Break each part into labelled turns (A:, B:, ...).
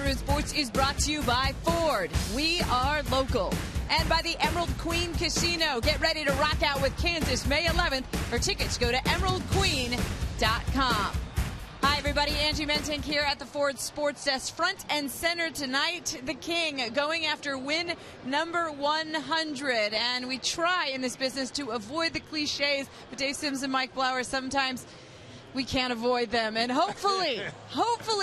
A: Afternoon Sports is brought to you by Ford. We are local. And by the Emerald Queen Casino. Get ready to rock out with Kansas May 11th. For tickets, go to emeraldqueen.com. Hi, everybody. Angie Mentink here at the Ford Sports Desk. Front and center tonight, the King going after win number 100. And we try in this business to avoid the cliches, but Dave Sims and Mike Blauer, sometimes we can't avoid them. And hopefully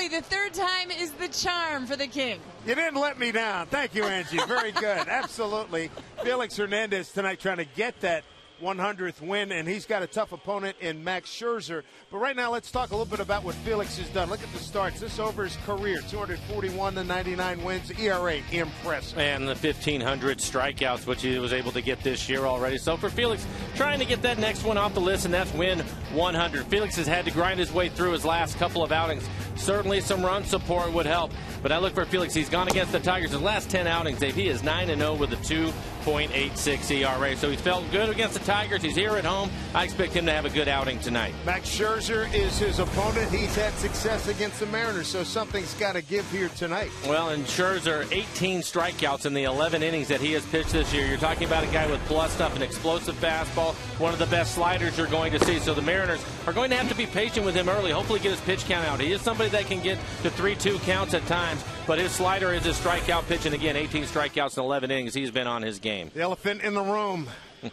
A: the third time is the charm for the King.
B: You didn't let me down. Thank you, Angie. Very good. Absolutely. Felix Hernandez tonight trying to get that 100th win, and he's got a tough opponent in Max Scherzer. But right now, let's talk a little bit about what Felix has done. Look at the starts. This over his career, 241 to 99 wins, ERA, impressive.
C: And the 1,500 strikeouts, which he was able to get this year already. So for Felix, trying to get that next one off the list, and that's win 100. Felix has had to grind his way through his last couple of outings. Certainly some run support would help. But I look for Felix. He's gone against the Tigers. His last 10 outings, Dave, he is 9-0 with a 2.86 ERA. So he's felt good against the Tigers. He's here at home. I expect him to have a good outing tonight.
B: Max Scherzer is his opponent. He's had success against the Mariners, so something's got to give here tonight.
C: Well, and Scherzer, 18 strikeouts in the 11 innings that he has pitched this year. You're talking about a guy with plus stuff, an explosive fastball, one of the best sliders you're going to see. So the Mariners are going to have to be patient with him early, hopefully get his pitch count out. He is somebody that can get to 3-2 counts at times, but his slider is his strikeout pitch, and again, 18 strikeouts in 11 innings. He's been on his game.
B: The elephant in the room.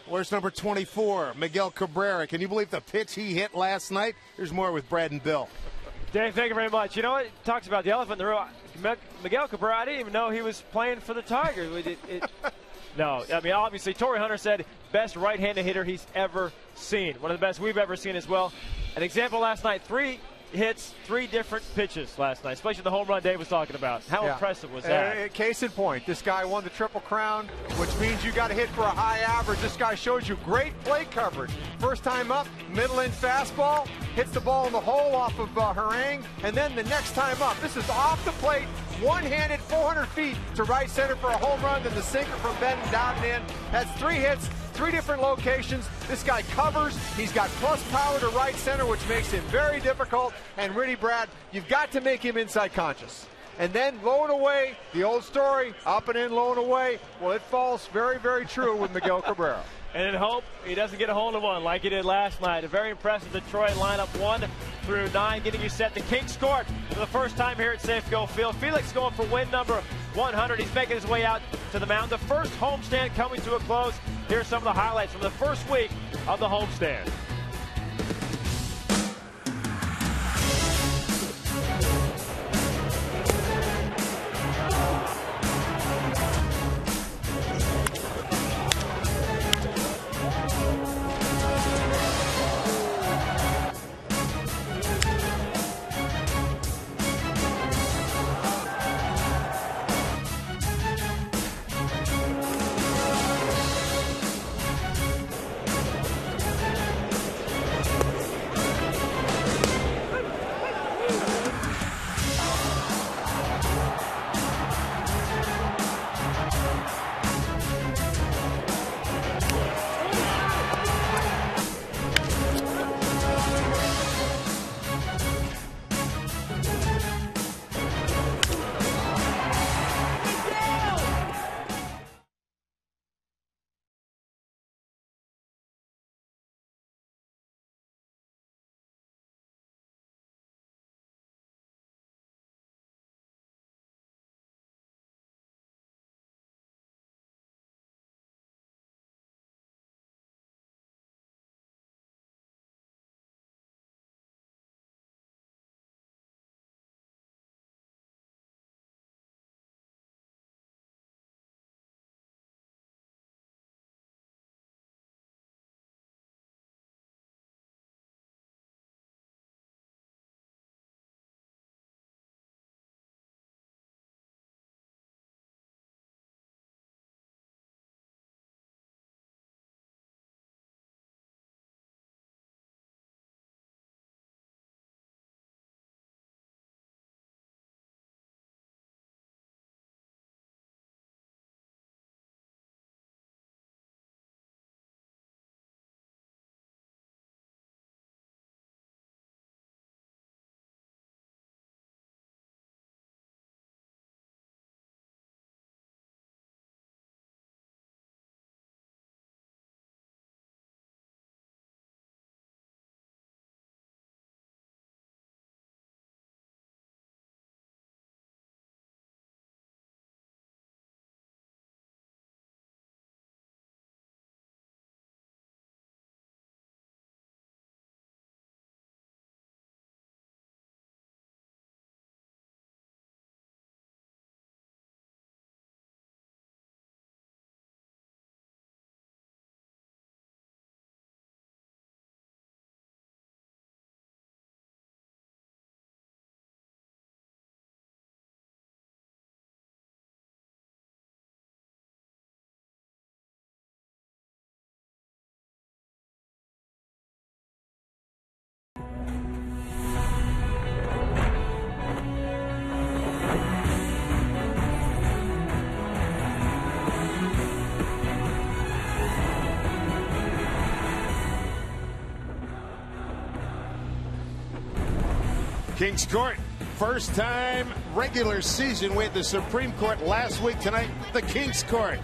B: Where's number 24, Miguel Cabrera? Can you believe the pitch he hit last night? There's more with Brad and Bill.
D: Dave, thank you very much. You know what? It talks about the elephant in the room. Miguel Cabrera, I didn't even know he was playing for the Tigers. No, I mean, obviously, Torrey Hunter said best right-handed hitter he's ever seen. One of the best we've ever seen as well. An example last night, 3 hits, 3 different pitches last night, especially the home run Dave was talking about. How impressive was that?
E: Case in point, this guy won the Triple Crown, which means you got to hit for a high average. This guy shows you great plate coverage. First time up, middle-in fastball, hits the ball in the hole off of Harang, and then the next time up, this is off the plate, one-handed 400 feet to right center for a home run, then the sinker from Benton down and in. That's 3 hits, 3 different locations. This guy covers. He's got plus power to right center, which makes him very difficult. And really, Brad, you've got to make him inside conscious. And then low and away, the old story, up and in, low and away. Well, it falls very, very true with Miguel Cabrera.
D: And in hope he doesn't get a hole in one like he did last night. A very impressive Detroit lineup, 1 through 9, getting you set. The King scored for the first time here at Safeco Field. Felix going for win number 100. He's making his way out to the mound. The first homestand coming to a close. Here's some of the highlights from the first week of the homestand.
B: Kings Court, first time regular season. We had the Supreme Court last week. Tonight, the Kings Court.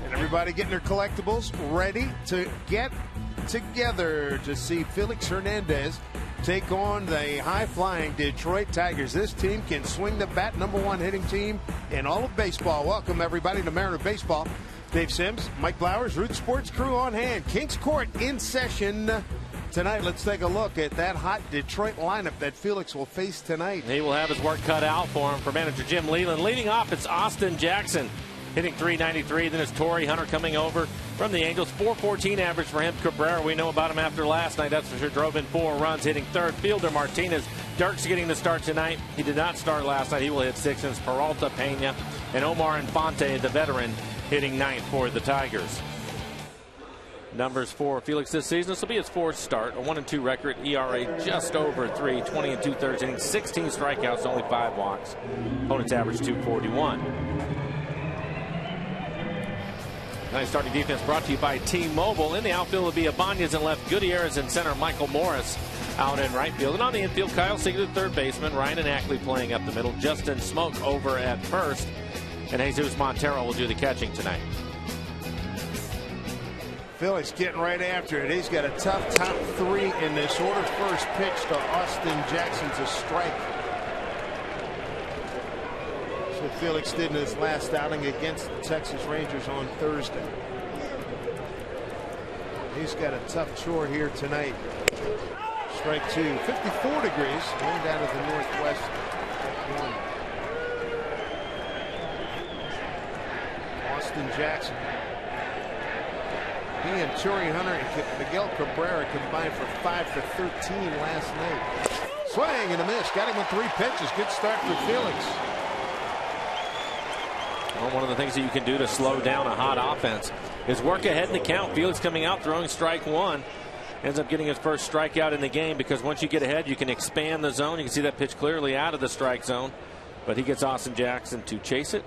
B: And everybody getting their collectibles ready to get together to see Felix Hernandez take on the high-flying Detroit Tigers. This team can swing the bat, #1 hitting team in all of baseball. Welcome, everybody, to Mariner Baseball. Dave Sims, Mike Blowers, Root Sports crew on hand. Kings Court in session tonight. Let's take a look at that hot Detroit lineup that Felix will face tonight.
C: He will have his work cut out for him for manager Jim Leland. Leading off, it's Austin Jackson, hitting .393. Then it's Torrey Hunter coming over from the Angels. .414 average for him. Cabrera, we know about him after last night. That's for sure. Drove in 4 runs, hitting third. Fielder Martinez. Dirk's getting the start tonight. He did not start last night. He will hit 6. And it's Peralta, Pena, and Omar Infante, the veteran, hitting 9th for the Tigers. Numbers for Felix this season. This will be his 4th start. A 1-2 record. ERA just over 3. 20 2/3 innings. 16 strikeouts. Only 5 walks. Opponent's average .241. Nice starting defense brought to you by T-Mobile. In the outfield will be Ibanez in left. Gutierrez in center. Michael Morris out in right field. And on the infield, Kyle Seager, the third baseman. Ryan and Ackley playing up the middle. Justin Smoke over at first. And Jesus Montero will do the catching tonight.
B: Felix getting right after it. He's got a tough top 3 in this order. First pitch to Austin Jackson to strike. So Felix did in his last outing against the Texas Rangers on Thursday. He's got a tough chore here tonight. Strike 2. 54 degrees. Wind out of the northwest. Austin Jackson. He and Torrey Hunter and Miguel Cabrera combined for 5 for 13 last night. Swing and a miss. Got him with 3 pitches. Good start for Felix.
C: Well, one of the things that you can do to slow down a hot offense is work ahead in the count. Felix coming out throwing strike 1. Ends up getting his first strikeout in the game because once you get ahead, you can expand the zone. You can see that pitch clearly out of the strike zone. But he gets Austin Jackson to chase it.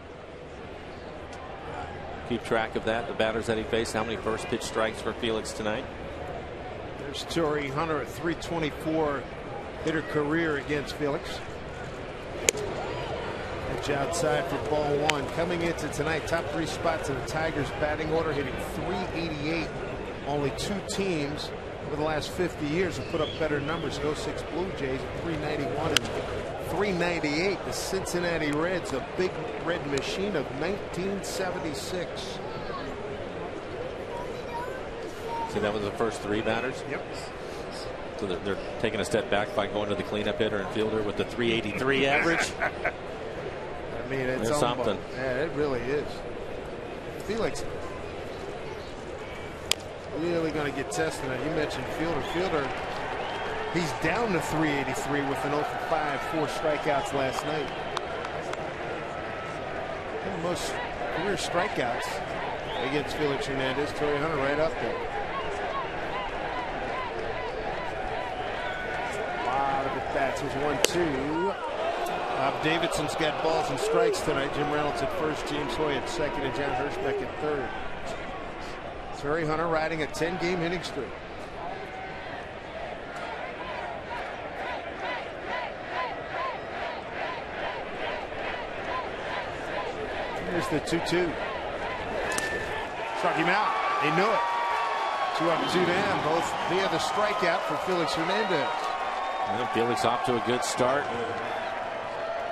C: Keep track of that, the batters that he faced. How many first pitch strikes for Felix tonight?
B: There's Torrey Hunter, a .324 hitter career against Felix. Pitch outside for ball 1. Coming into tonight, top 3 spots in the Tigers batting order, hitting .388. Only 2 teams over the last 50 years have put up better numbers. 06 Blue Jays at .391 and .398. The Cincinnati Reds, a big red machine of 1976.
C: See, that was the first 3 batters?
B: Yep.
C: So they're taking a step back by going to the cleanup hitter and fielder with the .383 average.
B: I mean, it's
C: something.
B: Yeah, it really is. Felix really going to get tested. Now, you mentioned Fielder. He's down to .383 with an 0 for 5, 4 strikeouts last night. And most career strikeouts against Felix Hernandez. Torrey Hunter right up there. A lot of at-bats. There's 1-2. Bob Davidson's got balls and strikes tonight. Jim Reynolds at first, James Hoy at second, and John Hirschbeck at third. Torrey Hunter riding a 10-game hitting streak. Here's the 2-2. Struck him out. He knew it. 2 up, 2 down. Both via the strikeout for Felix Hernandez.
C: And Felix off to a good start.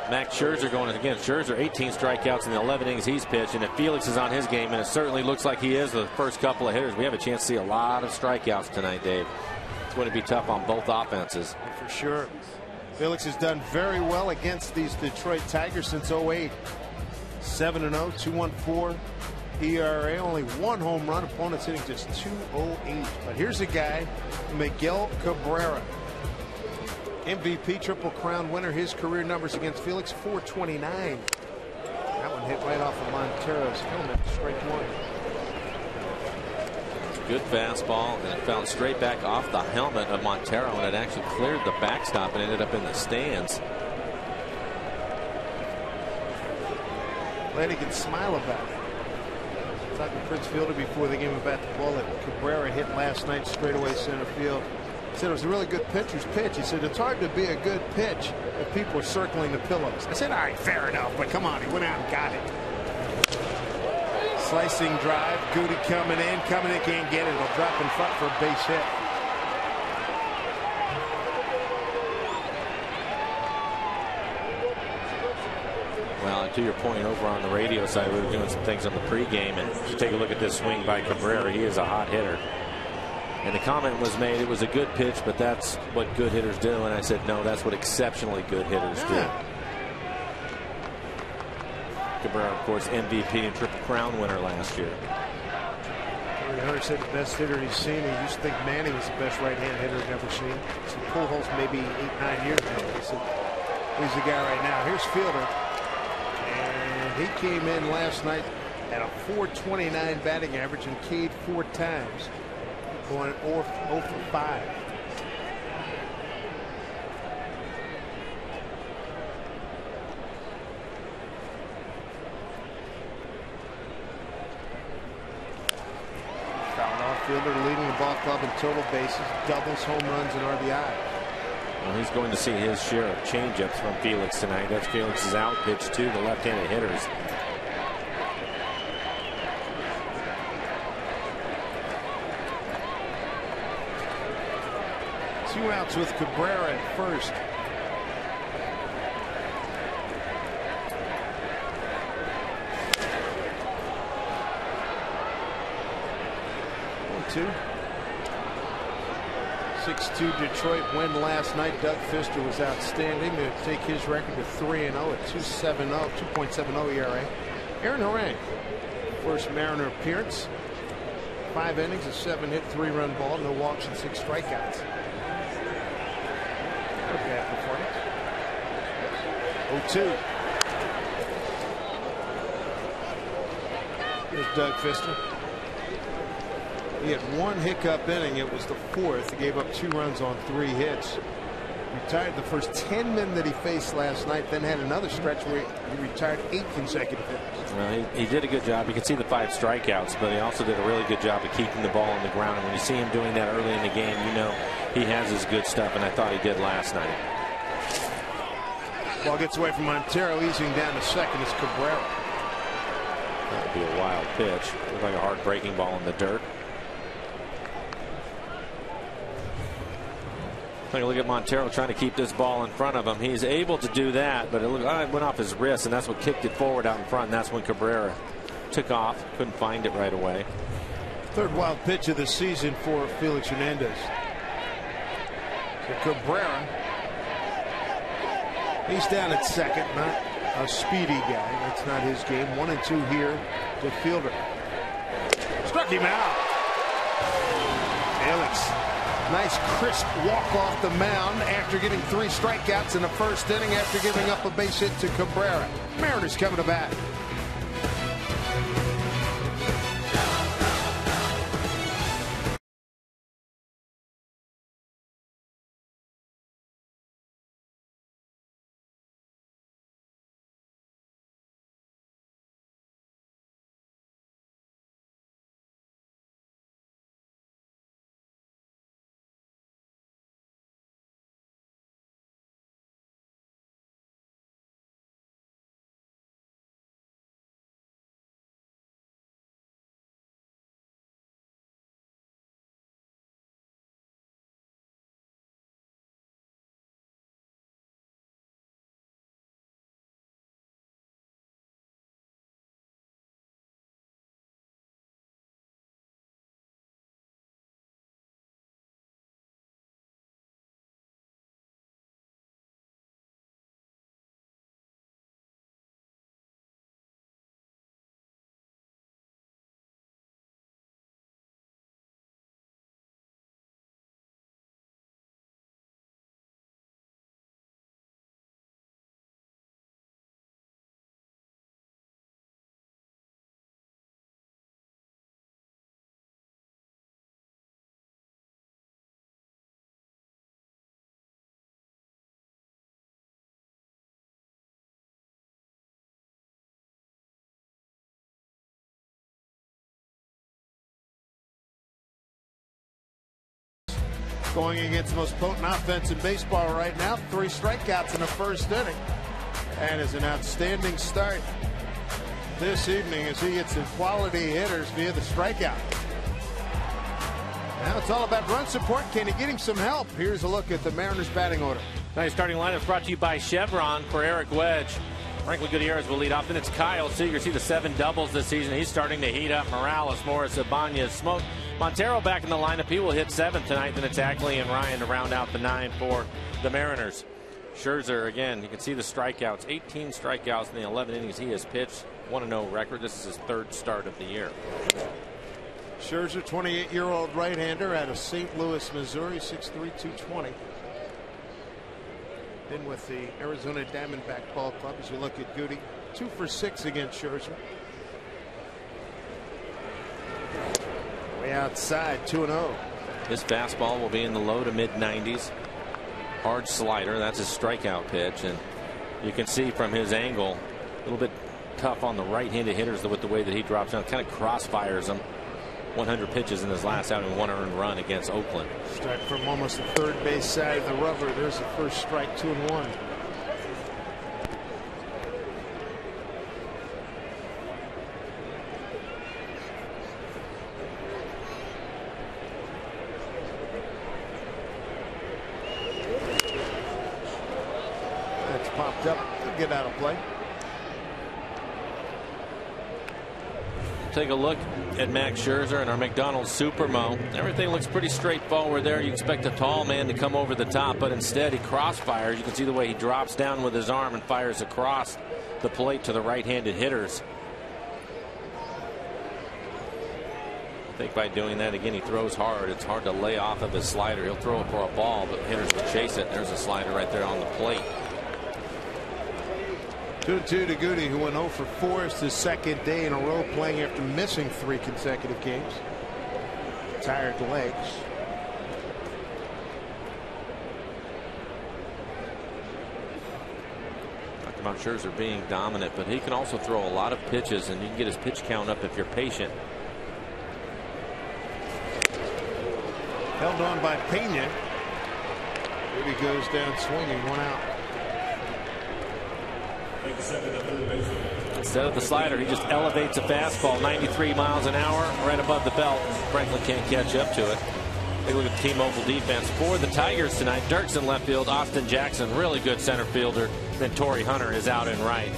C: Max Scherzer going again. Scherzer 18 strikeouts in the 11 innings he's pitched. And if Felix is on his game, and it certainly looks like he is the first couple of hitters, we have a chance to see a lot of strikeouts tonight, Dave. It's going to be tough on both offenses.
B: For sure. Felix has done very well against these Detroit Tigers since 08. 7-0, 2.14 ERA, only 1 home run. Opponents hitting just .208. But here's a guy, Miguel Cabrera. MVP Triple Crown winner. His career numbers against Felix, .429. That one hit right off of Montero's helmet. Strike 1.
C: Good fastball, and it found straight back off the helmet of Montero, and it actually cleared the backstop and ended up in the stands.
B: Glad he can smile about it. Talking to Prince Fielder before the game about the ball that Cabrera hit last night straightaway center field. said it was a really good pitcher's pitch. He said it's hard to be a good pitch if people are circling the pillows. I said, all right, fair enough, but come on, he went out and got it. Slicing drive, Goody coming in, can't get it. It'll drop in front for a base hit.
C: Well, to your point, over on the radio side, we were doing some things on the pregame, and if you take a look at this swing by Cabrera, he is a hot hitter. And the comment was made, it was a good pitch, but that's what good hitters do. And I said, no, that's what exceptionally good hitters do. Cabrera, of course, MVP and Triple Crown winner last year.
B: Hunter said the best hitter he's seen. He used to think Manning was the best right-hand hitter he'd ever seen. So Pujols maybe 8-9 years ago. He said, he's the guy right now. Here's Fielder. And he came in last night at a .429 batting average and K'd 4 times. Going 0 for 5. Fielder leading the ball club in total bases, doubles, home runs, and RBI.
C: Well, he's going to see his share of changeups from Felix tonight. That's Felix's out pitch to the left-handed hitters.
B: Two outs with Cabrera at first. Two. 6-2 Detroit win last night. Doug Fister was outstanding to take his record to 3-0 at 2.70 ERA. Aaron Harang, first Mariner appearance. 5 innings, a 7-hit, 3-run ball, no walks and 6 strikeouts. Not a bad performance. 0-2. Here's Doug Fister. He had one hiccup inning. It was the 4th. He gave up 2 runs on 3 hits. Retired the first 10 men that he faced last night, then had another stretch where he retired 8 consecutive hitters.
C: Well, he did a good job. You can see the 5 strikeouts, but he also did a really good job of keeping the ball on the ground. And when you see him doing that early in the game, you know he has his good stuff, and I thought he did last night.
B: Ball gets away from Montero, easing down to second is Cabrera.
C: That would be a wild pitch. Looked like a hard breaking ball in the dirt. Take a look at Montero trying to keep this ball in front of him. He's able to do that, but it went off his wrist, and that's what kicked it forward out in front. And that's when Cabrera took off. Couldn't find it right away.
B: Third wild pitch of the season for Felix Hernandez. So Cabrera, he's down at second, not a speedy guy. That's not his game. 1-2 here to Fielder. Struck him out. Felix. Nice crisp walk off the mound after getting 3 strikeouts in the first inning after giving up a base hit to Cabrera. Mariners coming to bat. going against the most potent offense in baseball right now. 3 strikeouts in the first inning. And is an outstanding start this evening as he gets some quality hitters via the strikeout. Now it's all about run support. Can he get him some help? Here's a look at the Mariners batting order.
C: Nice starting lineup brought to you by Chevron for Eric Wedge. Franklin Gutierrez will lead off. Then it's Kyle Seager. See the 7 doubles this season. He's starting to heat up. Morales, Morris, Ibanez, Smoke. Montero back in the lineup. He will hit 7 tonight. Then it's Ackley and Ryan to round out the 9 for the Mariners. Scherzer, again, you can see the strikeouts. 18 strikeouts in the 11 innings he has pitched. 1-0 record. This is his 3rd start of the year.
B: Scherzer, 28-year-old right-hander out of St. Louis, Missouri, 6'3", 220. Been with the Arizona Diamondback ball club. As you look at Goody, 2 for 6 against Scherzer. Way outside, 2-0.
C: His fastball will be in the low to mid 90s. Hard slider. That's his strikeout pitch, and you can see from his angle a little bit tough on the right-handed hitters with the way that he drops down. Kind of crossfires them. 100 pitches in his last outing, 1 earned run against Oakland.
B: Start from almost the third base side of the rubber. There's the first strike, 2-1. That's popped up. Get out of play.
C: Take a look at Max Scherzer and our McDonald's Supermo. Everything looks pretty straightforward there. You expect a tall man to come over the top, but instead he crossfires. You can see the way he drops down with his arm and fires across the plate to the right-handed hitters. I think by doing that, again, he throws hard. It's hard to lay off of his slider. He'll throw it for a ball, but hitters will chase it. There's a slider right there on the plate.
B: 2-2 to Goody, who went 0 for 4. It's his 2nd day in a row playing after missing 3 consecutive games. Tired legs.
C: Talked about Scherzer being dominant, but he can also throw a lot of pitches, and you can get his pitch count up if you're patient.
B: Held on by Pena. Goody goes down swinging, 1 out.
C: Instead of the slider, he just elevates a fastball 93 miles an hour right above the belt. Franklin can't catch up to it. Take a look at the T-Mobile defense for the Tigers tonight. Dirk's in left field. Austin Jackson, really good center fielder. Then Torrey Hunter is out in right.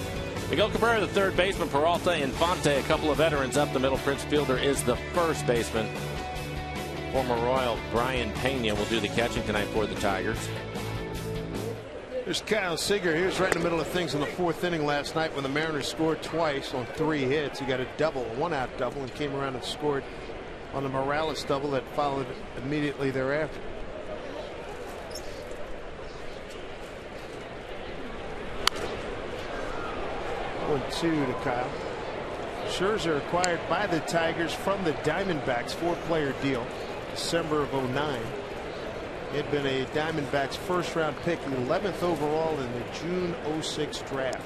C: Miguel Cabrera, the 3rd baseman. Peralta, Infante, a couple of veterans up the middle. Prince Fielder is the 1st baseman. Former Royal Brian Pena will do the catching tonight for the Tigers.
B: There's Kyle Seager. He was right in the middle of things in the 4th inning last night when the Mariners scored twice on 3 hits. He got a double, 1-out double, and came around and scored on the Morales double that followed immediately thereafter. One, 2 to Kyle. Scherzer acquired by the Tigers from the Diamondbacks, 4-player deal, December of 2009. He had been a Diamondbacks 1st-round pick, 11th overall in the June 2006 draft.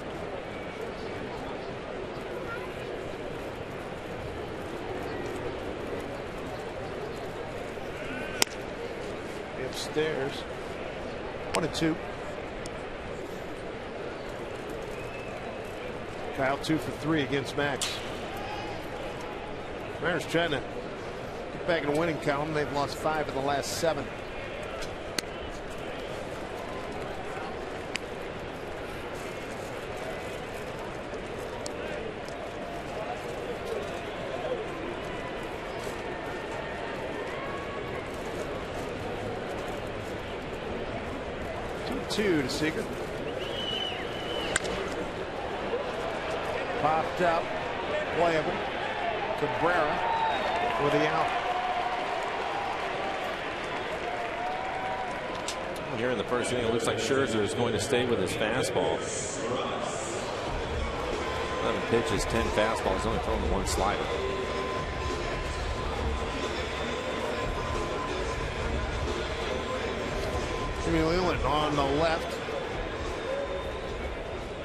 B: Upstairs. 1-2. Kyle 2 for 3 against Max. Mariners trying to get back in the winning column. They've lost 5 of the last 7. To Seager. Popped up, playable. Cabrera for the out.
C: Here in the 1st inning, it looks like Scherzer is going to stay with his fastball. 11 pitches, 10 fastballs, only throwing the 1 slider.
B: Jimmy Leland on the left.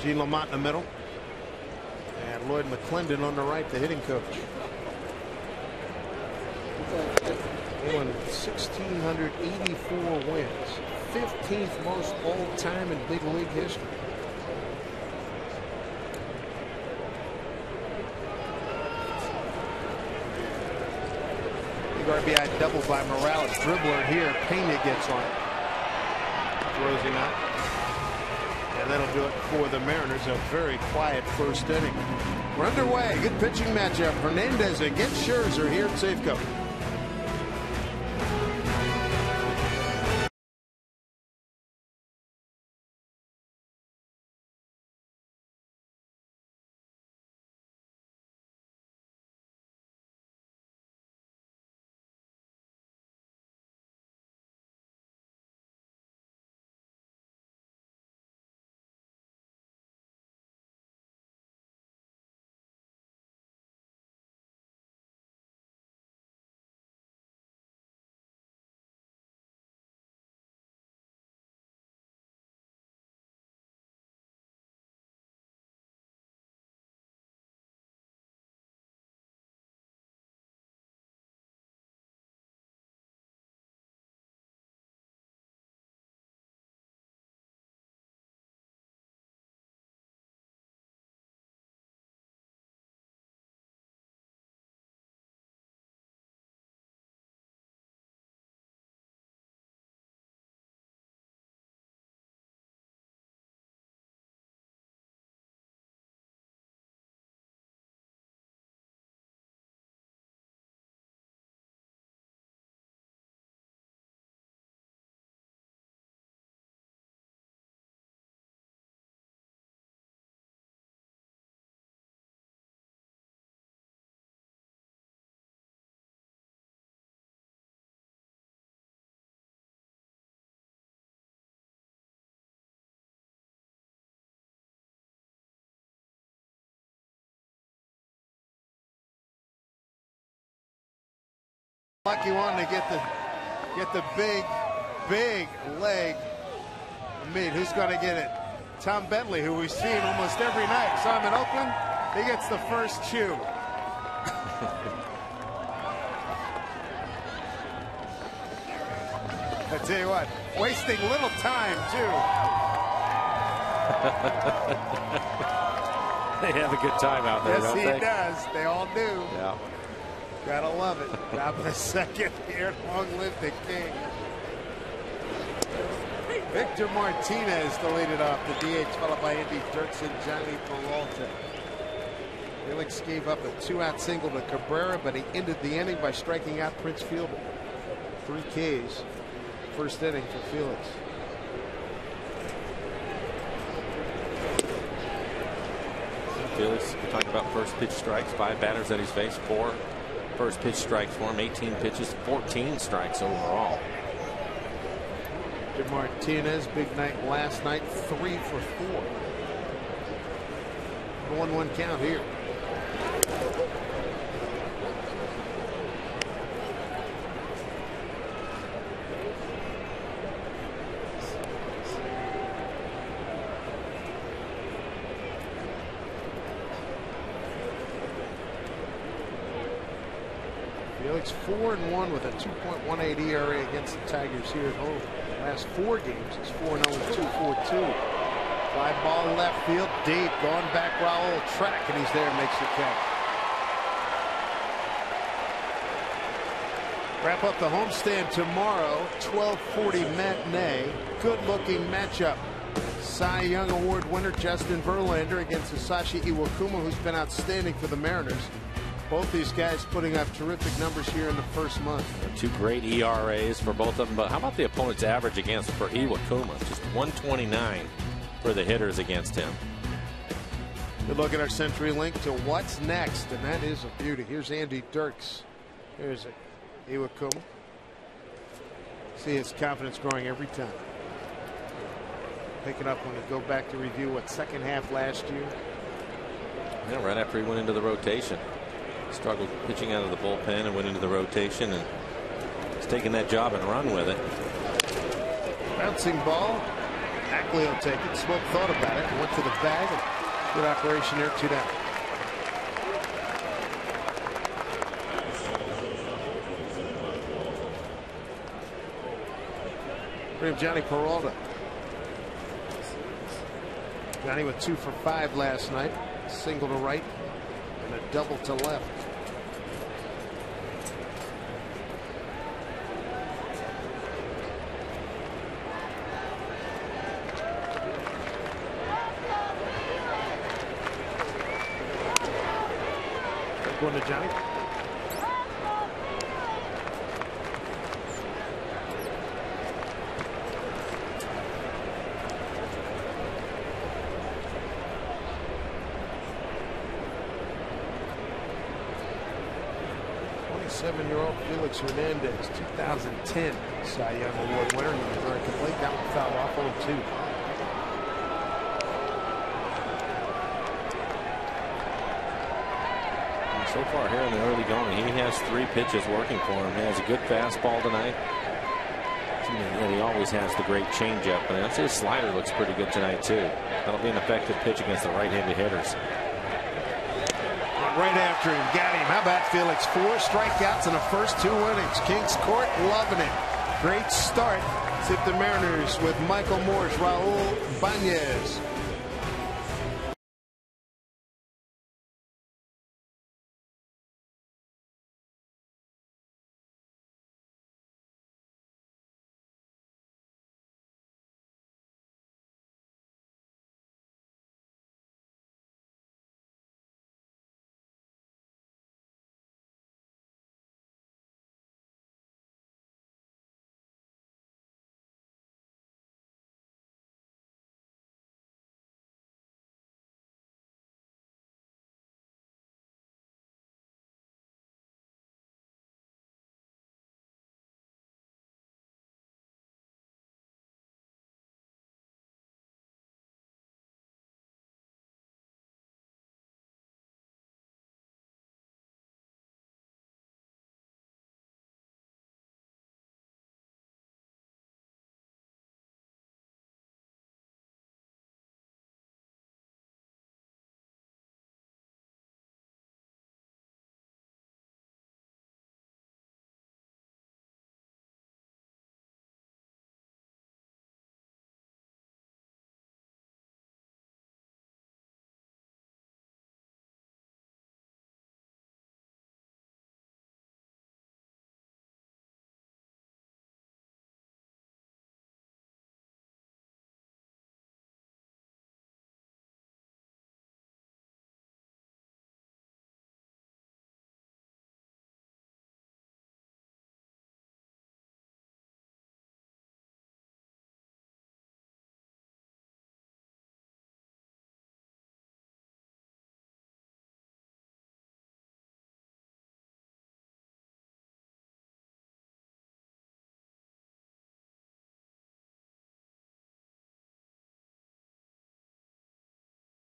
B: Gene Lamont in the middle. And Lloyd McClendon on the right, the hitting coach. won 1,684 wins. 15th most all time in big league history. Big RBI double by Morales. Dribbler here. Pena gets on it. Throws him out. And that'll do it for the Mariners. A very quiet first inning. We're underway. Good pitching matchup. Hernandez against Scherzer here at Safeco. Lucky one to get the big leg meet. Who's going to get it? Tom Bentley, who we've seen almost every night. Saw him in Oakland. He gets the first chew. I tell you what, wasting little time too.
C: They have a good time out there,
B: yes,
C: don't
B: he
C: they?
B: does. They all do.
C: Yeah.
B: Gotta love it. Top of the second here. Long live the King. Victor Martinez to lead it off. The DH followed by Andy Dirks and Johnny Peralta. Felix gave up a 2-out single to Cabrera, but he ended the inning by striking out Prince Fielder. 3 Ks. First inning for Felix.
C: Felix, we talked about first pitch strikes, 5 batters that he's faced, 4 first pitch strikes for him, 18 pitches, 14 strikes overall.
B: Martinez, big night last night, 3 for 4. 1-1 count here. Felix 4-1 with a 2.18 ERA against the Tigers here at home. Last 4 games, it's 4-0 with 2.42. Fly ball left field, deep, going back. Raul track, and he's there, makes the catch. Wrap up the homestand tomorrow, 12:40 matinee. Good-looking matchup. Cy Young Award winner Justin Verlander against Hisashi Iwakuma, who's been outstanding for the Mariners. Both these guys putting up terrific numbers here in the first month. 2 great ERAs for both of them. But how about the opponent's average against for Iwakuma? Just 129 for the hitters against him. Good look at our Century Link to what's next, and that is a beauty. Here's Andy Dirks. Here's Iwakuma. See his confidence growing every time. Pick it up when you go back to review what second half last year.
C: Yeah, right after he went into the rotation. Struggled pitching out of the bullpen and went into the rotation, and he's taking that job and run with it.
B: Bouncing ball. Ackley will take it. Smoke thought about it. Went to the bag. Good operation there. 2 down. We have Johnny Peralta. Johnny with 2 for 5 last night. Single to right and a double to left. Going to Johnny. Seven-year-old Felix Hernandez, 2010 Cy Young Award winner. Very complete. That one fouled off 0-2.
C: So far here in the early going, he has 3 pitches working for him. He has a good fastball tonight. And he always has the great changeup. And I'd say his slider looks pretty good tonight too. That'll be an effective pitch against the right-handed hitters.
B: Right after him, got him. How about Felix? 4 strikeouts in the first 2 innings. Kings Court loving it. Great start. Tip the Mariners with Michael Morse, Raul Banez.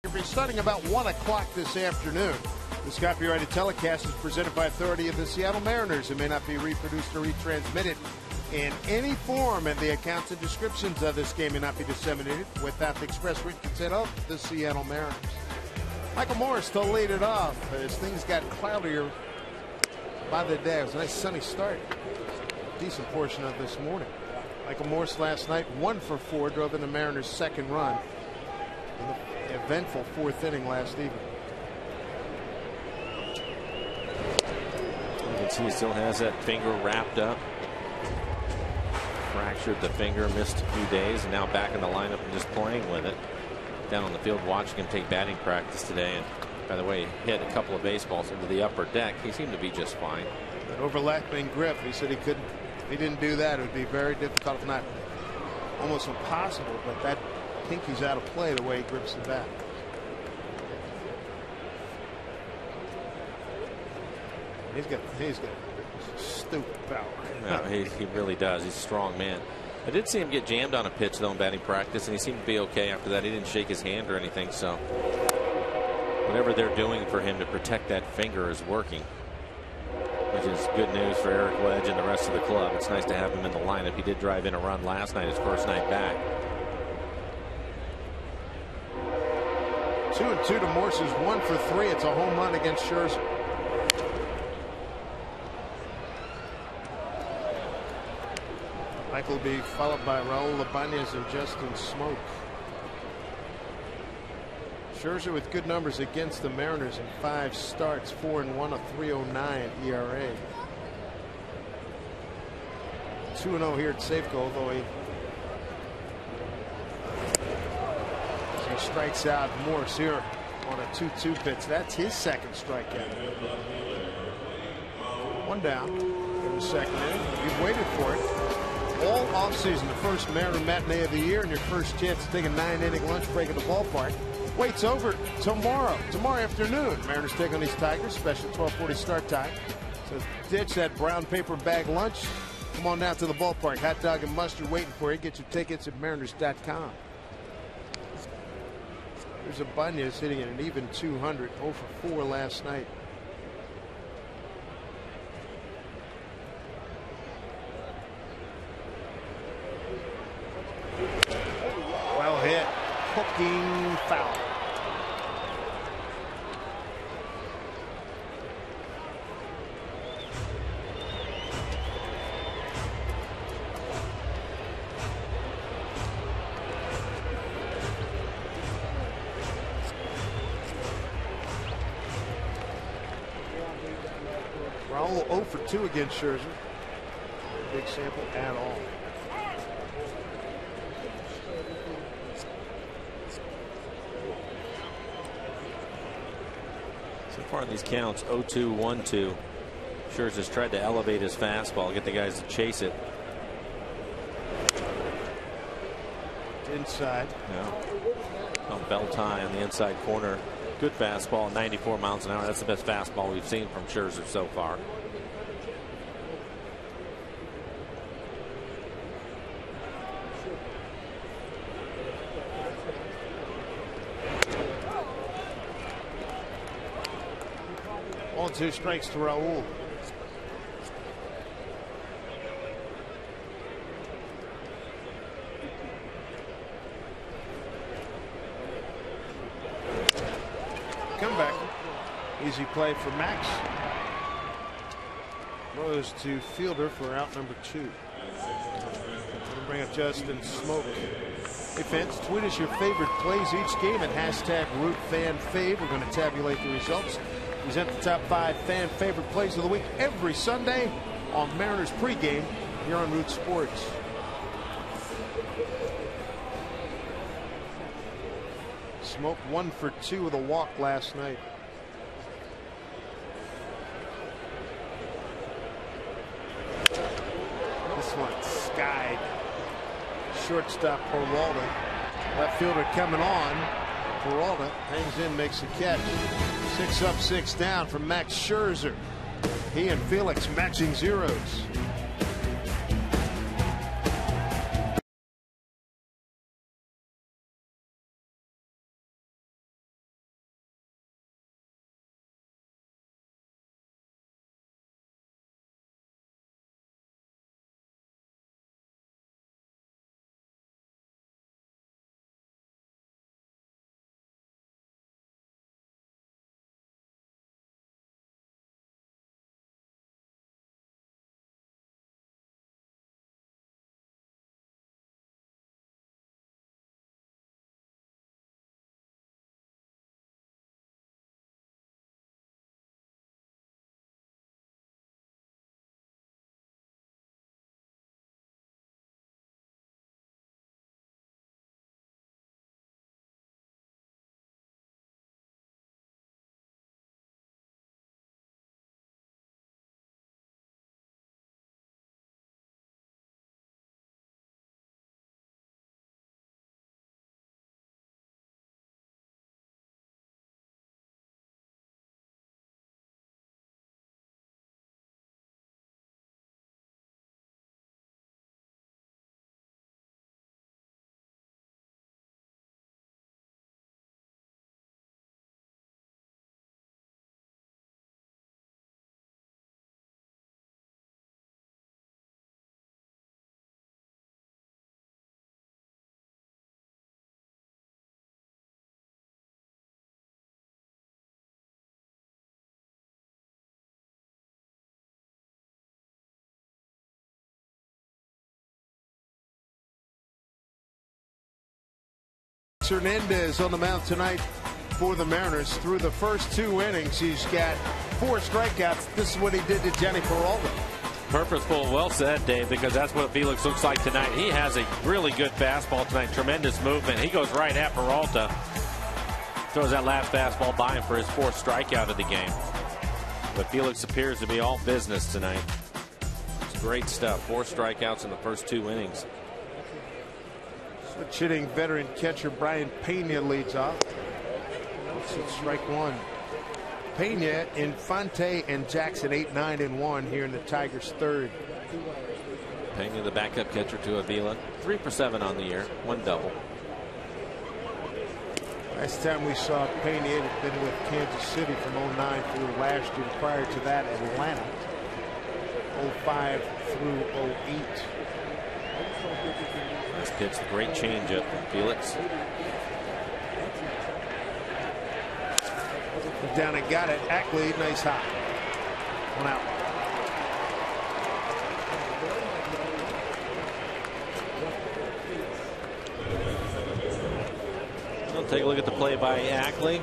B: It'll be starting about 1 o'clock this afternoon. This copyrighted telecast is presented by authority of the Seattle Mariners. It may not be reproduced or retransmitted in any form, and the accounts and descriptions of this game may not be disseminated without the express written consent of the Seattle Mariners. Michael Morse to lead it off as things got cloudier by the day. It was a nice sunny start. Decent portion of this morning. Michael Morse last night 1 for 4, drove in the Mariners' second run in the eventful 4th inning last evening.
C: You can see he still has that finger wrapped up. Fractured the finger, missed a few days, and now back in the lineup and just playing with it. Down on the field watching him take batting practice today. And by the way, he hit a couple of baseballs into the upper deck. He seemed to be just fine.
B: That overlapping grip, he said he couldn't. If he didn't do that, it would be very difficult, if not almost impossible. But that pinky's out of play the way he grips the bat. He's got stupid power.
C: No, he really does. He's a strong man. I did see him get jammed on a pitch though in batting practice, and he seemed to be okay after that. He didn't shake his hand or anything, so whatever they're doing for him to protect that finger is working, which is good news for Eric Wedge and the rest of the club. It's nice to have him in the lineup. He did drive in a run last night, his first night back.
B: 2-2 to Morse's 1 for 3. It's a home run against Scherzer. Michael will be followed by Raul Ibanez and Justin Smoke. Scherzer with good numbers against the Mariners in 5 starts, 4-1, a 3.09 ERA. 2-0 here at Safeco, although he strikes out Morse here on a 2-2 pitch. That's his second strikeout. 1 down in the second inning. You've waited for it all offseason. The first Mariner matinee of the year and your first chance to take a 9-inning lunch break at the ballpark. Wait's over tomorrow afternoon. Mariners take on these Tigers. Special 12:40 start time. So ditch that brown paper bag lunch. Come on down to the ballpark. Hot dog and mustard waiting for you. Get your tickets at Mariners.com. There's Ibanez hitting at an even 200, 0 for 4 last night. Well hit, hooking foul. Raul 0 for 2 against Scherzer. Big sample at all.
C: So far in these counts, 0-2, 1-2. Scherzer's tried to elevate his fastball, get the guys to chase it.
B: Inside.
C: Yeah. On belt high on the inside corner. Good fastball, 94 miles an hour. That's the best fastball we've seen from Scherzer so far.
B: On 2 strikes to Raul. Comeback. Easy play for Max. Rose to fielder for out number 2. We'll bring up Justin Smoke. Hey fans, tweet us your favorite plays each game at #RootFanFave. We're going to tabulate the results. Present the top 5 fan favorite plays of the week every Sunday on Mariners pregame here on Root Sports. Smoke 1 for 2 with a walk last night. This one skied. Shortstop Peralta. Left fielder coming on. Peralta hangs in, makes the catch. 6 up, 6 down from Max Scherzer. He and Felix matching zeros. Felix Hernandez on the mound tonight for the Mariners. Through the first 2 innings, he's got 4 strikeouts. This is what he did to Johnny Peralta.
C: Purposeful, well said, Dave, because that's what Felix looks like tonight. He has a really good fastball tonight, tremendous movement. He goes right at Peralta, throws that last fastball by him for his 4th strikeout of the game. But Felix appears to be all business tonight. It's great stuff. 4 strikeouts in the first 2 innings.
B: Switch hitting veteran catcher Brian Pena leads off. It's strike 1. Pena, Infante, and Jackson 8-9-1 here in the Tigers' 3rd.
C: Pena, the backup catcher to Avila. 3 for 7 on the year. 1 double.
B: Last time we saw Pena had been with Kansas City from 09 through last year. Prior to that, Atlanta. 05 through 08.
C: This pitch, great changeup from Felix.
B: Down and got it. Ackley, nice hop. 1 out.
C: We'll take a look at the play by Ackley.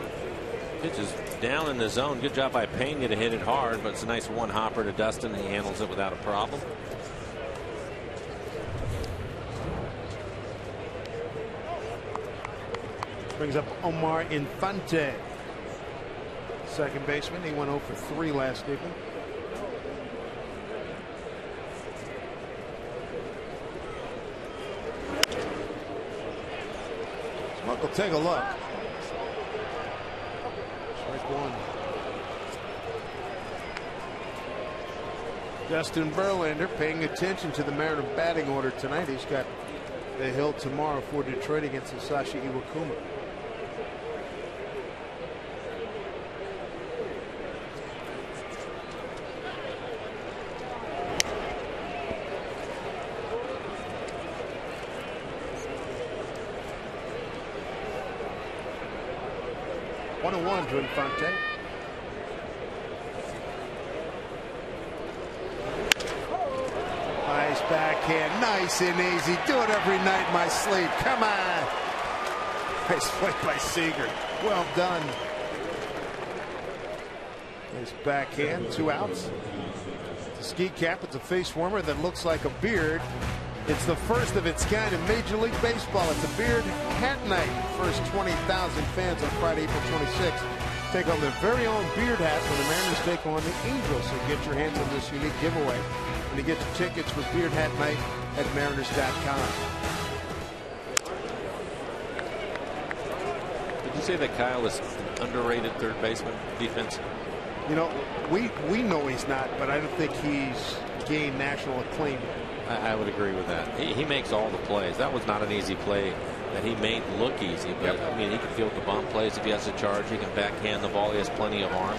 C: Pitch is down in the zone. Good job by Pena to hit it hard, but it's a nice 1-hopper to Dustin, and he handles it without a problem.
B: Brings up Omar Infante. Second baseman. He went 0 for 3 last evening. Smoke will take a look. Strike 1. Justin Verlander paying attention to the Mariner batting order tonight. He's got the hill tomorrow for Detroit against Hisashi Iwakuma. One to Infante. Nice backhand, nice and easy. Do it every night in my sleep. Come on. Nice play by Seager. Well done. Nice backhand, 2 outs. It's a ski cap. It's a face warmer that looks like a beard. It's the first of its kind in Major League Baseball. It's a beard hat night. First 20,000 fans on Friday, April 26th. Take on their very own beard hat when the Mariners take on the Angels. So get your hands on this unique giveaway. And to get your tickets for Beard Hat Night at Mariners.com.
C: Did you say that Kyle is an underrated third baseman defense?
B: You know, we know he's not, but I don't think he's gained national acclaim.
C: I would agree with that. He makes all the plays. That was not an easy play that he made look easy, but yep. I mean, he can field the bunt plays if he has a charge. He can backhand the ball. He has plenty of arm.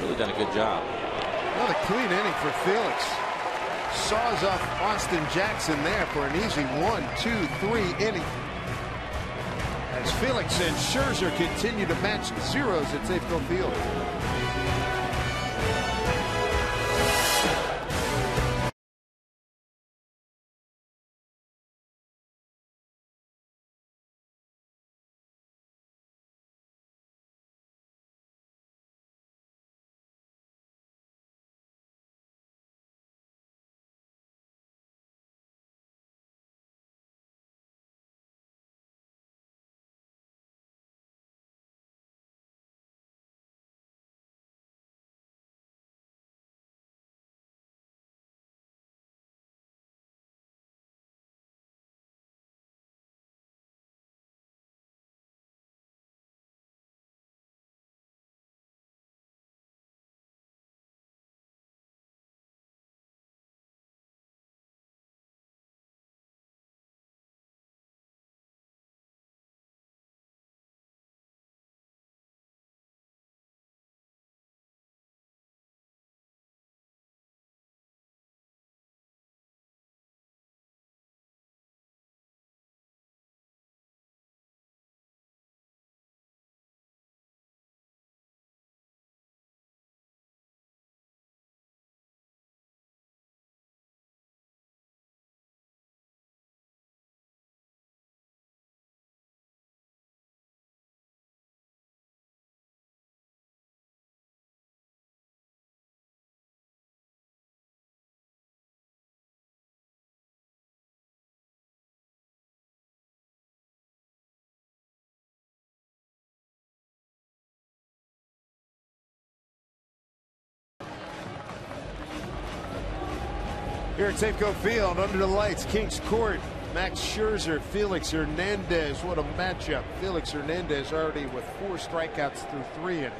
C: Really done a good job.
B: Another clean inning for Felix. Saws off Austin Jackson there for an easy 1, 2, 3 inning. As Felix and Scherzer continue to match zeros at Safeco Field. Here at Safeco Field, under the lights, Kings Court, Max Scherzer, Felix Hernandez. What a matchup. Felix Hernandez already with 4 strikeouts through 3 innings.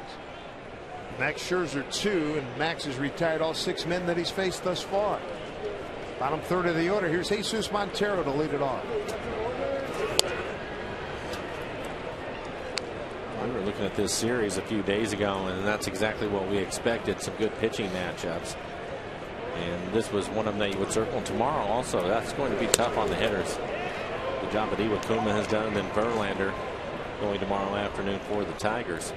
B: Max Scherzer 2, and Max has retired all 6 men that he's faced thus far. Bottom third of the order. Here's Jesus Montero to lead it off.
C: We were looking at this series a few days ago, and that's exactly what we expected. Some good pitching matchups. And this was one of them that you would circle tomorrow also. That's going to be tough on the hitters. The job that Iwakuma has done, and then Verlander going tomorrow afternoon for the Tigers.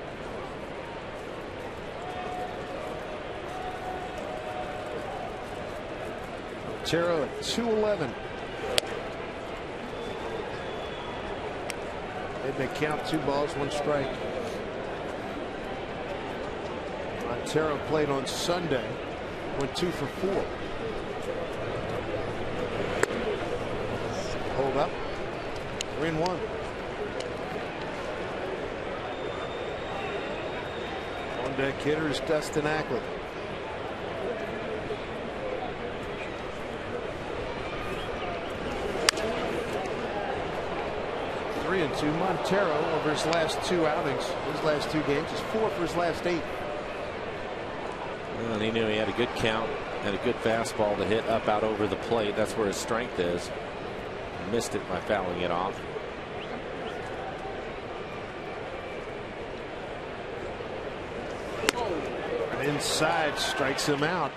B: Montero at 211. They count 2 balls, 1 strike. Montero played on Sunday. Went 2 for 4. Hold up. 3-1. On deck hitters Dustin Ackley. And 2. Montero over his last 2 outings, his last 2 games, is 4 for his last 8.
C: Well, he knew he had a good count, had a good fastball to hit up out over the plate. That's where his strength is. Missed it by fouling it off.
B: And inside strikes him out.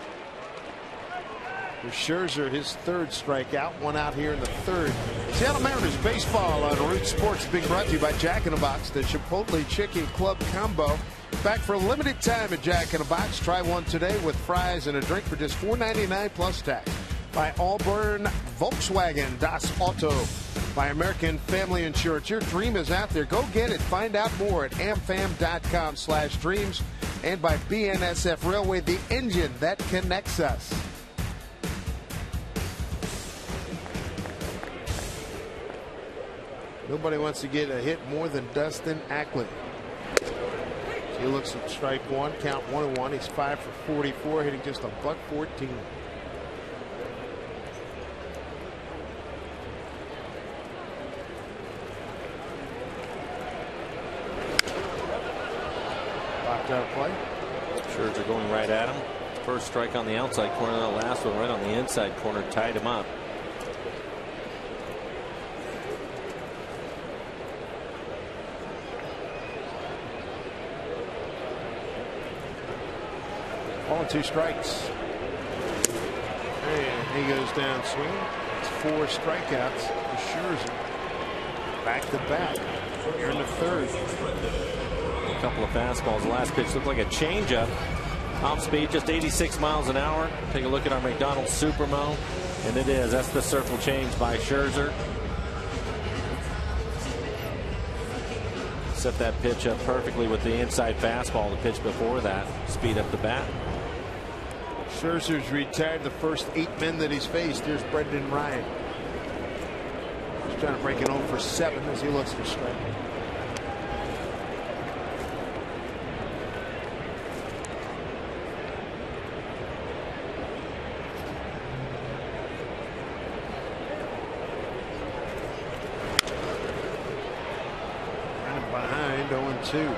B: For Scherzer, his 3rd strikeout, 1 out here in the 3rd. Seattle Mariners baseball on Root Sports, being brought to you by Jack in the Box, the Chipotle Chicken Club Combo. Back for a limited time at Jack in the Box. Try one today with fries and a drink for just $4.99 plus tax. By Auburn Volkswagen Das Auto. By American Family Insurance. Your dream is out there. Go get it. Find out more at amfam.com/dreams. And by BNSF Railway, the engine that connects us. Nobody wants to get a hit more than Dustin Ackley. He looks at strike 1, count 1-1. He's 5 for 44, hitting just a .114. Popped out play.
C: Scherzer going right at him. First strike on the outside corner. The last one right on the inside corner tied him up.
B: 2 strikes. And he goes down swinging. It's 4 strikeouts for Scherzer. Back to back here in the 3rd.
C: A couple of fastballs. The last pitch looked like a changeup. Off speed, just 86 miles an hour. Take a look at our McDonald's Supermo. And it is. That's the circle change by Scherzer. Set that pitch up perfectly with the inside fastball. The pitch before that. Speed up the bat.
B: Scherzer's retired the first 8 men that he's faced. Here's Brendan Ryan. He's trying to break it 0 for 7 as he looks for strike. Running behind 0-2.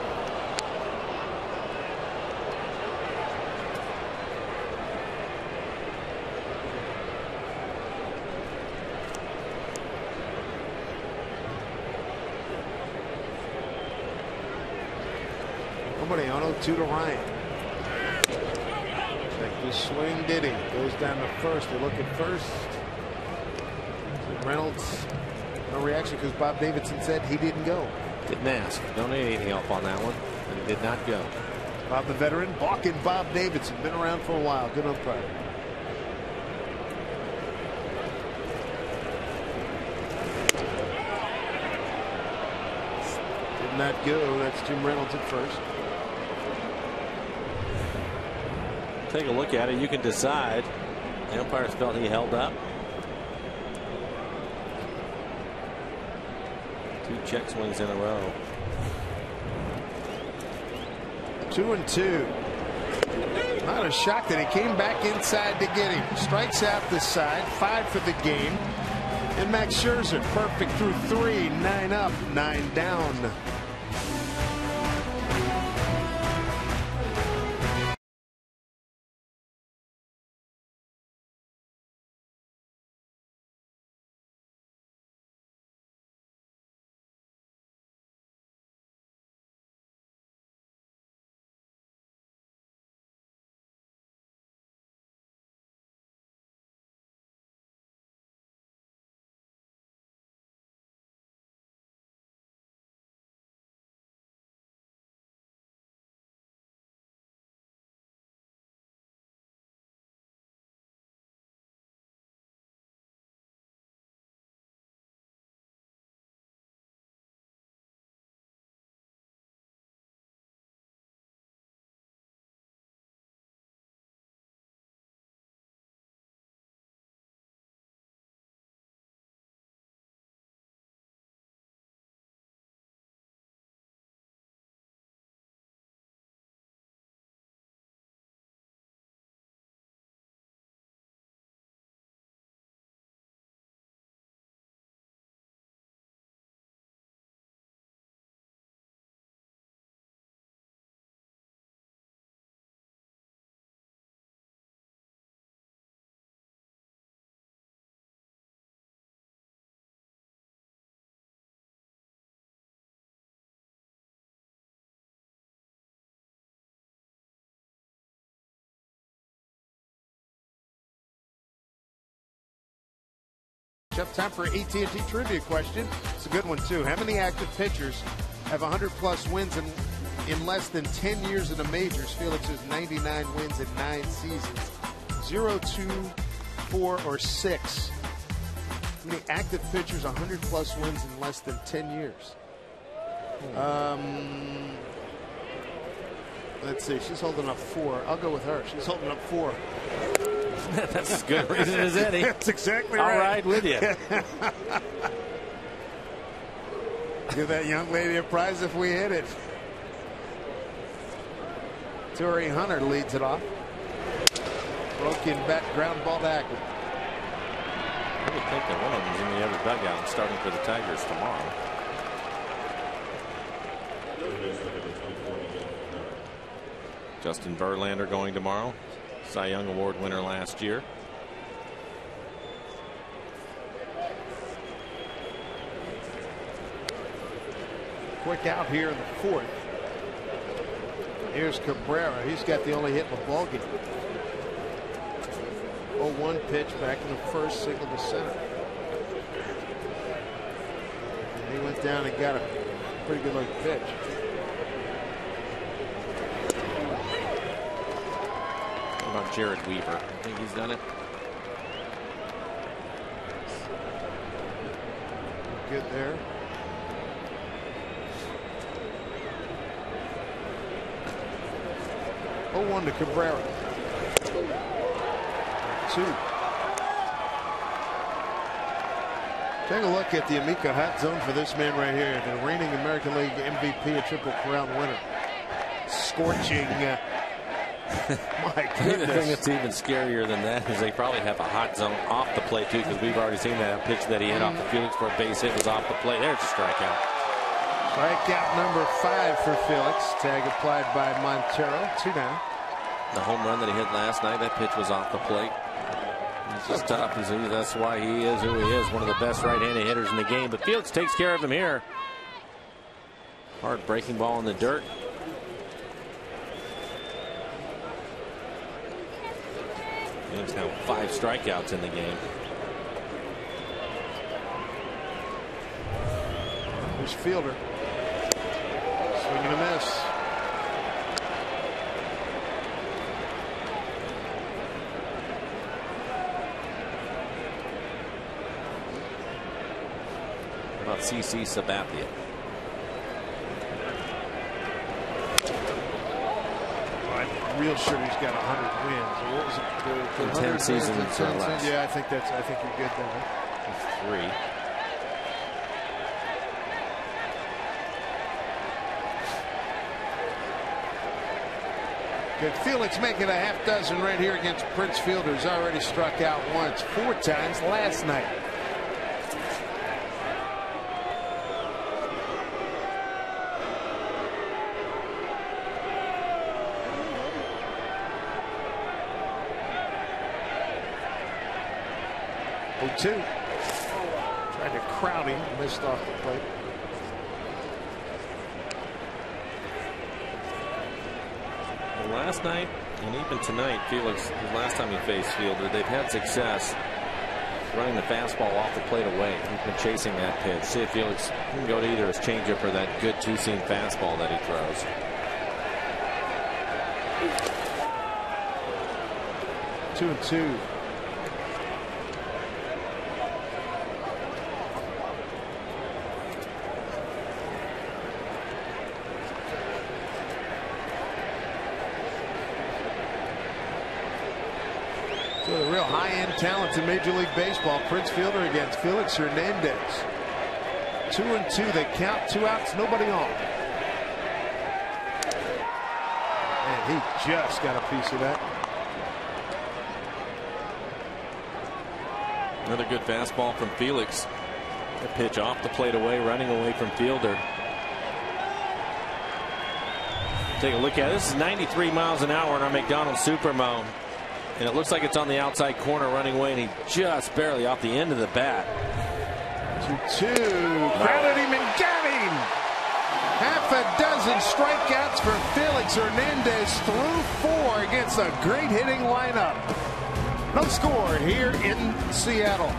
B: On 0-2 to Ryan. Check the swing, did he? Goes down to first. They look at first. Reynolds, no reaction because Bob Davidson said he didn't go.
C: Didn't ask. Don't need any help on that one. And he did not go.
B: Bob the veteran, balking Bob Davidson. Been around for a while. Good umpire. Did not go. That's Jim Reynolds at first.
C: Take a look at it. You can decide. The umpires felt he held up. 2 check swings in a row.
B: 2-2. Not a shock that he came back inside to get him. Strikes out this side, 5 for the game. And Max Scherzer, perfect through 3, 9 up, 9 down. Time for AT&T trivia question. It's a good one too. How many active pitchers have 100-plus wins in less than 10 years in the majors? Felix has 99 wins in 9 seasons. 0, 2, 4, or 6. How many active pitchers 100-plus wins in less than 10 years? Let's see. She's holding up 4. I'll go with her. She's holding up 4.
C: That's as good a reason as any.
B: That's exactly right.
C: I'll ride with you.
B: Give that young lady a prize if we hit it. Torrey Hunter leads it off. Broken back, ground ball to Ackman.
C: I would think that one of them's in the other dugout and starting for the Tigers tomorrow. Justin Verlander going tomorrow. Cy Young Award winner last year.
B: Quick out here in the 4th. Here's Cabrera. He's got the only hit in the ball game. 0-1 pitch back in the 1st, single to center. And he went down and got a pretty good looking pitch.
C: What about Jared Weaver? I think he's done it.
B: Good there. Oh, 1 to Cabrera. 2. Take a look at the Amica hot zone for this man right here, the reigning American League MVP, a Triple Crown winner. Scorching. My goodness.
C: The thing that's even scarier than that is they probably have a hot zone off the plate too, because we've already seen that pitch that he hit off the Felix for a base hit was off the plate. There's a strikeout.
B: Strikeout number 5 for Felix. Tag applied by Montero. 2 down.
C: The home run that he hit last night, that pitch was off the plate. It's just tough. That's why he is who he is, one of the best right-handed hitters in the game. But Felix takes care of him here. Hard breaking ball in the dirt. He's now 5 strikeouts in the game.
B: Here's Fielder. Swing and a miss.
C: How about CC Sabathia?
B: I'm real sure he's got 100 wins. Or what was it?
C: In 10 seasons or less.
B: Yeah, I think you're good there.
C: 3.
B: Good. Felix making a half dozen right here against Prince Fielder, who's already struck out once, 4 times last night. Oh, 2. Tried to crowd him, missed off the plate.
C: Last night and even tonight, Felix, the last time he faced Fielder, they've had success running the fastball off the plate away. He's been chasing that pitch. See if Felix can go to either his changeup or that good two-seam fastball that he throws.
B: Two and 2. So the real high-end talent in Major League Baseball. Prince Fielder against Felix Hernandez. 2 and 2. They count, 2 outs, nobody on. And he just got a piece of that.
C: Another good fastball from Felix. A pitch off the plate away, running away from Fielder. Take a look at it. This is 93 miles an hour in our McDonald's Supermo. And it looks like it's on the outside corner running away, and he just barely off the end of the bat.
B: 2-2. Grounded him and got him. Half a dozen strikeouts for Felix Hernandez through 4 against a great hitting lineup. No score here in Seattle.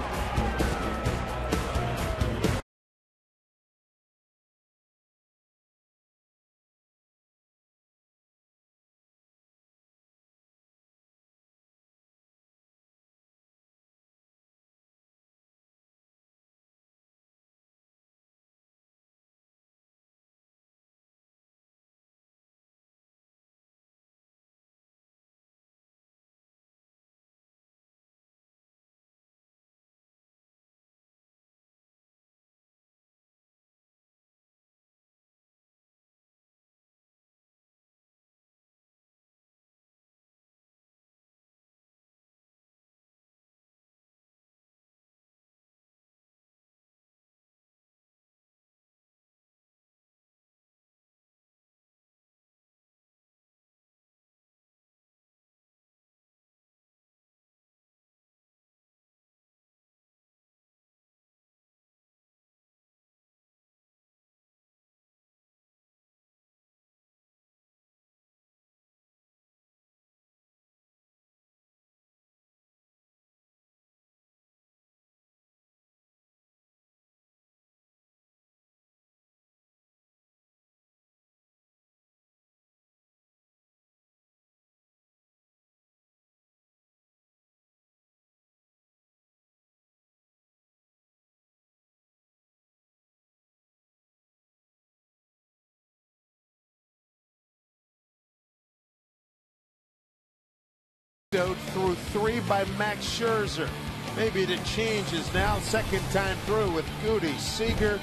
B: Through 3 by Max Scherzer. Maybe the change is now second time through with Goody, Seager,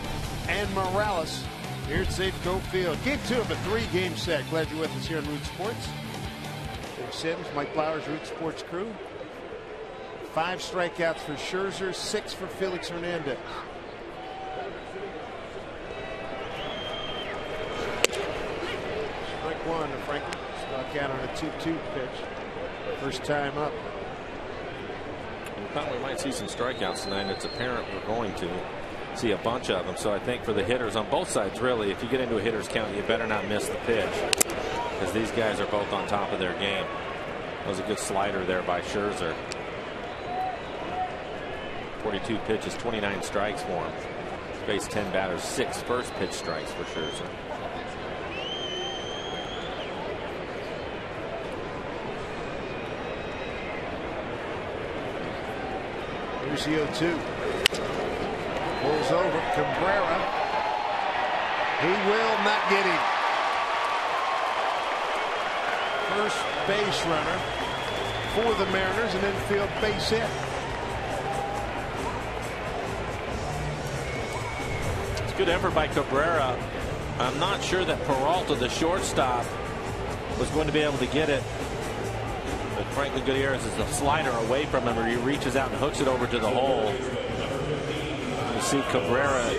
B: and Morales here at Safeco Field. Game 2 of a 3-game set. Glad you're with us here on Root Sports. Dave Sims, Mike Blowers, Root Sports crew. 5 strikeouts for Scherzer, 6 for Felix Hernandez. Strike 1 to Franklin. Struck out on a 2-2 pitch. First time up.
C: We thought we might see some strikeouts tonight. It's apparent we're going to see a bunch of them. So I think for the hitters on both sides, really, if you get into a hitter's count, you better not miss the pitch, because these guys are both on top of their game. That was a good slider there by Scherzer. 42 pitches, 29 strikes for him. Faced 10 batters, 6 first pitch strikes for Scherzer.
B: Here's the 0-2. Pulls over Cabrera. He will not get him. First base runner for the Mariners, an infield base hit.
C: It's a good effort by Cabrera. I'm not sure that Peralta, the shortstop, was going to be able to get it. But Franklin Gutierrez is a slider away from him, or he reaches out and hooks it over to the hole. You see Cabrera,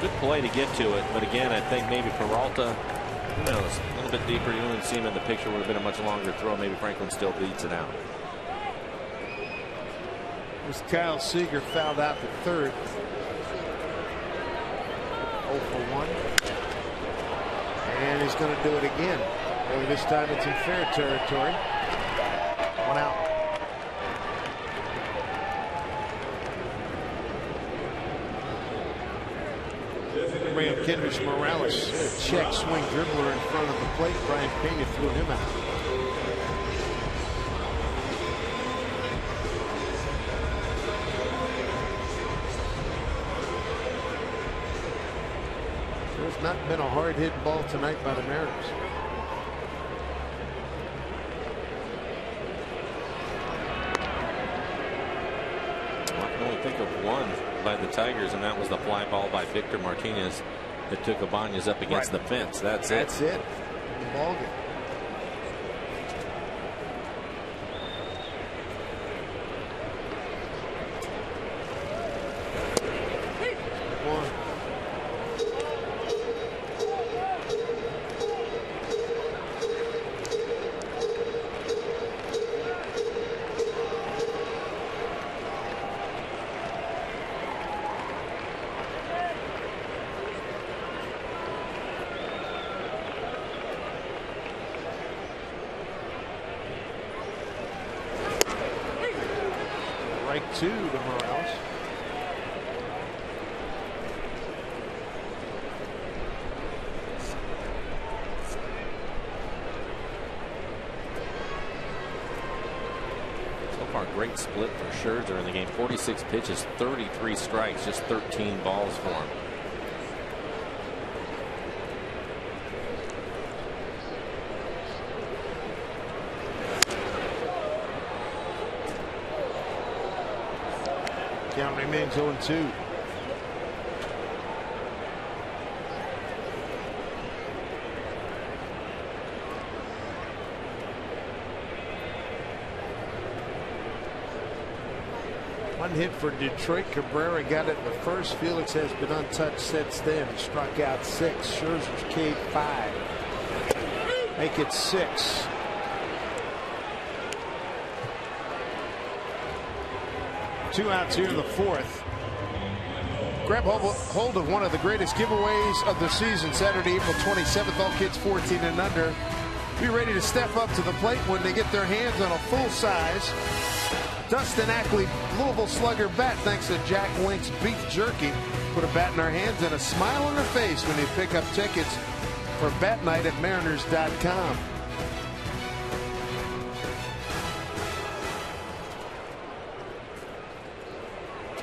C: good play to get to it, but again, I think maybe Peralta, who knows, a little bit deeper. You wouldn't see him in the picture. Would have been a much longer throw. Maybe Franklin still beats it out.
B: Was Kyle Seager fouled out the third. 0 for 1. And he's going to do it again. Only this time it's in fair territory. 1 out. Bring up Kendrys Morales, a check swing dribbler in front of the plate. Brian Pena threw him out. There's not been a hard hit ball tonight by the Mariners.
C: Well, I can only think of one by the Tigers, and that was the fly ball by Victor Martinez that took Ibanez up against the fence. That's it.
B: The ball game. Strike 2 to Morales.
C: So far, great split for Scherzer in the game. 46 pitches, 33 strikes, just 13 balls for him.
B: Count remains 0-2. One hit for Detroit. Cabrera got it in the first. Felix has been untouched since then. Struck out 6. Scherzer's K 5. Make it 6. Two outs here in the fourth. Grab hold of one of the greatest giveaways of the season. Saturday, April 27th. All kids 14 and under be ready to step up to the plate when they get their hands on a full-size Dustin Ackley Louisville Slugger bat, thanks to Jack Link's beef jerky. Put a bat in our hands and a smile on their face when they pick up tickets for Bat Night at Mariners.com.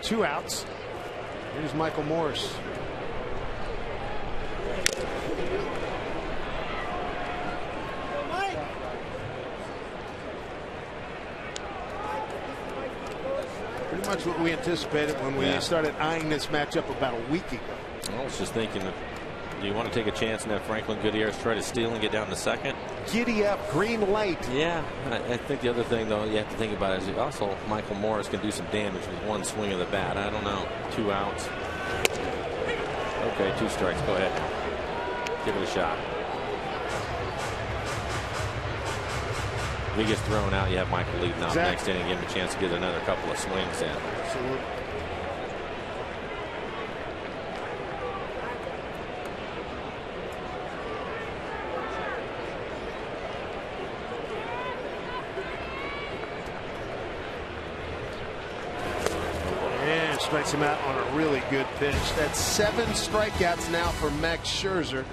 B: Two outs. Here's Michael Morse. Pretty much what we anticipated when we started eyeing this matchup about a week ago.
C: I was just thinking, do you want to take a chance and have Franklin Gutierrez try to steal and get down to second?
B: Giddy up, green light.
C: Yeah, I think the other thing, though, you have to think about is also Michael Morris can do some damage with one swing of the bat. I don't know. 2 outs. Okay, 2 strikes. Go ahead now. Give it a shot. If he gets thrown out, you have Michael leading off next inning, give him a chance to get another couple of swings in.
B: Absolutely. And strikes him out on a really good pitch. That's 7 strikeouts now for Max Scherzer.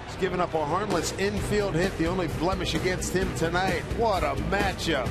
B: He's given up a harmless infield hit, the only blemish against him tonight. What a matchup.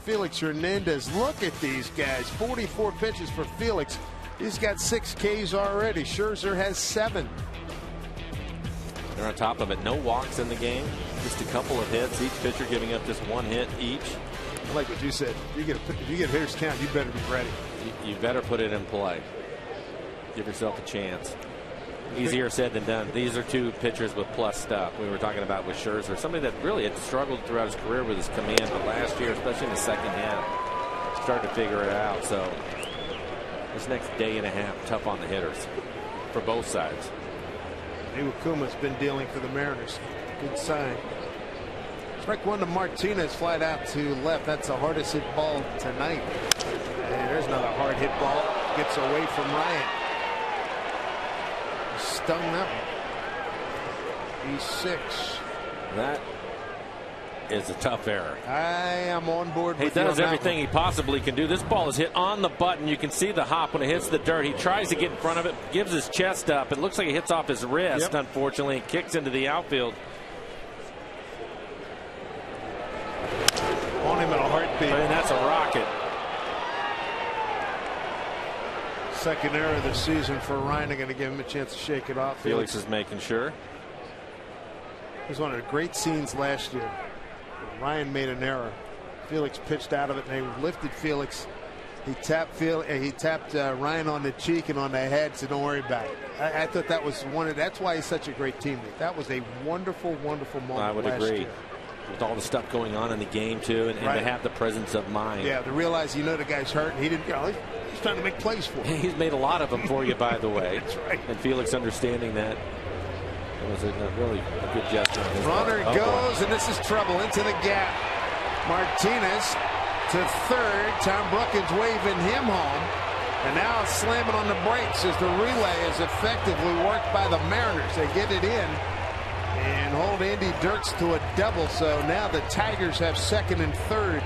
B: Felix Hernandez. Look at these guys. 44 pitches for Felix. He's got 6 Ks already. Scherzer has 7.
C: They're on top of it. No walks in the game. Just a couple of hits. Each pitcher giving up just 1 hit each.
B: I like what you said. If you get hitters count, you better be ready.
C: You better put it in play. Give yourself a chance. Easier said than done. These are 2 pitchers with plus stuff. We were talking about with Scherzer, somebody that really had struggled throughout his career with his command, but last year, especially in the second half, started to figure it out. So this next day and a half, tough on the hitters for both sides.
B: Iwakuma's been dealing for the Mariners. Good sign. Strike 1 to Martinez, flat out to left. That's the hardest hit ball tonight. And there's another hard hit ball. Gets away from Ryan. Stung that one. He's 6.
C: That is a tough error.
B: I am on board with
C: He
B: you
C: does
B: on
C: everything he possibly can do. This ball is hit on the button. You can see the hop when it hits the dirt. He tries to get in front of it, gives his chest up. It looks like it hits off his wrist, unfortunately. It kicks into the outfield.
B: On him in a heartbeat.
C: And that's a rocket.
B: Second error of the season for Ryan. They're going to give him a chance to shake it off.
C: Felix is making sure.
B: It was one of the great scenes last year. Ryan made an error. Felix pitched out of it, and they lifted Felix. He tapped Ryan on the cheek and on the head, so don't worry about it. I thought that was that's why he's such a great teammate. That was a wonderful, wonderful moment.
C: I would agree.
B: Year.
C: With all the stuff going on in the game too, and to have the presence of mind.
B: Yeah, to realize the guy's hurt, and he didn't. He's trying to make plays for him.
C: He's made a lot of them for you, by the way.
B: That's right.
C: And Felix understanding that. It was really a good gesture.
B: Runner goes, and this is trouble into the gap. Martinez to third. Tom Brookins waving him home. And now slamming on the brakes as the relay is effectively worked by the Mariners. They get it in and hold Andy Dirks to a double. So now the Tigers have second and third.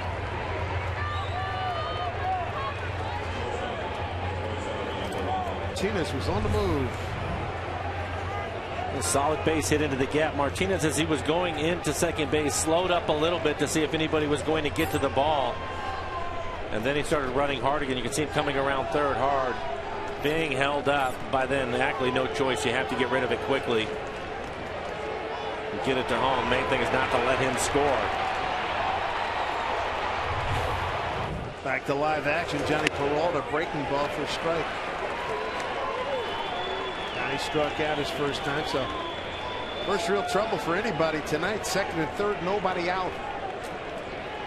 B: Martinez was on the move.
C: A solid base hit into the gap. Martinez, as he was going into second base, slowed up a little bit to see if anybody was going to get to the ball. And then he started running hard again. You can see him coming around third hard, being held up. By then, actually no choice. You have to get rid of it quickly and get it to home. Main thing is not to let him score.
B: Back to live action. Johnny Peralta breaking ball for a strike. He struck out his first time, so first real trouble for anybody tonight. Second and third, nobody out.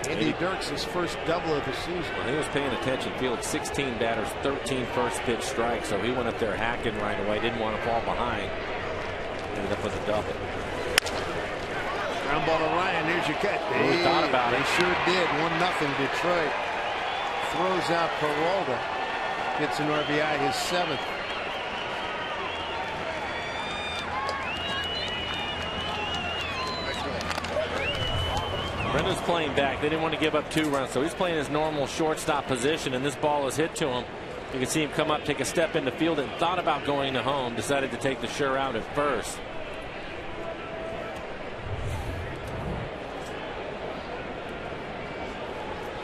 B: Andy Dirks, his first double of the season.
C: Well, he was paying attention. Felix 16 batters, 13 first pitch strikes, so he went up there hacking right away. Didn't want to fall behind. Ended up with a double.
B: Ground ball to Ryan. Here's your cut.
C: They thought about it.
B: They sure did. 1-0 Detroit. Throws out Peralta. Gets an RBI, his 7th.
C: Brenda's playing back. They didn't want to give up 2 runs, so he's playing his normal shortstop position, and this ball is hit to him. You can see him come up, take a step in the field, and thought about going to home. Decided to take the sure out at first.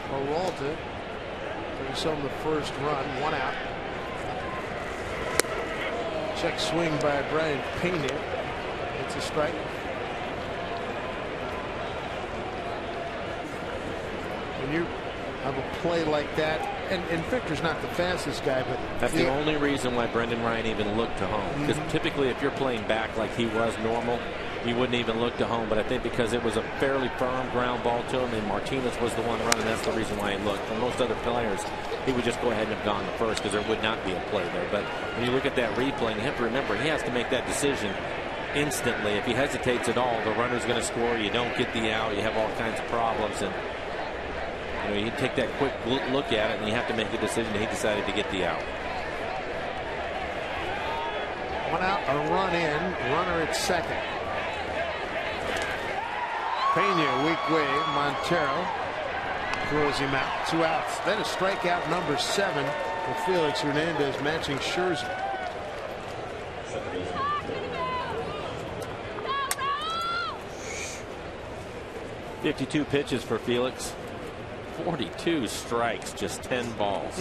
B: Peralta brings home the first run, 1 out. Check swing by Brian Pena. It's a strike. When you have a play like that, and Victor's not the fastest guy, but
C: that's the only reason why Brendan Ryan even looked to home. Because typically, if you're playing back like he was normal, he wouldn't even look to home. But I think because it was a fairly firm ground ball to him, and Martinez was the one running, that's the reason why he looked. For most other players, he would just go ahead and have gone to first because there would not be a play there. But when you look at that replay, you have to remember he has to make that decision instantly. If he hesitates at all, the runner's going to score. You don't get the out. You have all kinds of problems. And you take that quick look at it, and you have to make a decision. He decided to get the out.
B: 1 out, a run in, runner at second. Pena, weak way. Montero throws him out. 2 outs. Then a strikeout number 7 for Felix Hernandez, matching Scherzer.
C: .52 pitches for Felix. 42 strikes, just 10 balls.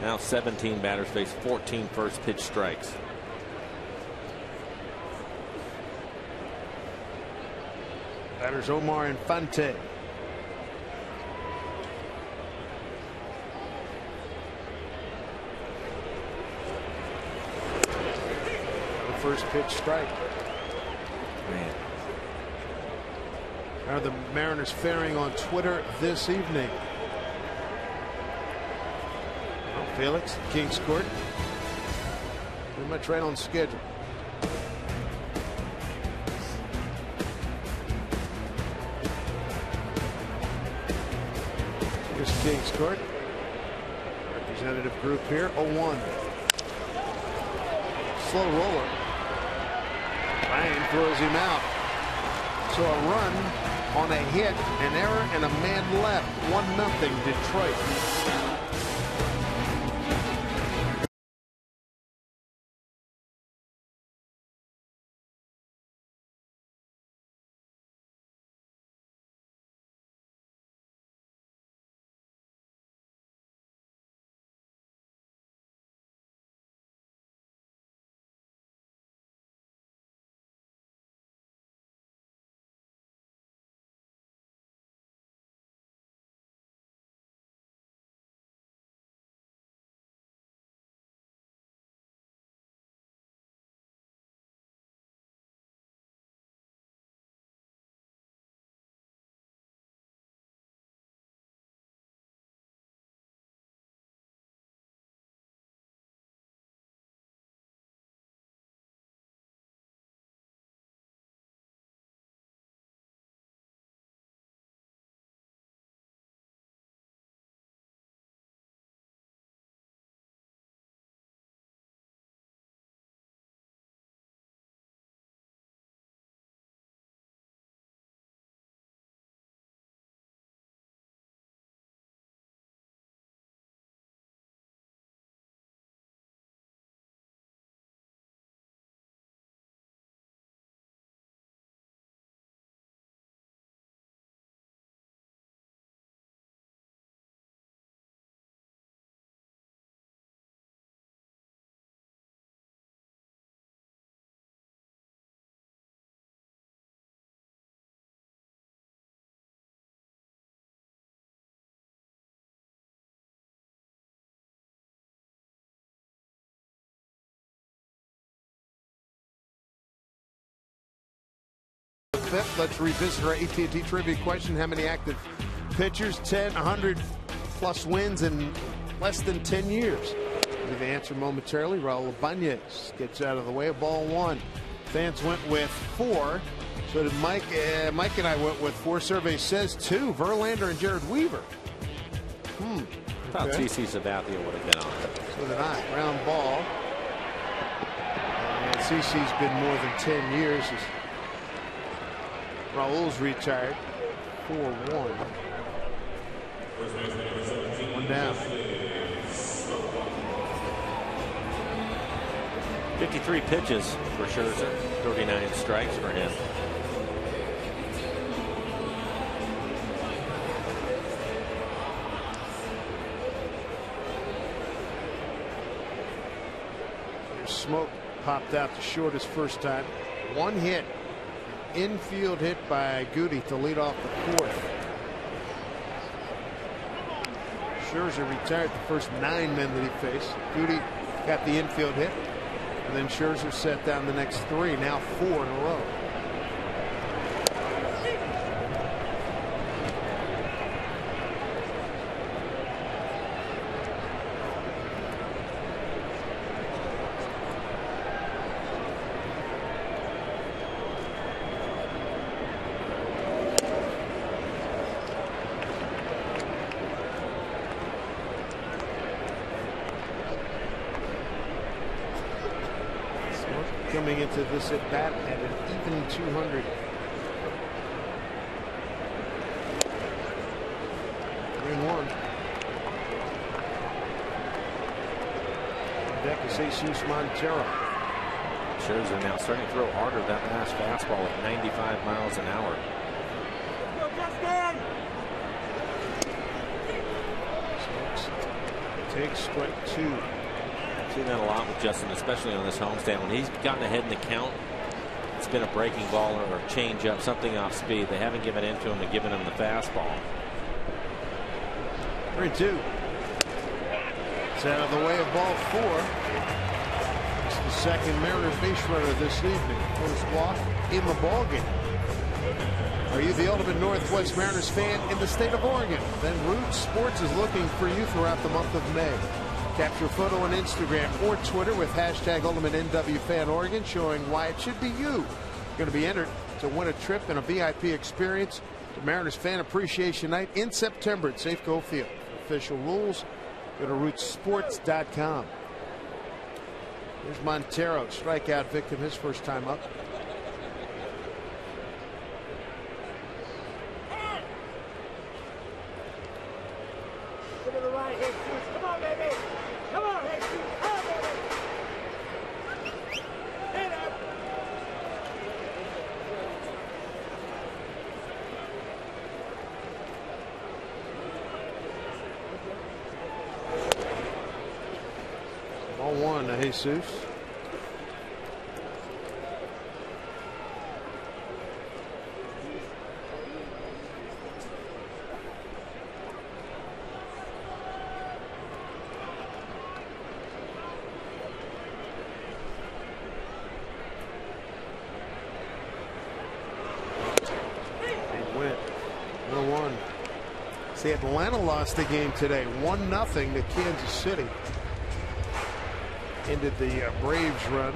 C: Now 17 batters face 14 first pitch strikes.
B: Batters Omar Infante. First pitch strike.
C: Man.
B: How are the Mariners faring on Twitter this evening? Well, Felix, King's Court. Pretty much right on schedule. Here's King's Court. Representative group here. 0-1. Slow roller. Ryan throws him out. So a run on a hit, an error, and a man left. 1-0 Detroit. Let's revisit our AT&T trivia question. How many active pitchers? 10, 100 plus wins in less than 10 years. We'll give the answer momentarily. Raul Ibanez gets out of the way. 1. Fans went with 4. So did Mike. Mike and I went with 4. Survey says 2. Verlander and Jared Weaver.
C: I thought CC Sabathia would have been on.
B: So did I. Round ball. And CC's been more than 10 years. Raul's retired. 4-1. 1 down.
C: 53 pitches for Scherzer. 39 strikes for him.
B: Smoke popped out to short his first time. 1 hit. Infield hit by Goody to lead off the 4th. Scherzer retired the first 9 men that he faced. Goody got the infield hit, and then Scherzer set down the next 3. Now 4 in a row. Coming into this at bat at an even 200. One. On deck is Jesus Montero.
C: Scherzer now starting to throw harder. That last fastball at 95 miles an hour.
B: Takes strike 2.
C: I've seen that a lot with Justin, especially on this homestand. When he's gotten ahead in the count, it's been a breaking ball or a change up, something off speed. They haven't given in to him and given him the fastball.
B: 3-2. It's out of the way of ball 4. It's the second Mariners base runner this evening. First walk in the ball game. Are you the ultimate Northwest Mariners fan in the state of Oregon? Then Roots Sports is looking for you throughout the month of May. Capture a photo on Instagram or Twitter with hashtag UltimateNWFanOregon showing why it should be you. You're going to be entered to win a trip and a VIP experience to Mariners Fan Appreciation Night in September at Safeco Field. For official rules, go to rootsports.com. Here's Montero, strikeout victim, his first time up. Ball 1 to Jesus. See, Atlanta lost the game today, 1-0 to Kansas City. Ended the Braves run.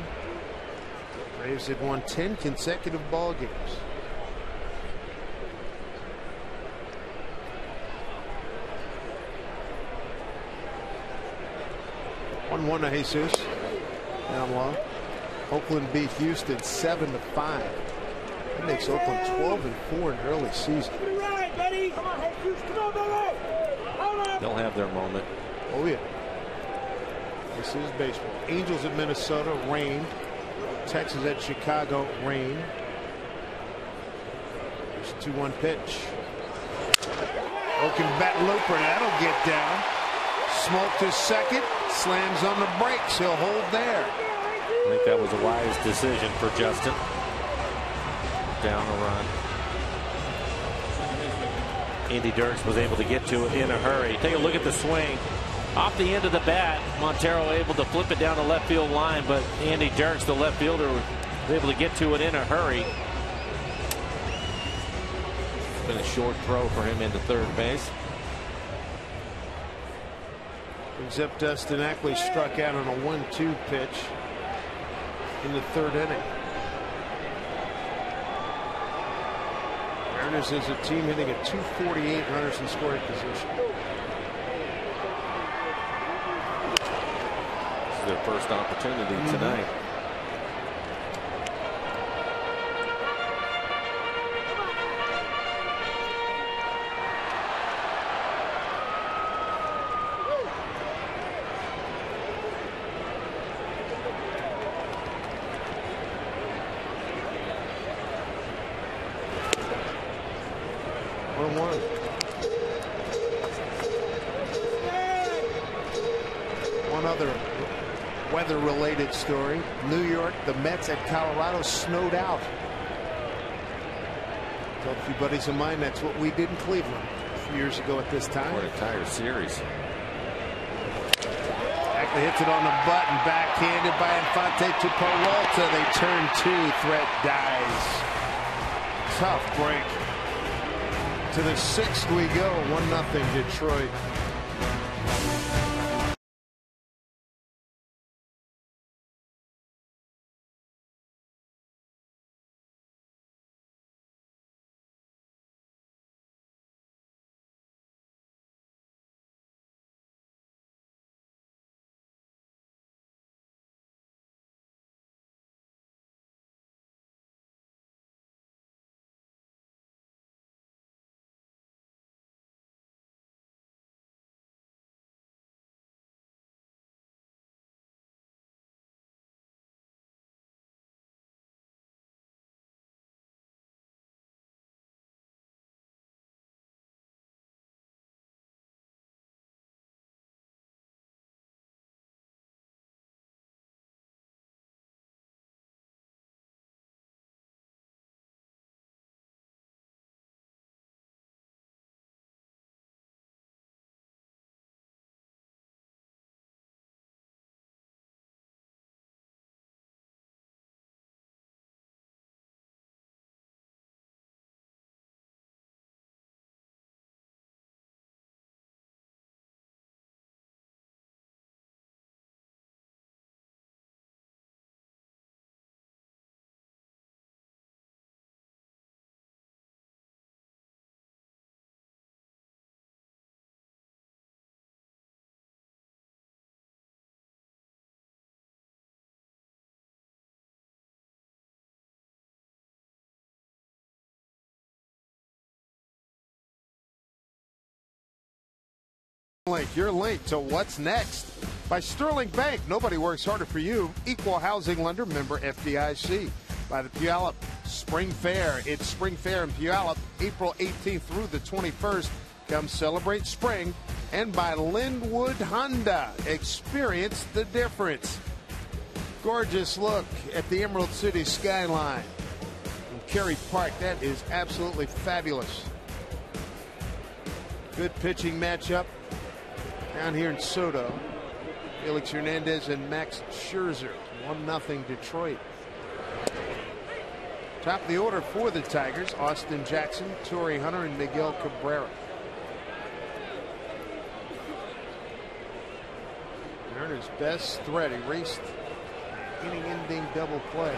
B: Braves had won 10 consecutive ball games. One to Jesus. Down low. Oakland beat Houston 7-5. That makes Oakland 12-4 in the early season.
C: They'll have their moment.
B: Oh yeah. This is baseball. Angels at Minnesota, rain. Texas at Chicago, rain. There's a 2-1 pitch. Broken bat looper. That'll get down. Smoke to second. Slams on the brakes. He'll hold there.
C: I think that was a wise decision for Justin. Down the run. Andy Dirks was able to get to it in a hurry. Take a look at the swing. Off the end of the bat, Montero able to flip it down the left field line, but Andy Dirks, the left fielder, was able to get to it in a hurry. It's been a short throw for him into third base.
B: Brings up Dustin Ackley, struck out on a 1-2 pitch in the third inning. Mariners as a team hitting at 248, runners in scoring position.
C: This is their first opportunity tonight.
B: One other weather-related story. New York, the Mets at Colorado snowed out. Told a few buddies of mine that's what we did in Cleveland a few years ago at this time.
C: What an entire series.
B: Ackley hits it on the button, backhanded by Infante to Peralta. They turn 2. Threat dies. Tough break. To the 6th we go. 1-0 Detroit. Link, your link to what's next. By Sterling Bank, nobody works harder for you. Equal housing lender, member FDIC. By the Puyallup Spring Fair. It's Spring Fair in Puyallup, April 18th through the 21st. Come celebrate spring. And by Linwood Honda, experience the difference. Gorgeous look at the Emerald City skyline from Cary Park. That is absolutely fabulous. Good pitching matchup down here in Soto. Felix Hernandez and Max Scherzer. 1-0 Detroit. Top of the order for the Tigers, Austin Jackson, Torrey Hunter, and Miguel Cabrera. Turner's best threat, erased inning-ending double play.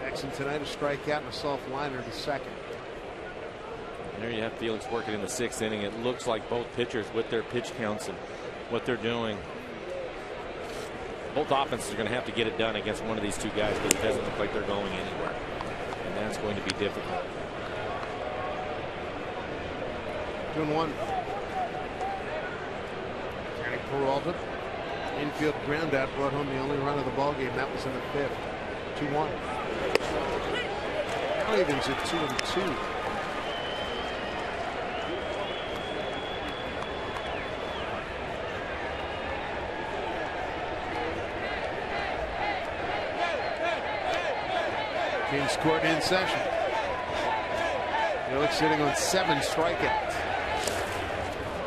B: Jackson tonight a strikeout and a soft liner to second.
C: And there you have Felix working in the 6th inning. It looks like both pitchers with their pitch counts and what they're doing. Both offenses are going to have to get it done against one of these two guys, but it doesn't look like they're going anywhere. And that's going to be difficult.
B: 2-1. Danny Peralta. Infield ground out brought home the only run of the ball game. That was in the 5th. 2-1. Now evens at 2-2. Kings Court in session. Felix sitting on 7 strikeouts.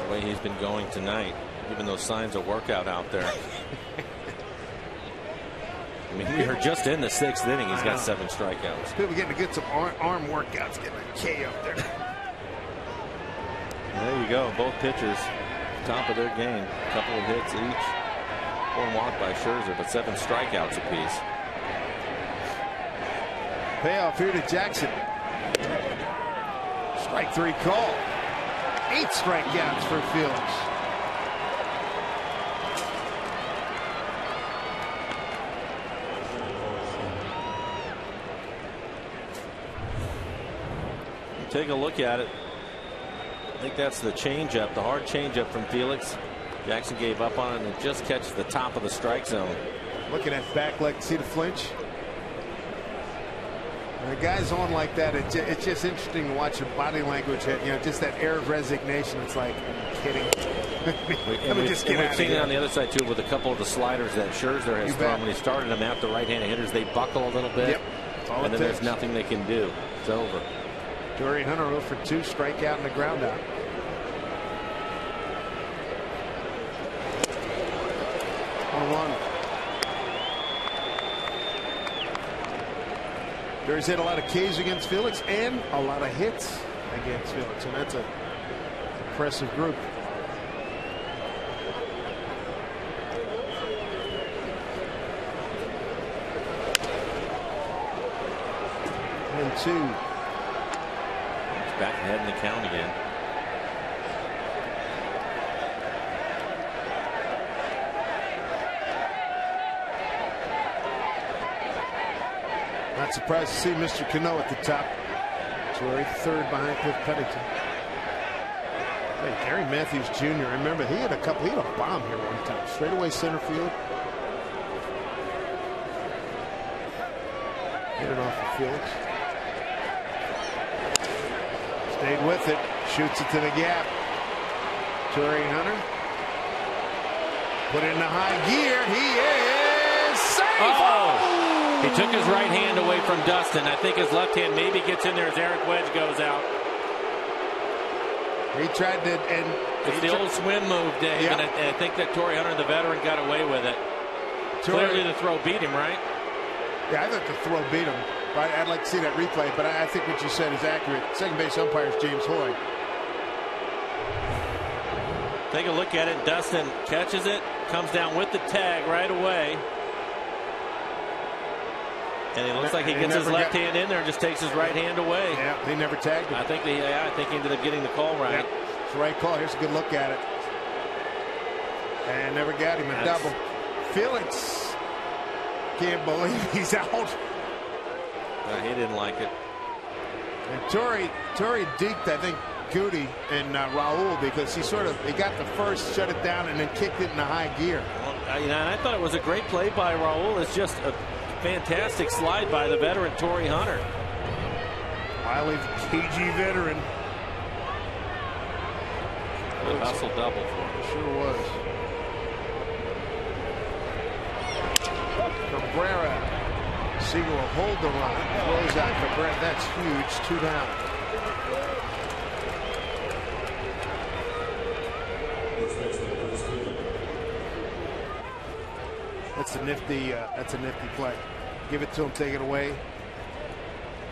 C: The way he's been going tonight, even those signs of workout out there. I mean, we are just in the 6th inning. He's got 7 strikeouts.
B: People getting to get some arm workouts, getting a K up there.
C: There you go. Both pitchers, top of their game. A couple of hits each. 1 walk by Scherzer, but 7 strikeouts apiece.
B: Payoff here to Jackson. Strike 3 call. 8 strikeouts for Felix.
C: Take a look at it. I think that's the changeup, the hard changeup from Felix. Jackson gave up on it and just catches the top of the strike zone.
B: Looking at back leg, see the flinch? When a guy's on like that, it's just interesting to watch the body language. You know, just that air of resignation. It's like, I'm kidding. Let me just get out of here.
C: We've seen it on the other side too with a couple of the sliders that Scherzer has thrown. When he started them out, the right-handed hitters, they buckle a little bit.
B: Yep.
C: And then there's nothing they can do. It's over.
B: Torrey Hunter 0 for 2, strikeout and a ground out. One. Torrey's hit a lot of Ks against Felix and a lot of hits against Felix, and that's an impressive group. And 2.
C: Back ahead in the count again.
B: Not surprised to see Mr. Cano at the top. Torrey 3rd behind Cliff Pennington. Hey, Gary Matthews Jr. Remember, he had a bomb here one time. Straightaway center field. Hit it off of Felix. Stayed with it. Shoots it to the gap. Torrey Hunter. Put it in the high gear. He is safe.
C: Oh! He took his right hand away from Dustin. I think his left hand maybe gets in there as Eric Wedge goes out.
B: He tried to, and
C: it's the old swim move, Dave.
B: Yeah.
C: And I think that Torrey Hunter, the veteran, got away with it. Clearly the throw beat him, right?
B: Yeah, I thought the throw beat him. I'd like to see that replay, but I think what you said is accurate. Second base umpire is James Hoy.
C: Take a look at it. Dustin catches it, comes down with the tag right away. And it looks like he gets his left hand in there and just takes his right hand away.
B: Yeah, they never tagged him.
C: I think he ended up getting the call right.
B: Yep. It's the right call. Here's a good look at it. And never got him a double. Felix can't believe he's out.
C: He didn't like it.
B: And Torrey deked, I think, Goody and Raul, because he got the first, shut it down, and then kicked it into high gear.
C: Well, I thought it was a great play by Raul. It's just a fantastic slide by the veteran Torrey Hunter.
B: Wily, cagey veteran.
C: A hustle double for him.
B: Sure was. Cabrera. Siegel will hold the run. Throws out Cabrera. That's huge. 2 down. That's a nifty play. Give it to him, take it away.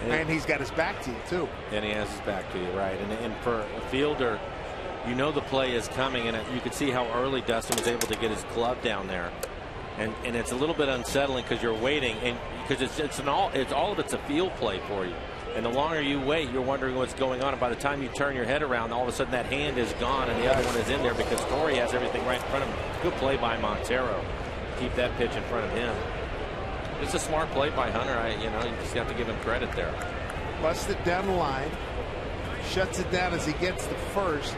B: And he's got his back to you, too.
C: And he has his back to you, right. And for a fielder, you know the play is coming, and you could see how early Dustin was able to get his glove down there. And it's a little bit unsettling because you're waiting, and because it's all of it's a field play for you. And the longer you wait, you're wondering what's going on. And by the time you turn your head around, all of a sudden that hand is gone and the other one is in there because Torrey has everything right in front of him. Good play by Montero. Keep that pitch in front of him. It's a smart play by Hunter. You just have to give him credit there.
B: Busted down the line. Shuts it down as he gets the first.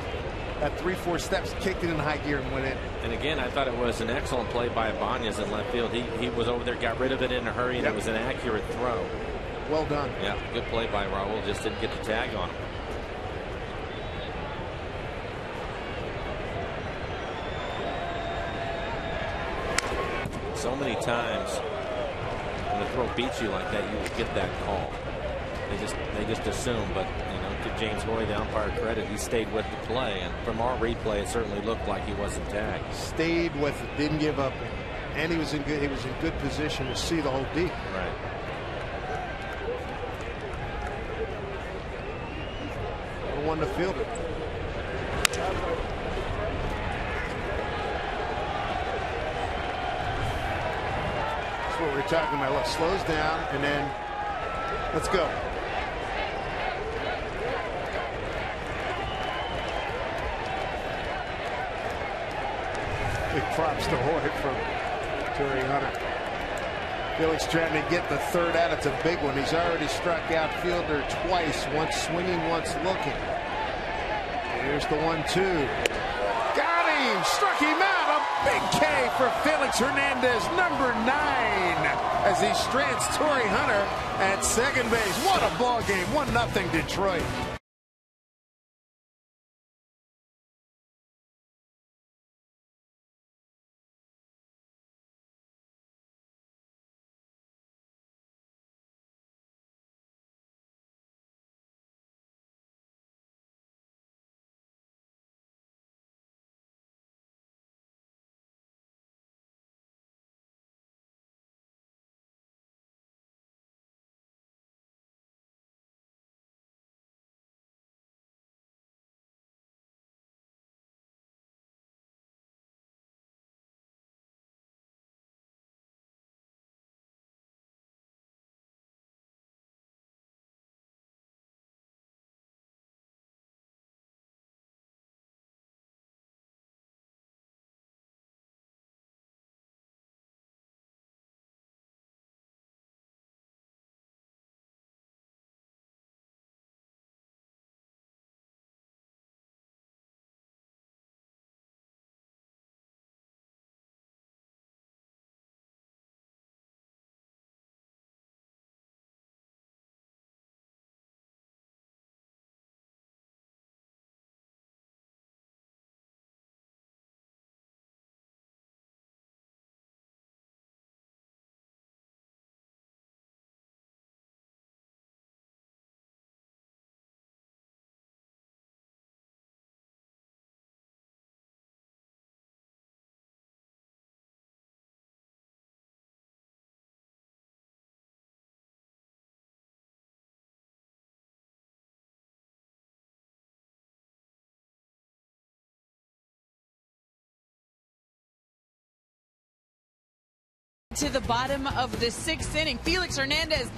B: At 3-4 steps, kicked it in high gear and went in.
C: And again, I thought it was an excellent play by Ibanez in left field. He was over there, got rid of it in a hurry, and it was an accurate throw.
B: Well done.
C: Yeah, good play by Raul. Just didn't get the tag on him. So many times when the throw beats you like that, you will get that call. They just assume, but to James Hoy, the umpire, credit, he stayed with the play, and from our replay, it certainly looked like he wasn't tagged.
B: Stayed with it, didn't give up, and he was in good position to see the whole deep.
C: Right.
B: One to field it. That's what we're talking about. Look, slows down, and then let's go. Big props to Hoyt from Torrey Hunter. Felix trying to get the third out. It's a big one. He's already struck out fielder twice, once swinging, once looking. Here's the 1-2. Got him! Struck him out! A big K for Felix Hernandez, number 9, as he strands Torrey Hunter at second base. What a ball game! 1-0 Detroit.
A: To the bottom of the 6th inning. Felix Hernandez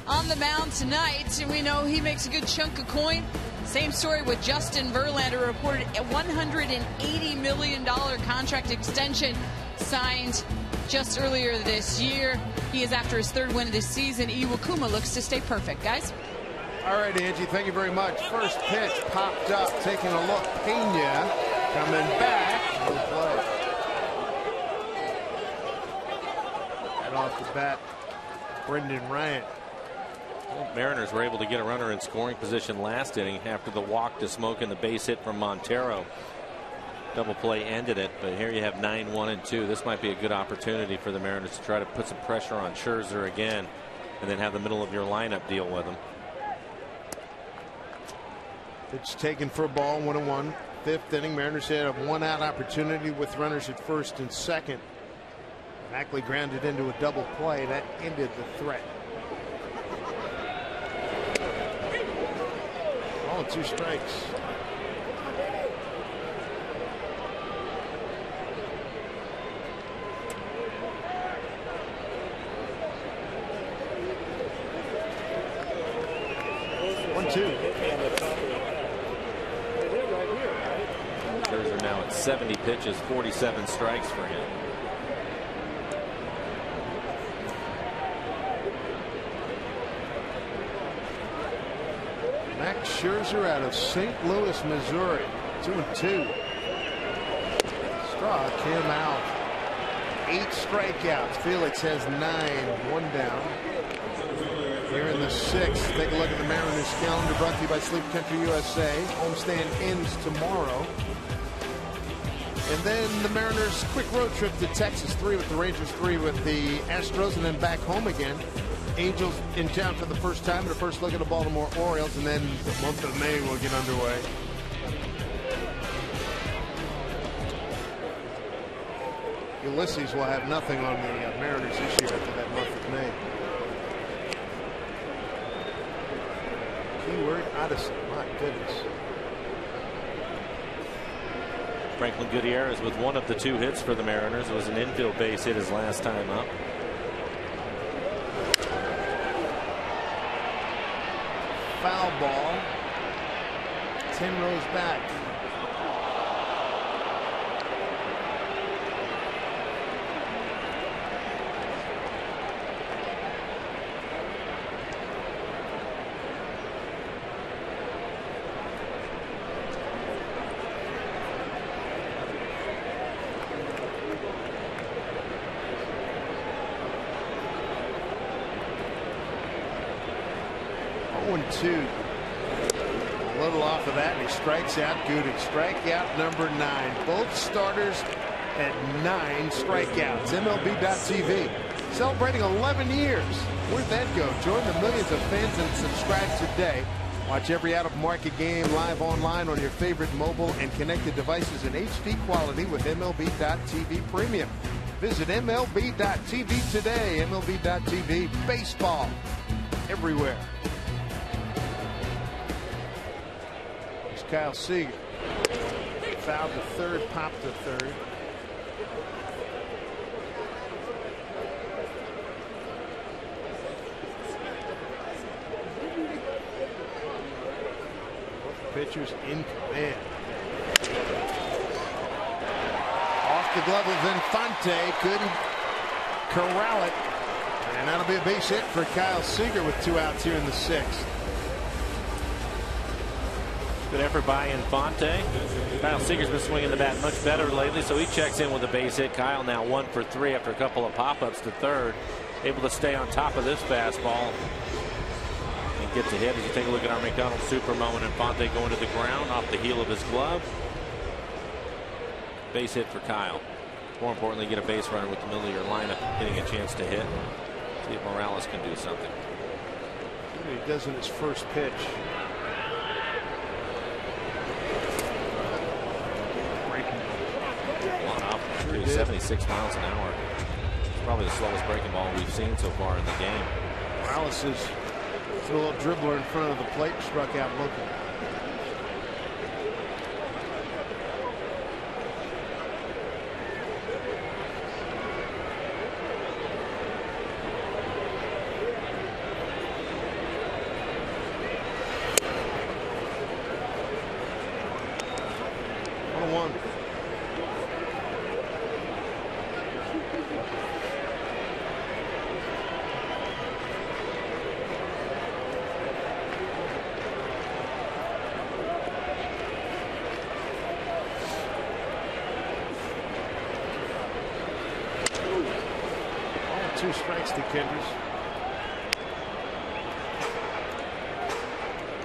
A: on the mound tonight, and we know he makes a good chunk of coin. Same story with Justin Verlander, reported a $180 million contract extension signed just earlier this year. He is after his 3rd win of this season. Iwakuma looks to stay perfect, guys.
B: All right, Angie, thank you very much. First pitch popped up, taking a look. Pena coming back. No play. And off the bat, Brendan Ryan.
C: Well, Mariners were able to get a runner in scoring position last inning after the walk to Smoke and the base hit from Montero. Double play ended it, but here you have 9-1-2. This might be a good opportunity for the Mariners to try to put some pressure on Scherzer again and then have the middle of your lineup deal with him.
B: Pitch taken for a ball, 1-1. Fifth inning, Mariners had a one-out opportunity with runners at first and second. Mackley grounded into a double play that ended the threat. Ball and 2 strikes.
C: Scherzer now at 70 pitches, 47 strikes for him.
B: Max Scherzer out of St. Louis, Missouri. 2-2. Straw came out. 8 strikeouts. Felix has 9. 1 down. Here in the 6th, take a look at the Mariners calendar, brought to you by Sleep Country USA. Homestand ends tomorrow. And then the Mariners quick road trip to Texas, 3 with the Rangers, 3 with the Astros, and then back home again. Angels in town for the first time, and a first look at the Baltimore Orioles, and then the month of May will get underway. Ulysses will have nothing on the Mariners this year after that month of May. Keyword Odyssey. My goodness.
C: Franklin Gutierrez with one of the 2 hits for the Mariners. It was an infield base hit his last time up.
B: Foul ball. 10 rows back. A little off of that, and he strikes out Goody. Strikeout number 9. Both starters at 9 strikeouts. MLB.TV celebrating 11 years. Where'd that go? Join the millions of fans and subscribe today. Watch every out-of-market game live online on your favorite mobile and connected devices in HD quality with MLB.TV Premium. Visit MLB.TV today. MLB.TV, baseball everywhere. Here's Kyle Seager. Fouled to third, popped to third. Pitchers in command. Off the glove of Infante, couldn't corral it, and that'll be a base hit for Kyle Seager with 2 outs here in the 6th.
C: Good effort by Infante. Kyle Seager's been swinging the bat much better lately, so he checks in with a base hit. Kyle now 1 for 3 after a couple of pop-ups to third, able to stay on top of this fastball. Gets a hit as you take a look at our McDonald's Super moment. Infante going to the ground off the heel of his glove. Base hit for Kyle. More importantly, get a base runner with the middle of your lineup getting a chance to hit. See if Morales can do something.
B: He does in his first pitch.
C: On up, 76 miles an hour. It's probably the slowest breaking ball we've seen so far in the game.
B: Morales is a little dribbler in front of the plate, struck out looking. 2 strikes to Kendricks.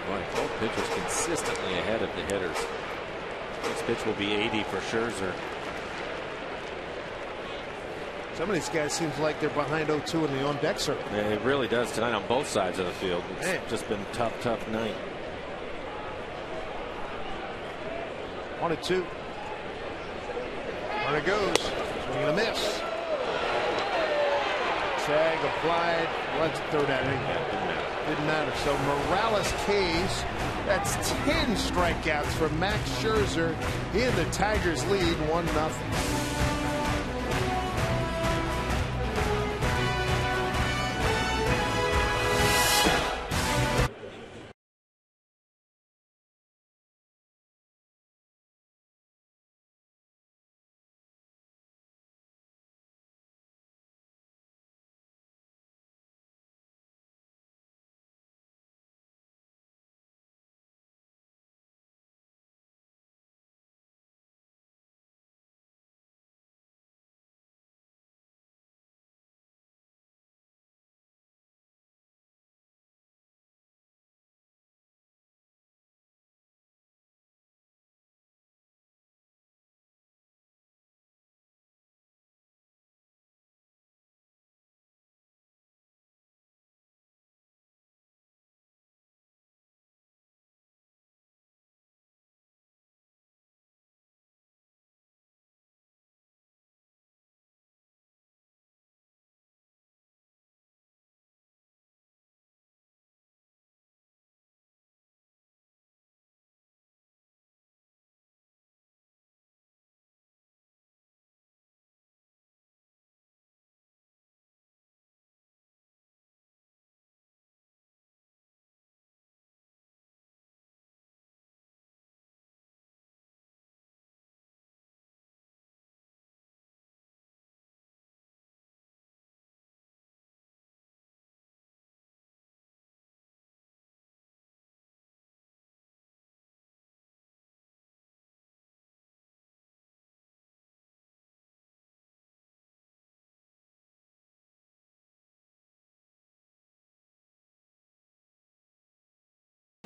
C: Boy, both pitchers consistently ahead of the hitters. This pitch will be 80 for Scherzer.
B: Some of these guys seems like they're behind 0-2 in the on-deck circle.
C: Yeah, it really does tonight on both sides of the field. It's just been tough night.
B: 1-2. Runner goes. Swing and a miss. Tag applied. Runs at third inning. Didn't matter. So Morales K's. That's 10 strikeouts for Max Scherzer. He and the Tigers lead 1-0.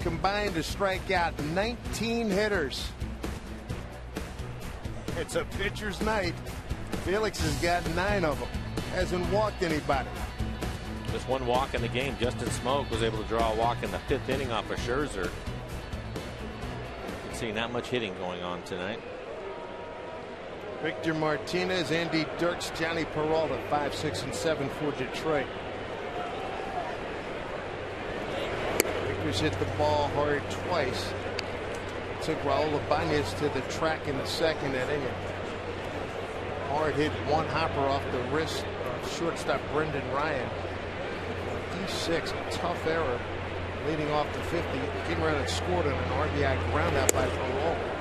B: Combined to strike out 19 hitters. It's a pitcher's night. Felix has got 9 of them. Hasn't walked anybody.
C: Just 1 walk in the game. Justin Smoke was able to draw a walk in the 5th inning off of Scherzer. You can see not much hitting going on tonight.
B: Victor Martinez, Andy Dirks, Johnny Peralta, 5, 6, and 7 for Detroit. Victor's hit the ball hard twice. Took Raul Ibanez to the track in the 2nd inning. Hard hit 1 hopper off the wrist of shortstop Brendan Ryan. D6, a tough error. Leading off the 50, came around and scored on an RBI ground out by Peralta.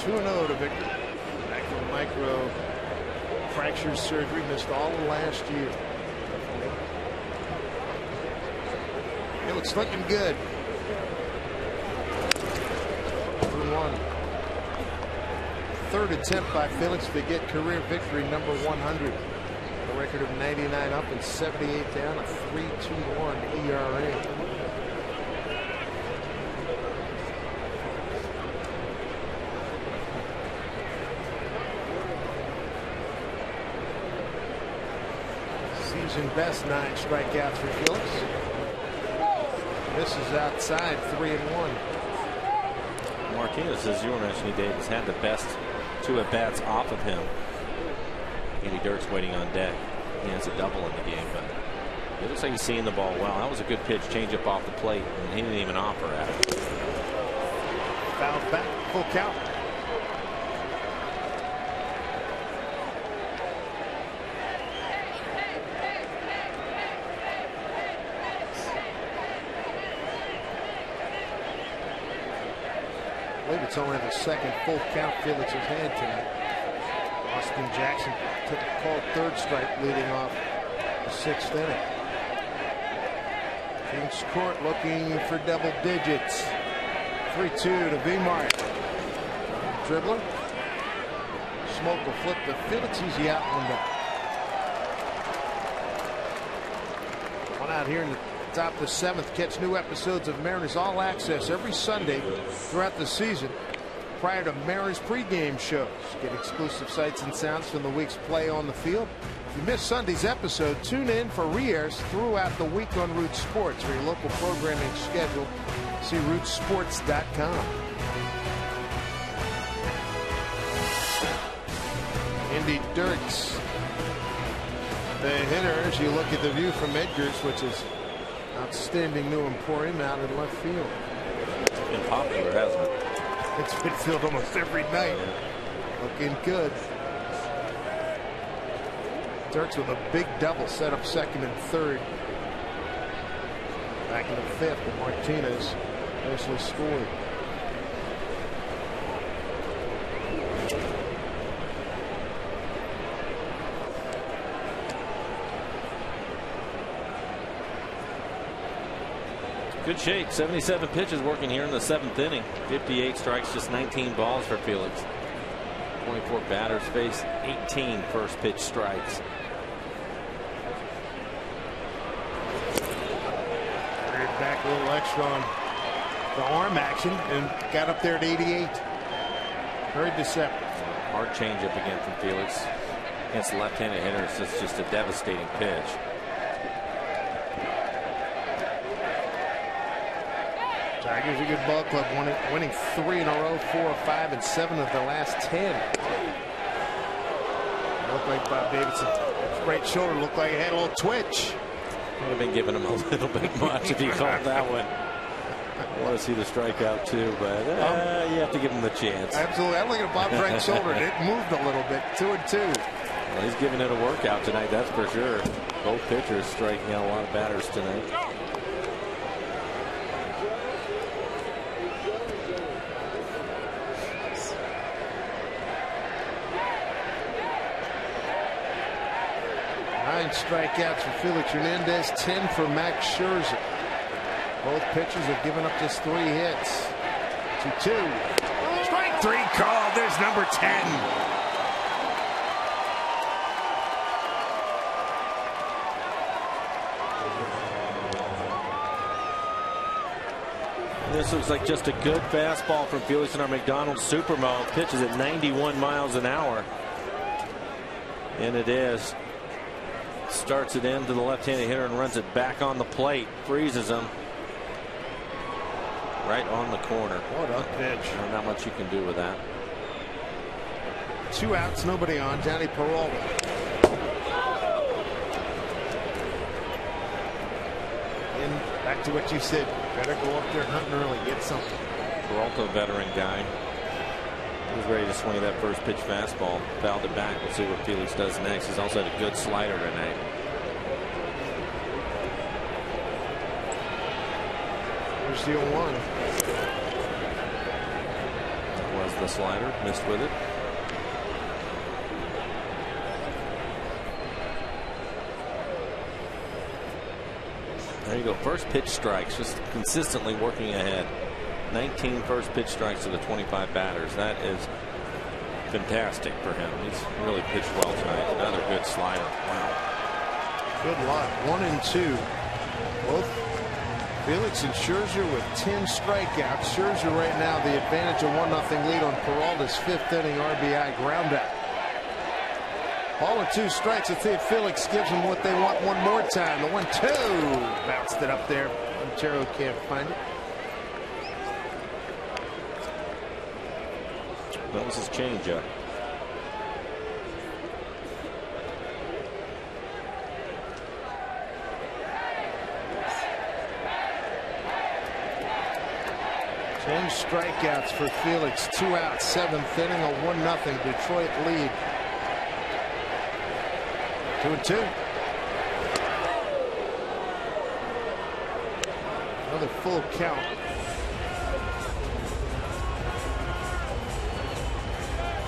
B: To Victor. Back from micro fracture surgery, missed all of last year. Felix looking good. 1-1. 3rd attempt by Felix to get career victory number 100. A record of 99 up and 78 down. A 3.21 ERA. Season best 9 strikeouts for Felix. This is outside 3-1.
C: Martinez, as you were mentioning, Dave, has had the best 2 at-bats off of him. Andy Dirks waiting on deck. He has a double in the game, but it looks like he's seeing the ball well. That was a good pitch, change up off the plate, and he didn't even offer at it.
B: Fouled back, full count. I believe it's only the 2nd full count Felix has had tonight. Austin Jackson took a called 3rd strike leading off the 6th inning. Kings Court looking for double digits. 3-2 to V-Mart. Dribbler. Smoke will flip the Felix easy out one down. One out here in the top of the 7th. Catch new episodes of Mariners All Access every Sunday throughout the season prior to Mariners pregame shows. Get exclusive sights and sounds from the week's play on the field. If you missed Sunday's episode, tune in for re-airs throughout the week on Root Sports. For your local programming schedule, see rootsports.com. Indy Dirks, the hitter, as you look at the view from Edgar's, which is outstanding new emporium out in left field.
C: It's been popular, hasn't it?
B: It's been filled almost every night. Looking good. Dirks with a big double, set up second and third. Back in the 5th, and Martinez nicely scored.
C: Good shake. 77 pitches working here in the 7th inning. 58 strikes, just 19 balls for Felix. 24 batters face 18 first pitch strikes.
B: Back a little extra on the arm action and got up there at 88. Very deceptive.
C: Hard changeup again from Felix. Against left-handed hitters, it's just a devastating pitch.
B: Tigers a good ball club, winning 3 in a row, 4, 5, and 7 of the last 10. Looked like Bob Davidson. Right shoulder looked like it had a little twitch.
C: Would have been giving him a little bit much if he called that one. I want to see the strikeout too, but you have to give him the chance.
B: Absolutely. I'm looking at Bob's right shoulder. It moved a little bit. 2-2.
C: Well, he's giving it a workout tonight, that's for sure. Both pitchers striking out a lot of batters tonight.
B: Strikeouts for Felix Hernandez, 10 for Max Scherzer. Both pitchers have given up just 3 hits. 2-2. Strike 3 called. There's number 10.
C: This looks like just a good fastball from Felix in our McDonald's Supermo. Pitches at 91 miles an hour. And it is. Starts it into the left-handed hitter and runs it back on the plate. Freezes him. Right on the corner.
B: What a pitch.
C: Not much you can do with that.
B: 2 outs, nobody on. Johnny Peralta. And back to what you said. Better go up there hunting early. Get something.
C: Peralta, a veteran guy. He was ready to swing that first pitch fastball. Fouled it back. We'll see what Felix does next. He's also had a good slider tonight.
B: Here's the 0-1.
C: That was the slider. Missed with it. There you go. First pitch strikes. Just consistently working ahead. 19 first pitch strikes to the 25 batters. That is fantastic for him. He's really pitched well tonight. Another good slider. Wow.
B: Good luck. 1 and 2. Both Felix and Scherzer with 10 strikeouts. Scherzer right now the advantage of 1-0 lead on Peralta's 5th inning RBI groundout. Ball and 2 strikes. Let's see if Felix gives them what they want one more time. The 1-2. Bounced it up there. Montero can't find it.
C: That was his changeup.
B: Ten strikeouts for Felix. 2 outs, 7th inning, a 1-0 Detroit lead. 2-2. Another full count.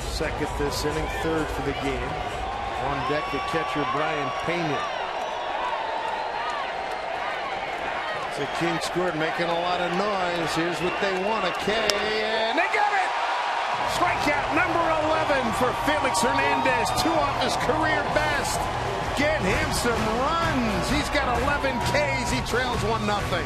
B: Second this inning, 3rd for the game. On deck, the catcher Brian Pena. The King scored, making a lot of noise. Here's what they want, a K, and they got it! Strikeout number 11 for Felix Hernandez, 2 off his career best. Get him some runs. He's got 11 Ks. He trails 1-0.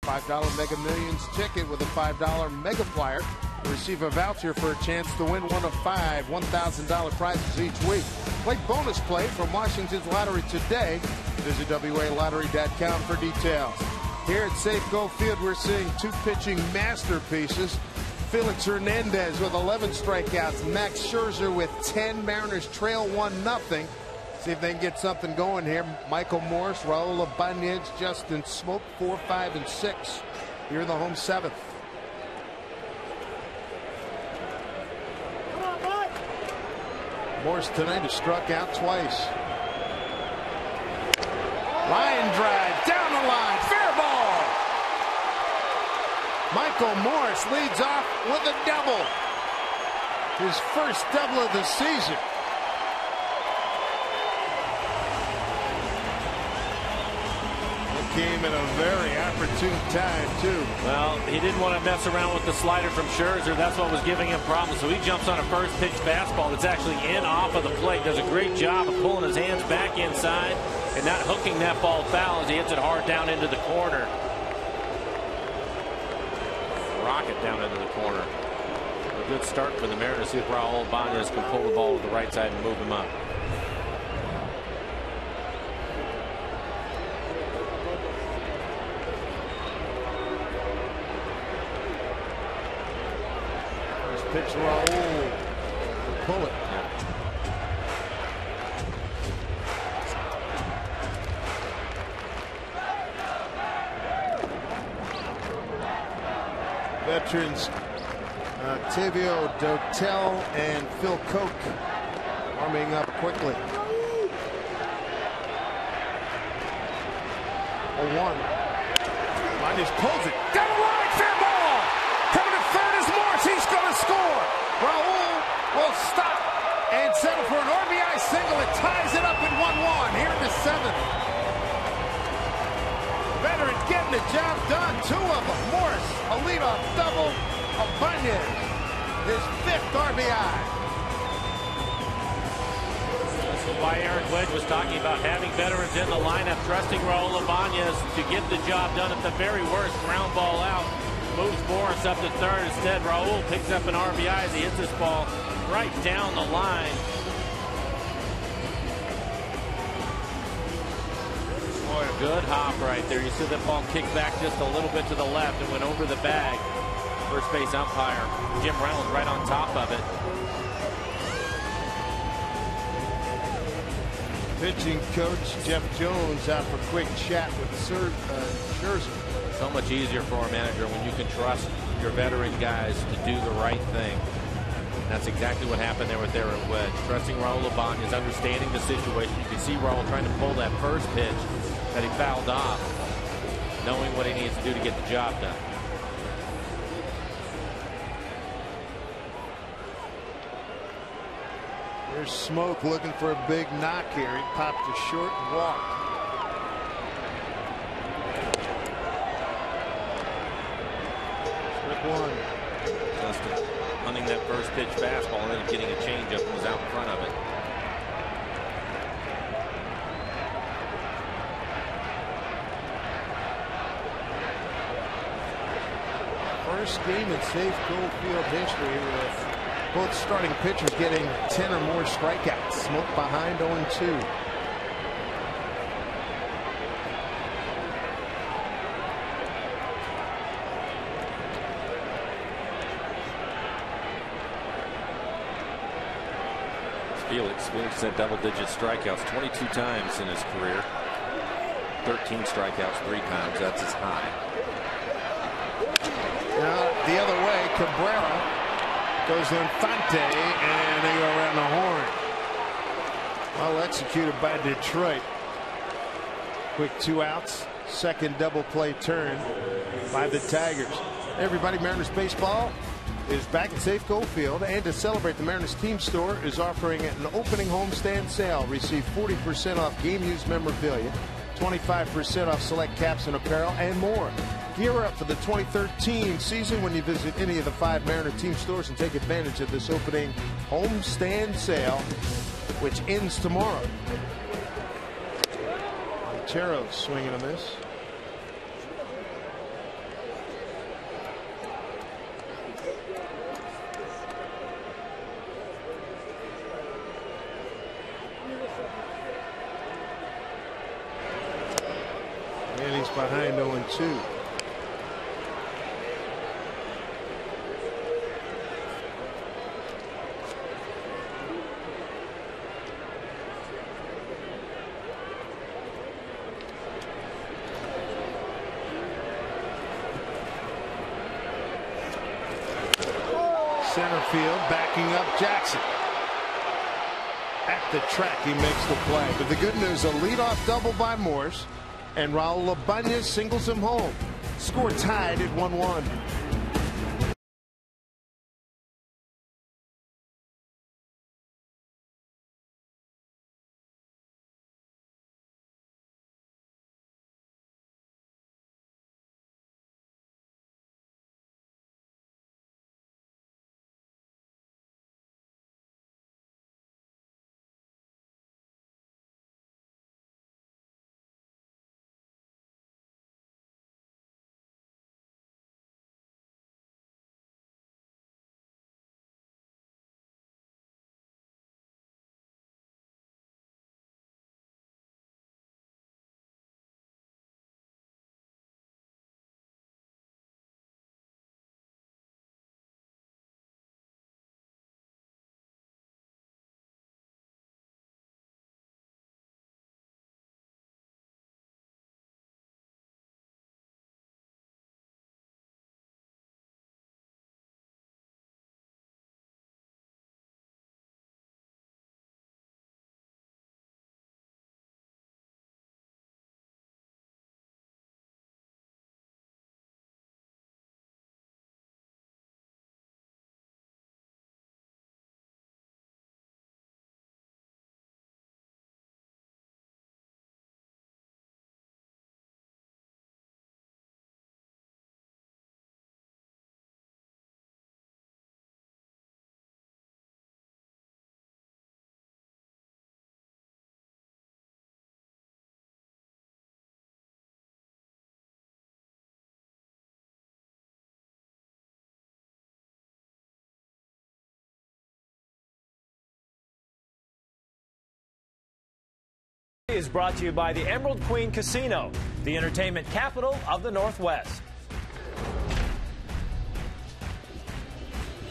B: $5 Mega Millions ticket with a $5 Mega Flyer. Receive a voucher for a chance to win one of 5 $1,000 prizes each week. Play bonus play from Washington's Lottery today. Visit WALottery.com for details. Here at Safeco Field, we're seeing 2 pitching masterpieces. Felix Hernandez with 11 strikeouts. Max Scherzer with 10. Mariners trail 1-0. See if they can get something going here. Michael Morse, Raul Ibanez, Justin Smoke, 4, 5, and 6. Here in the home 7th. Morse tonight has struck out twice. Line drive, down the line, fair ball. Michael Morse leads off with a double. His first double of the season. Came at a very opportune time, too.
C: Well, he didn't want to mess around with the slider from Scherzer. That's what was giving him problems. So he jumps on a first pitch fastball that's actually in off of the plate. Does a great job of pulling his hands back inside and not hooking that ball foul as he hits it hard down into the corner. Rocket down into the corner. A good start for the Mariners. See if Raul Ibanez can pull the ball to the right side and move him up.
B: Pitch Raul to pull it. Veterans Tavio Dotel and Phil Koch warming up quickly. 0-1. Ibanez pulls it. Down the line, fair ball. Coming to third is Morse. He's going to score. Raul will stop and settle for an RBI single. It ties it up at 1-1 here in the 7th. Veteran getting the job done. 2 of them. Morse, a leadoff double. Ibanez, his 5th RBI.
C: This is why Aaron Wedge was talking about having veterans in the lineup, trusting Raul Ibanez to get the job done at the very worst. Ground ball out. Moves Morris up to third. Instead, Raul picks up an RBI as he hits this ball right down the line. Boy, a good hop right there. You see that ball kick back just a little bit to the left and went over the bag. First base umpire Jim Reynolds right on top of it.
B: Pitching coach Jeff Jones out for a quick chat with Scherzer.
C: So much easier for a manager when you can trust your veteran guys to do the right thing. That's exactly what happened there with Aaron Wedge. Trusting Raul Ibanez, understanding the situation. You can see Raul trying to pull that first pitch that he fouled off, knowing what he needs to do to get the job done.
B: There's Smoke looking for a big knock here. He popped a short and walked. Strike one.
C: Justin hunting that first pitch fastball and then getting a changeup and was out in front of it.
B: First game in Safeco Field history with both starting pitchers getting 10 or more strikeouts. Smoke behind 0-2.
C: Felix had double-digit strikeouts 22 times in his career. 13 strikeouts 3 times. That's his high.
B: Now the other way, Cabrera goes to Infante, and they go around the horn. Well executed by Detroit. Quick 2 outs. Second double play turn by the Tigers. Everybody, Mariners baseball is back at Safeco Field, and to celebrate, the Mariners team store is offering an opening homestand sale. Receive 40% off game used memorabilia, 25% off select caps and apparel, and more. Gear up for the 2013 season when you visit any of the 5 Mariner team stores and take advantage of this opening homestand sale, which ends tomorrow. Montero swinging on this. And he's behind 0-2. Center field backing up Jackson. At the track, he makes the play. But the good news, a leadoff double by Morse, and Raul Ibanez singles him home. Score tied at 1-1.
F: Is brought to you by the Emerald Queen Casino, the entertainment capital of the Northwest.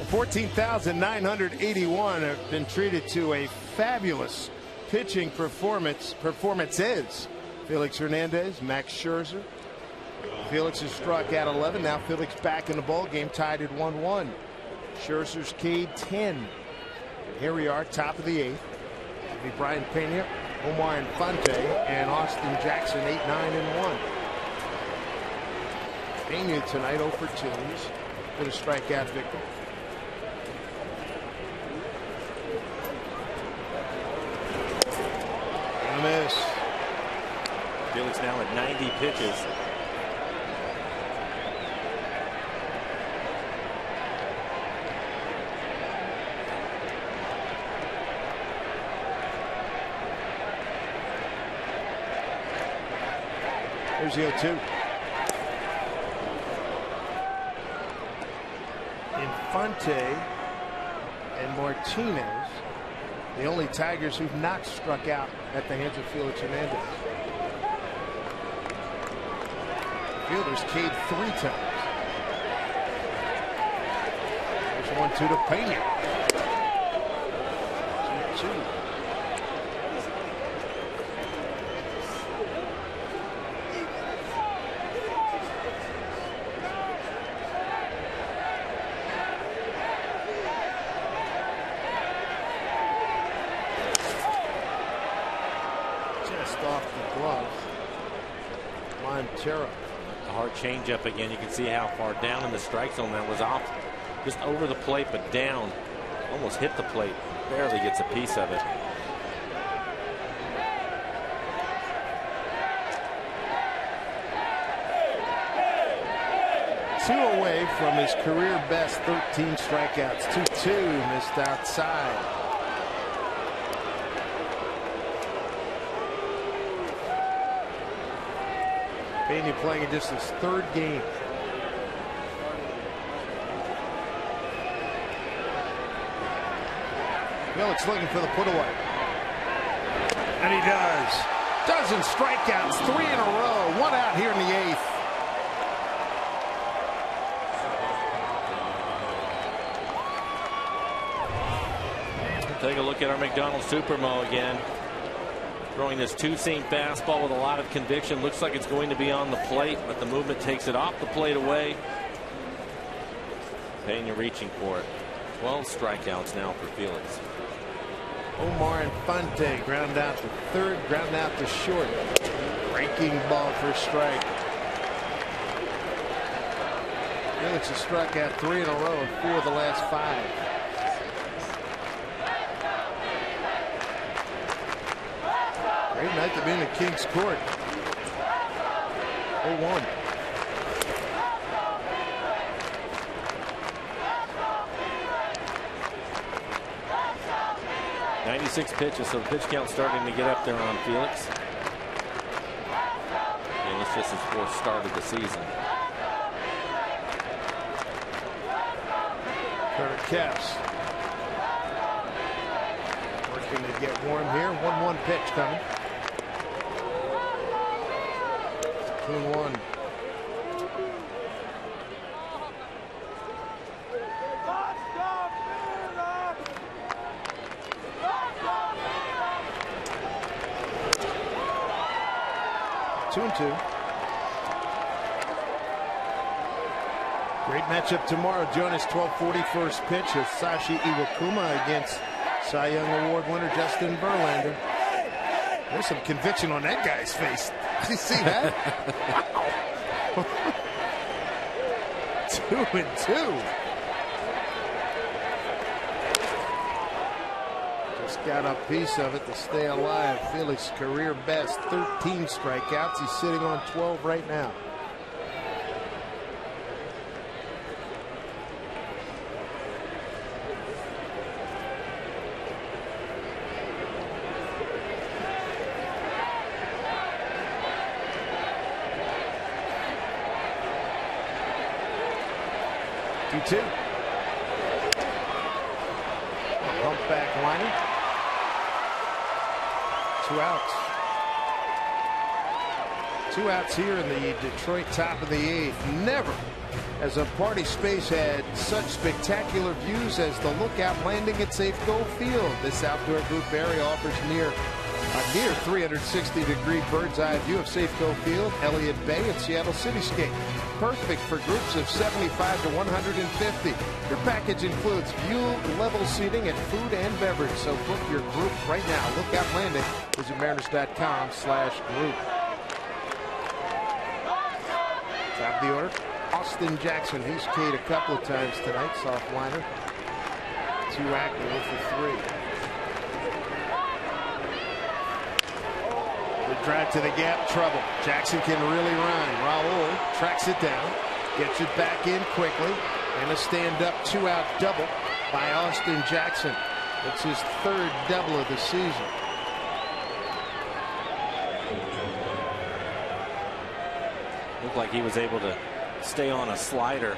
B: 14,981 have been treated to a fabulous pitching performances. Felix Hernandez, Max Scherzer. Felix has struck out 11. Now Felix back in the ball game, tied at 1-1. Scherzer's K 10. Here we are, top of the 8th. It'll be Brian Pena, Omar Infante, and Austin Jackson, 8, 9, and 1. Pena tonight 0 for 2 with a strikeout victory. And a miss.
C: Felix now at 90 pitches.
B: Here's the 0-2. Infante and Martinez, the only Tigers who've not struck out at the hands of Felix Hernandez. Fielders K'd 3 times. There's 1-2 to Pena. 2-2. Off the glove. Montero.
C: A hard changeup again. You can see how far down in the strike zone that was off. Just over the plate, but down. Almost hit the plate. Barely gets a piece of it.
B: Two away from his career best 13 strikeouts. 2-2, missed outside. Pena playing in just his 3rd game. Felix looking for the put away. And he does. Dozen strikeouts, 3 in a row. 1 out here in the 8th.
C: Take a look at our McDonald's Supermo again. Throwing this 2-seam fastball with a lot of conviction. Looks like it's going to be on the plate, but the movement takes it off the plate away. Pena reaching for it. 12 strikeouts now for Felix.
B: Omar Infante ground out to 3rd, ground out to short. Breaking ball for strike. Felix has struck out 3 in a row and 4 of the last 5. Great night to be in the King's Court. 0-1.
C: .96 pitches, so the pitch count starting to get up there on Felix. And it's just his 4th start of the season.
B: Turner Caps working to get warm here. 1-1 pitch coming. 2-1. Two and 2. Great matchup tomorrow. Jonas 12:40 first pitch of Sashi Iwakuma against Cy Young Award winner Justin Verlander. There's some conviction on that guy's face. Did you see that? Wow. 2 and 2. Just got a piece of it to stay alive. Felix career best 13 strikeouts. He's sitting on 12 right now. Two. Humpback liner. 2 outs. 2 outs here in the Detroit top of the 8th. Never has a party space had such spectacular views as the Lookout Landing at Safeco Field. This outdoor group area offers near A near 360-degree bird's-eye view of Safeco Field, Elliott Bay, and Seattle Cityscape. Perfect for groups of 75 to 150. Your package includes view-level seating and food and beverage. So book your group right now. Lookout Landing. Visit mariners.com/group. Top of the order, Austin Jackson. He's K'd a couple of times tonight. Soft liner. 2 active for 3. The drive to the gap, trouble. Jackson can really run. Raul tracks it down, gets it back in quickly, and a stand-up 2-out double by Austin Jackson. It's his 3rd double of the season.
C: Looked like he was able to stay on a slider.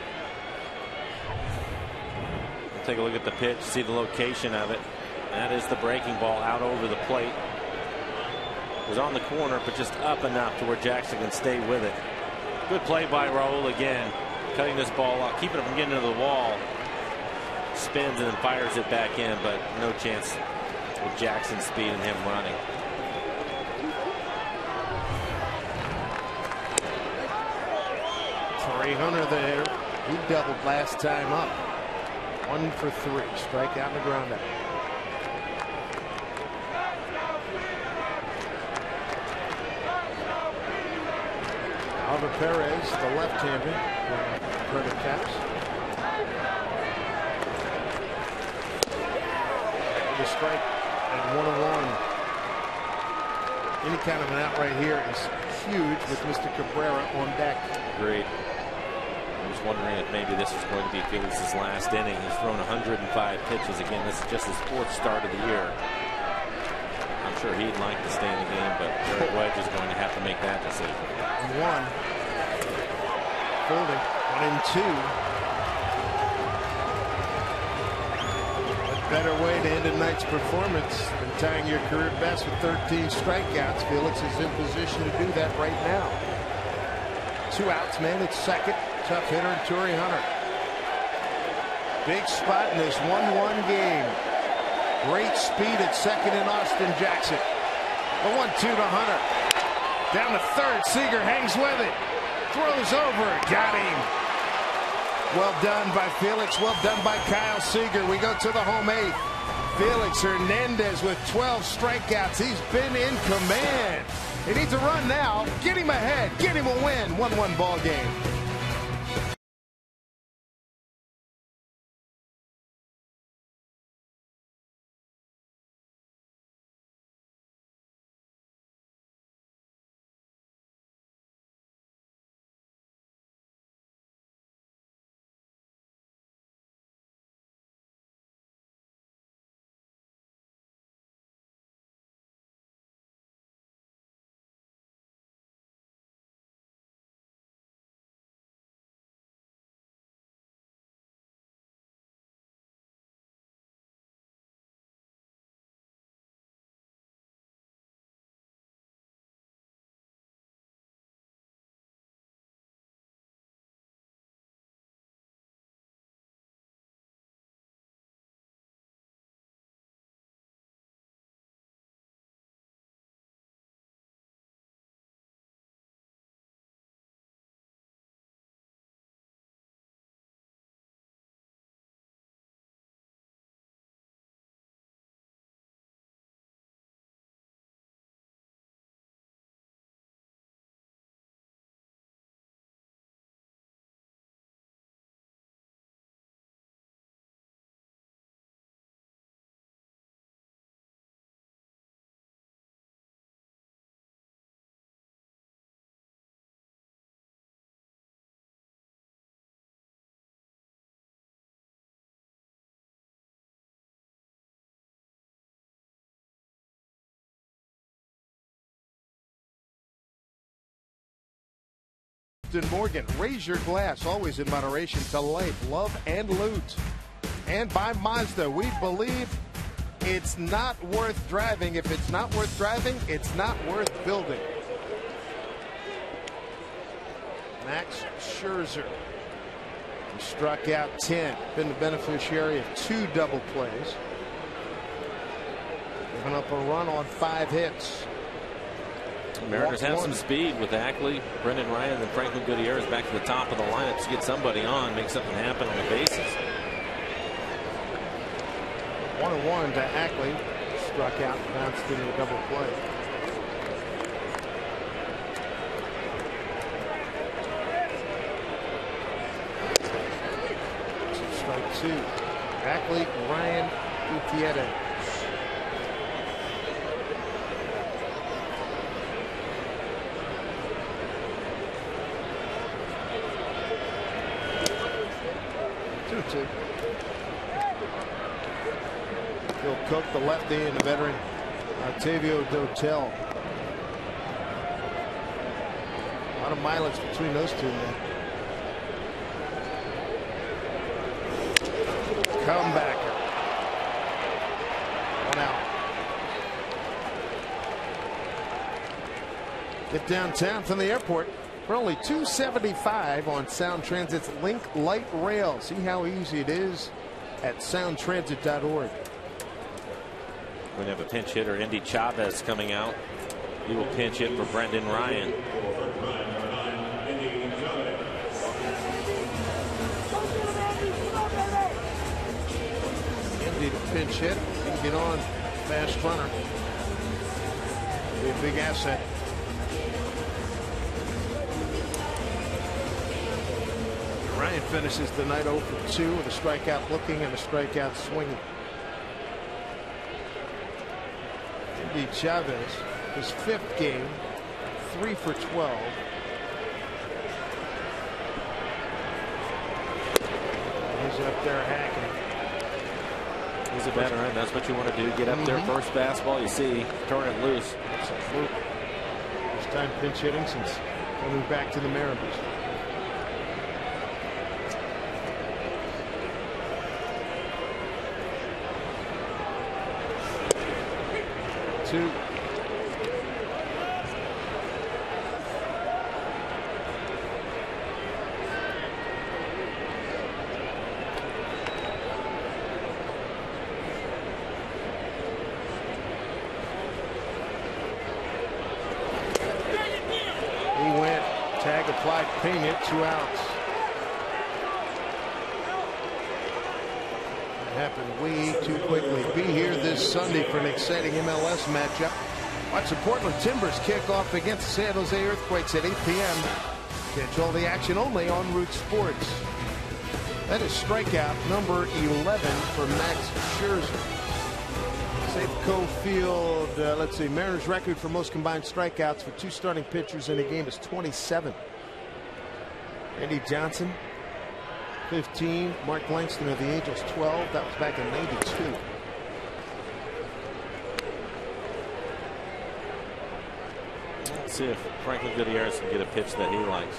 C: We'll take a look at the pitch, see the location of it. That is the breaking ball out over the plate. It was on the corner, but just up enough to where Jackson can stay with it. Good play by Raul again, cutting this ball off, keeping it from getting into the wall. Spins and then fires it back in, but no chance with Jackson's speed and him running.
B: Torrey Hunter, the hitter, he doubled last time up. 1 for 3. Strikeout on the ground out. Alva Perez, the left-hander, for the Caps. The strike at 1-1. Any kind of an out right here is huge with Mr. Cabrera on deck.
C: Agreed. I was wondering if maybe this is going to be Felix's last inning. He's thrown 105 pitches. Again, this is just his 4th start of the year. I'm sure he'd like to stay in the game, but Jared Wedge is going to have to make that decision.
B: 1. Folding. 1-2. A better way to end a night's performance than tying your career best with 13 strikeouts. Felix is in position to do that right now. 2 outs, man. It's second. Tough hitter, Torrey Hunter. Big spot in this 1-1 game. Great speed at second in Austin Jackson. The 1-2 to Hunter. Down to third. Seager hangs with it. Throws over. Got him. Well done by Felix. Well done by Kyle Seager. We go to the home 8th. Felix Hernandez with 12 strikeouts. He's been in command. He needs a run now. Get him ahead. Get him a win. 1-1 ball game. Morgan, raise your glass, always in moderation, to life, love, and loot. And by Mazda, we believe it's not worth driving. If it's not worth driving, it's not worth building. Max Scherzer, he struck out 10, been the beneficiary of 2 double plays. Giving up a run on 5 hits.
C: The Mariners have some speed with Ackley, Brendan Ryan, and Franklin Gutierrez back to the top of the lineup to get somebody on, make something happen on the bases.
B: 1-1 to Ackley. Struck out, bounced into a double play. Strike 2. Ackley, Ryan, Gutierrez. Phil Cook, the lefty, and the veteran Octavio Dotel. A lot of mileage between those two men. Comebacker. 1 out. Get downtown from the airport for only $2.75 on Sound Transit's Link Light Rail. See how easy it is at soundtransit.org.
C: We have a pinch hitter, Indy Chavez, coming out. He will pinch hit for Brendan Ryan.
B: Indy to pinch hit. He can get on. Fast runner. Be a big asset. Ryan finishes the night 0 for 2 with a strikeout looking and a strikeout swinging. Indy Chavez, his 5th game, 3 for 12. He's up there hacking.
C: He's a veteran. That's what you want to do. Get up there first fastball you see, turn it loose.
B: Absolutely. First time pinch hitting since coming back to the Mariners. Two. He went. Tag applied. Pena. 2 outs. Happened way too quickly. Be here this Sunday for an exciting MLS matchup. Watch the Portland Timbers kick off against the San Jose Earthquakes at 8 p.m. Catch all the action only on Root Sports. That is strikeout number 11 for Max Scherzer. Safeco Field, let's see, Mariners record for most combined strikeouts for 2 starting pitchers in a game is 27. Andy Johnson, 15. Mark Langston of the Angels, 12. That was back in 92.
C: Let's see if Franklin Gutierrez can get a pitch that he likes.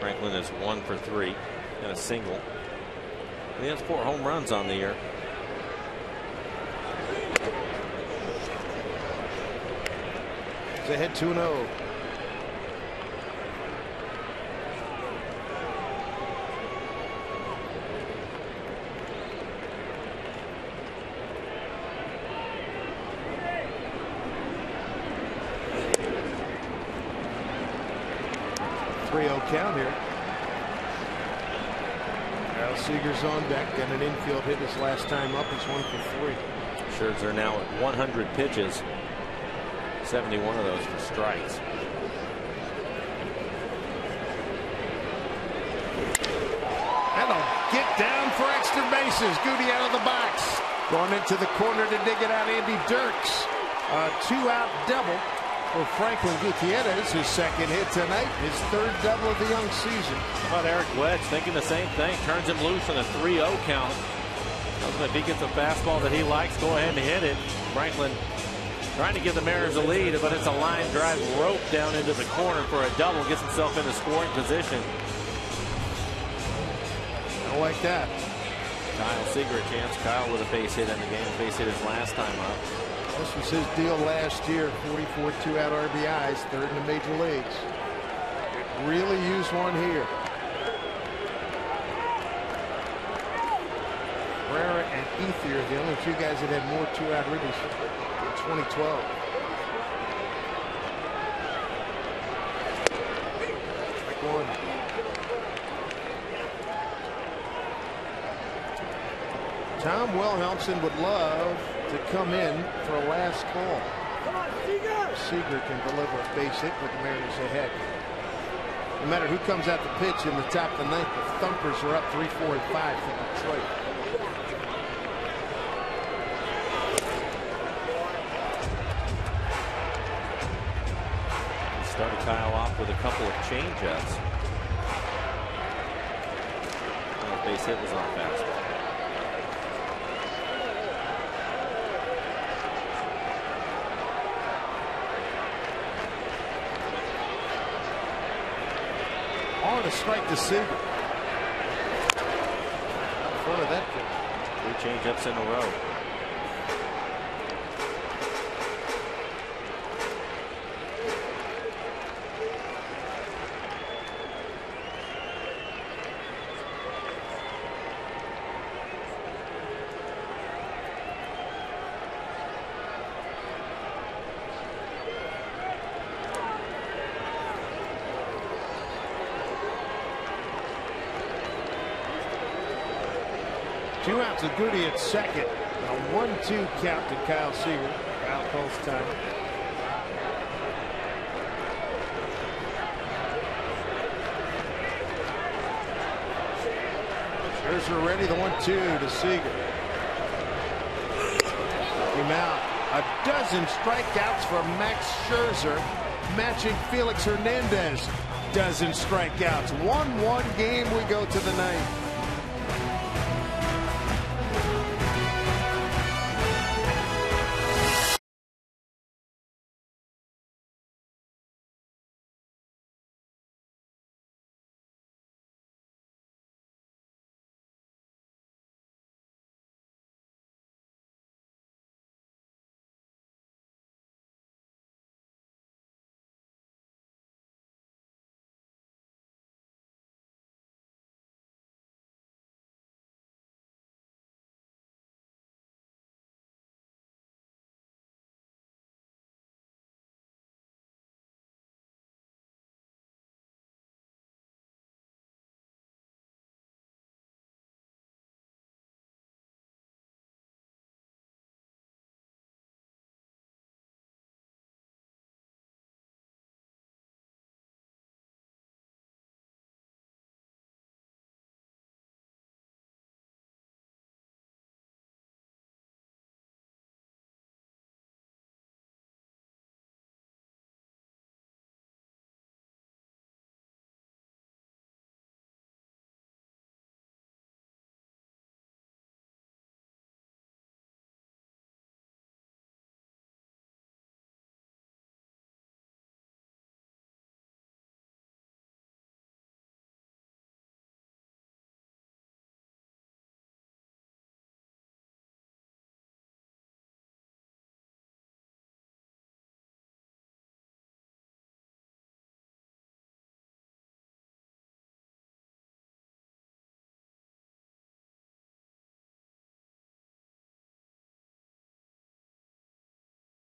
C: Franklin is 1 for 3 and a single. He has 4 home runs on the year.
B: He's ahead 2-0. Count here. Kyle Seager's on deck and an infield hit his last time up. He's 1 for 3.
C: Scherzer now at 100 pitches, 71 of those for strikes.
B: And a get down for extra bases. Goody out of the box. Going into the corner to dig it out, Andy Dirks. A 2-out double for Franklin Gutierrez, his 2nd hit tonight, his 3rd double of the young season.
C: How about Eric Wedge thinking the same thing, turns him loose on a 3-0 count. If he gets a fastball that he likes, go ahead and hit it. Franklin trying to give the Mariners a lead, but it's a line drive rope down into the corner for a double, gets himself into scoring position.
B: I like that.
C: Kyle Seager a chance. Kyle with a base hit in the game, base hit his last time up.
B: This was his deal last year, 44 2-out RBIs, 3rd in the major leagues. Really used one here. Herrera and Ethier, the only two guys that had more two-out ribbies in 2012. Strike one. Tom Wilhelmsen would love to come in for a last call. Seager can deliver a base hit with the Mariners ahead. No matter who comes out the pitch in the top of the ninth, the Thumpers are up 3, 4, and 5 for Detroit.
C: He started Kyle off with a couple of changeups. The base hit was on fastball.
B: On a strike to Seager. In front of that pitch.
C: 3 changeups in a row.
B: Two outs of Goody at second. A 1-2 count to Kyle Seager. Kyle calls time. Scherzer ready. The 1-2 to Seager. Him out. A dozen strikeouts for Max Scherzer, matching Felix Hernandez. Dozen strikeouts. 1-1 game. We go to the ninth.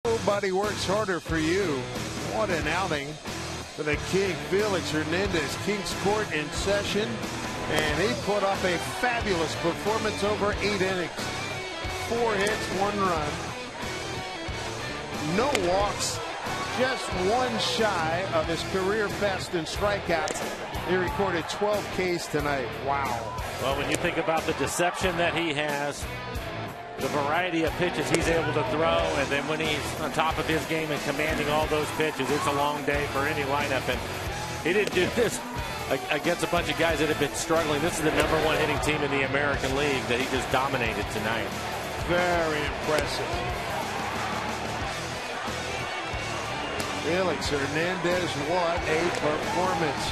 B: Nobody works harder for you. What an outing for the King. Felix Hernandez, King's Court in session, and he put up a fabulous performance over 8 innings. 4 hits, 1 run. No walks, just 1 shy of his career best in strikeouts. He recorded 12 Ks tonight. Wow.
C: Well, when you think about the deception that he has, the variety of pitches he's able to throw, and then when he's on top of his game and commanding all those pitches, it's a long day for any lineup. And he didn't do this against a bunch of guys that have been struggling. This is the #1 hitting team in the American League that he just dominated tonight.
B: Very impressive. Felix Hernandez, what a performance.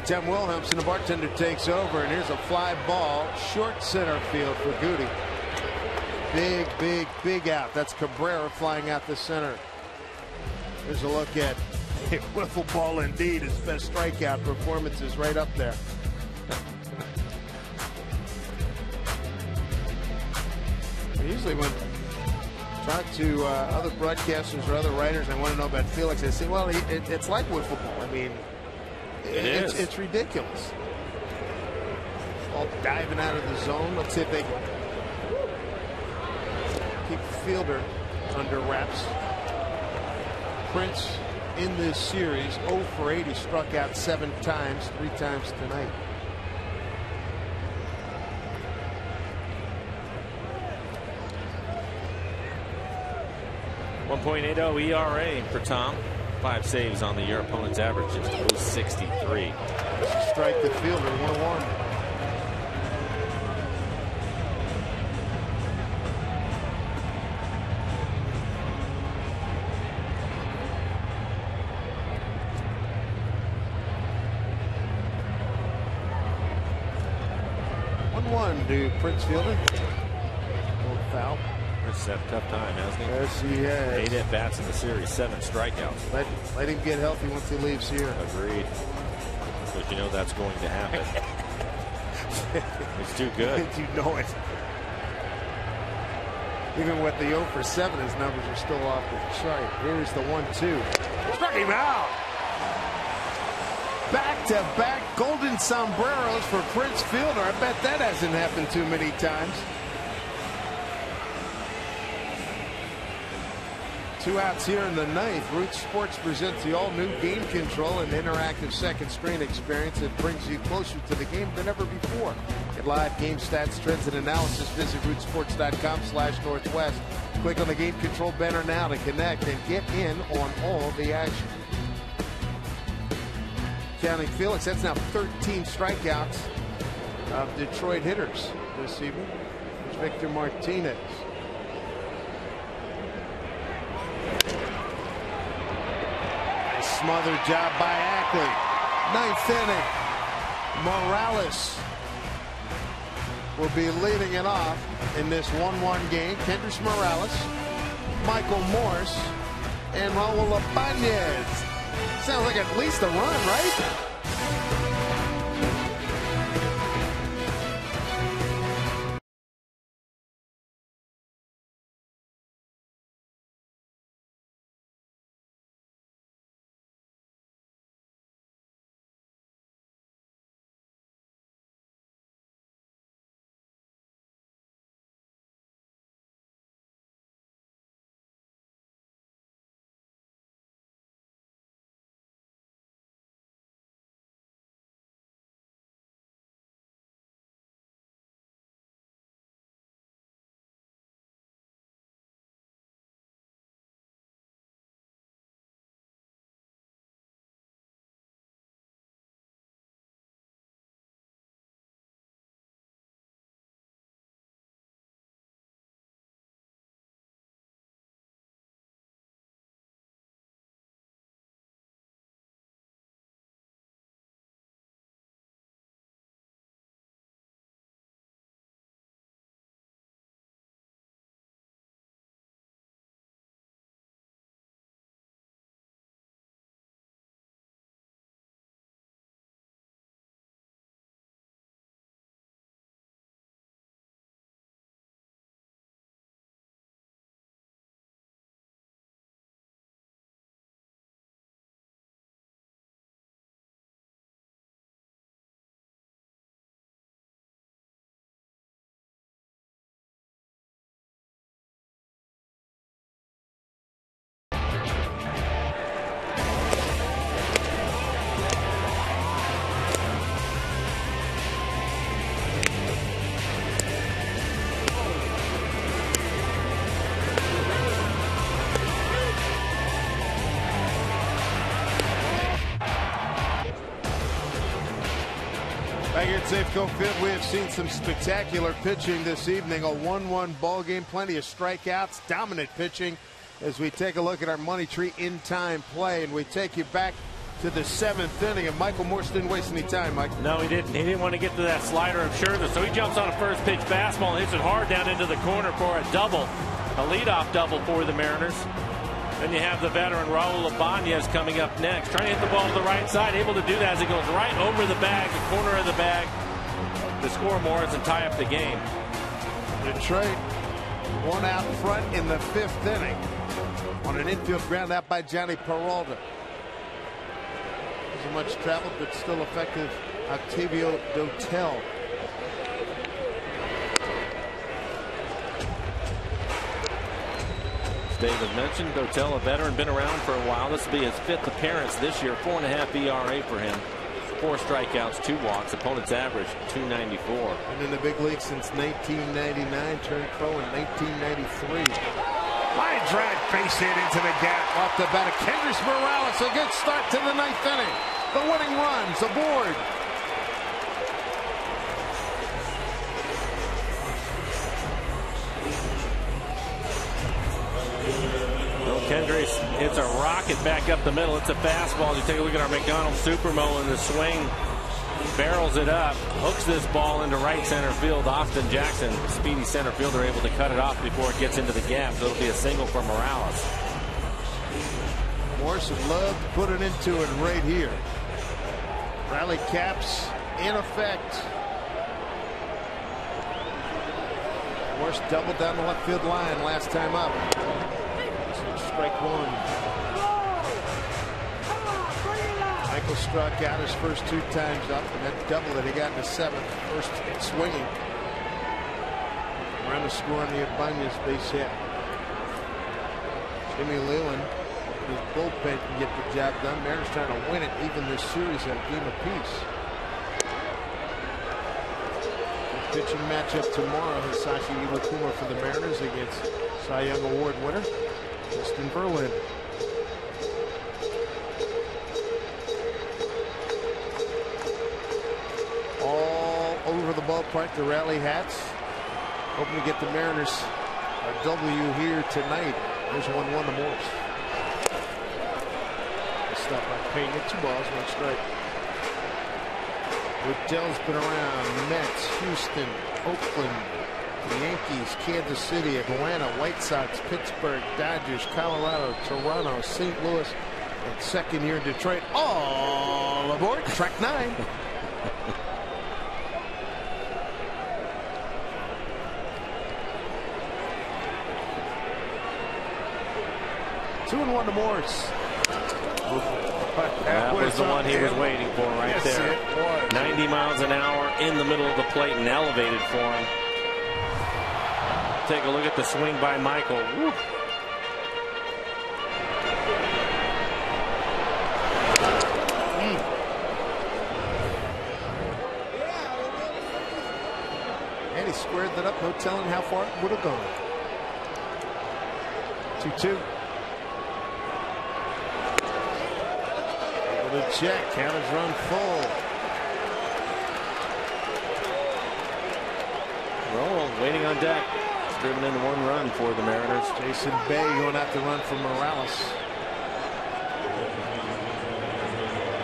B: Tim Wilhelmsen, the bartender, takes over, and here's a fly ball, short center field for Goody. Big out. That's Cabrera flying out the center. Here's a look at a wiffle ball indeed. His best strikeout performance is right up there. Usually when I talk to other broadcasters or other writers, I want to know about Felix. I say, well, it's like wiffle ball. I mean, it's ridiculous. All diving out of the zone. Let's see if they can keep the fielder under wraps. Prince in this series 0 for 8. He struck out 7 times, 3 times tonight.
C: .80 ERA for Tom. 5 saves on the year. Opponent's average is 0.63.
B: Strike the fielder, 1-1. To Prince Fielder. Old foul.
C: Prince had a tough time, hasn't he?
B: Yes, he has.
C: 8 at-bats in the series, 7 strikeouts.
B: Let him get healthy once he leaves here.
C: Agreed. But you know that's going to happen. He's too good.
B: You know it. Even with the 0 for 7, his numbers are still off the chart. Here's the 1-2. Struck him out. Back-to-back golden sombreros for Prince Fielder. I bet that hasn't happened too many times. 2 outs here in the 9th. Root Sports presents the all-new game control and interactive second screen experience that brings you closer to the game than ever before. Get live game stats, trends, and analysis. Visit rootsports.com/Northwest. Click on the game control banner now to connect and get in on all the action. Counting Felix, that's now 13 strikeouts of Detroit hitters this evening. There's Victor Martinez. A smothered job by Ackley. 9th inning. Morales will be leading it off in this 1-1 game. Kendrys Morales, Michael Morse, and Raul Ibanez. Sounds like at least a run, right? Back here at Safeco Field, we have seen some spectacular pitching this evening. A 1-1 ball game, plenty of strikeouts, dominant pitching as we take a look at our money tree in time play, and we take you back to the 7th inning, and Michael Morse didn't waste any time, Mike.
C: No, he didn't. He didn't want to get to that slider, I'm sure. So he jumps on a first pitch fastball and hits it hard down into the corner for a double, a leadoff double for the Mariners. Then you have the veteran Raul Ibanez coming up next, trying to hit the ball to the right side, able to do that as it goes right over the bag, the corner of the bag, to score Morris and tie up the game.
B: Detroit One out front in the 5th inning on an infield ground out by Johnny Peralta. Wasn't much traveled, but still effective. Octavio Dotel.
C: As David mentioned, Dotel, a veteran, been around for a while. This will be his 5th appearance this year. 4.5 ERA for him. 4 strikeouts, 2 walks. Opponent's average .294.
B: Been in the big league since 1999. Turned pro in 1993. Line drive, base hit into the gap off the bat of Kendrys Morales. A good start to the 9th inning. The winning runs aboard.
C: Kendrys hits a rocket back up the middle. It's a fastball. You take a look at our McDonald Supermo in the swing. Barrels it up. Hooks this ball into right center field. Austin Jackson, speedy center fielder, able to cut it off before it gets into the gap. So it'll be a single for Morales.
B: Morris would love to put it into it right here. Rally caps in effect. Morris doubled down the left field line last time up. Strike one. Michael struck out his first 2 times up, and that double that he got in the 7th. First swinging. Around the score on the Ibanez base hit. Jimmy Leland, his bullpen can get the job done. Mariners trying to win it, even this series at a game apiece. The pitching matchup tomorrow. Hisashi Iwakuma for the Mariners against Cy Young Award winner Justin Verlander. All over the ballpark, the rally hats. Hoping to get the Mariners a W here tonight. There's 1-1 to Morris. Stop by Payne. 2 balls, 1 strike. Woodell's been around. Mets, Houston, Oakland, Yankees, Kansas City, Atlanta, White Sox, Pittsburgh, Dodgers, Colorado, Toronto, St. Louis, and 2nd year in Detroit. All aboard track 9. Two and 1 to Morris.
C: That was the one he was waiting for right there. 90 miles an hour in the middle of the plate and elevated for him. Take a look at the swing by Michael. Woo.
B: And he squared that up. No telling how far it would have gone. 2-2. Able to check. Counters run full.
C: Roll waiting on deck. Driven in 1 run for the Mariners.
B: Jason Bay going out to run for Morales.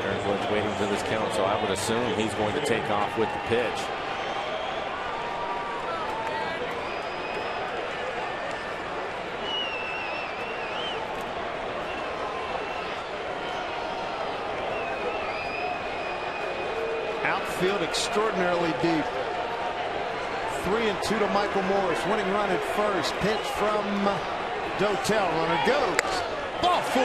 C: Aaron Woods waiting for this count, so I would assume he's going to take off with the pitch.
B: Outfield extraordinarily deep. 3-2 to Michael Morris. Winning run at first. Pitch from Dotel. Runner goes. Ball 4.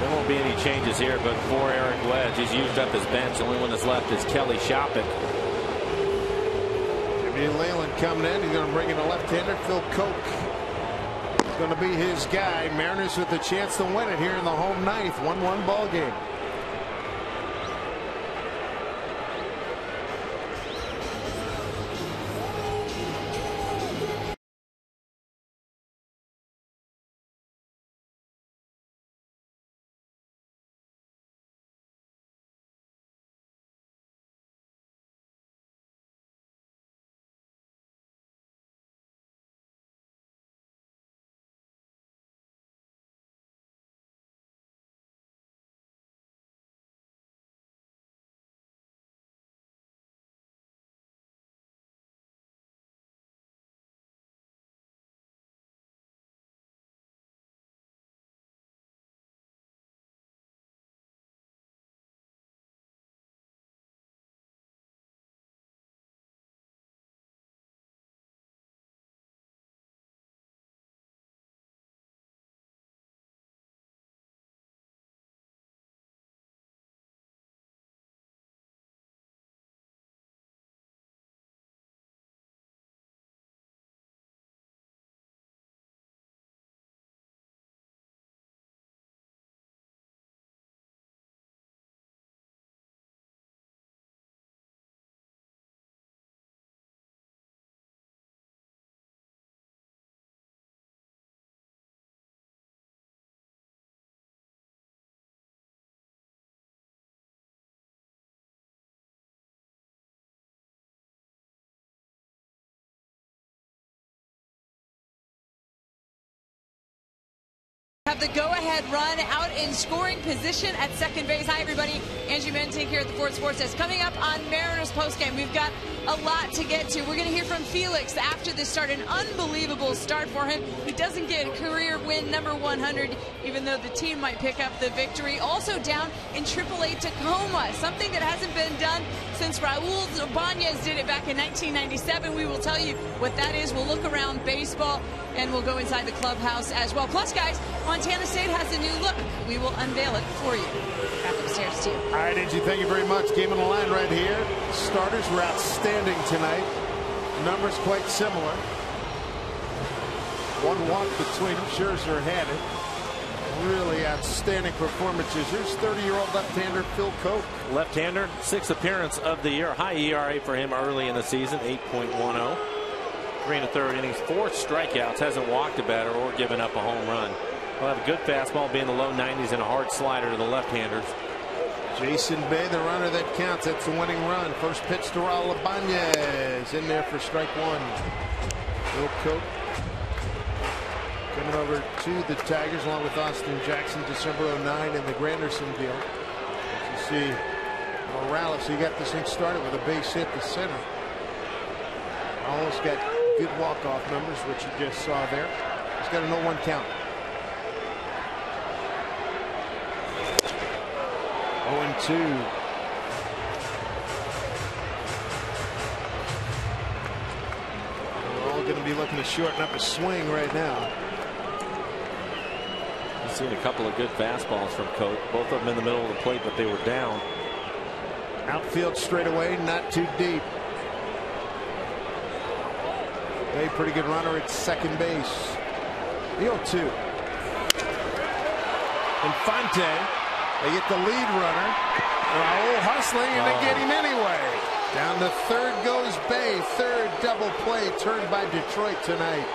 C: There won't be any changes here, but for Eric Wedge, he's used up his bench. The only one that's left is Kelly Shopping.
B: Jimmy Leland coming in. He's going to bring in a left-hander, Phil Koch. It's going to be his guy. Mariners with a chance to win it here in the home 9th. 1-1 ball game.
A: have the go-ahead run out in scoring position at second base. Hi, everybody. Angie Mentink here at the Ford Sports Desk. Coming up on Mariners postgame, we've got a lot to get to. We're going to hear from Felix after this start. An unbelievable start for him. He doesn't get career win number 100, even though the team might pick up the victory. Also down in AAA Tacoma, something that hasn't been done since Raul Ibanez did it back in 1997. We will tell you what that is. We'll look around baseball, and we'll go inside the clubhouse as well. Plus, guys, Montana State has a new look. We will unveil it for you. Back upstairs to you.
B: All right, Angie, thank you very much. Game on the line right here. Starters were outstanding tonight. Numbers quite similar. One walk between them. Scherzer had it. Really outstanding performances. Here's 30-year-old left-hander Phil Koch.
C: Left-hander, 6th appearance of the year. High ERA for him early in the season, 8.10. 3 1/3 innings, 4 strikeouts, hasn't walked a batter or given up a home run. He'll have a good fastball, be in the low 90s, and a hard slider to the left-handers.
B: Jason Bay, the runner that counts. That's the winning run. First pitch to Raul Ibanez. In there for strike one. Phil Koch coming over to the Tigers along with Austin Jackson, December '09 in the Granderson deal. As you see Morales, he got this thing started with a base hit to center. Almost got good walk-off numbers, which you just saw there. He's got a 0-1 count. 0-2. We're all going to be looking to shorten up a swing right now.
C: I've seen a couple of good fastballs from Koch. Both of them in the middle of the plate, but they were down.
B: Outfield straightaway, not too deep. A pretty good runner at second base. The 0-2. Infante. They get the lead runner. Raul hustling, and they get him anyway. Down to third goes Bay. Third double play turned by Detroit tonight.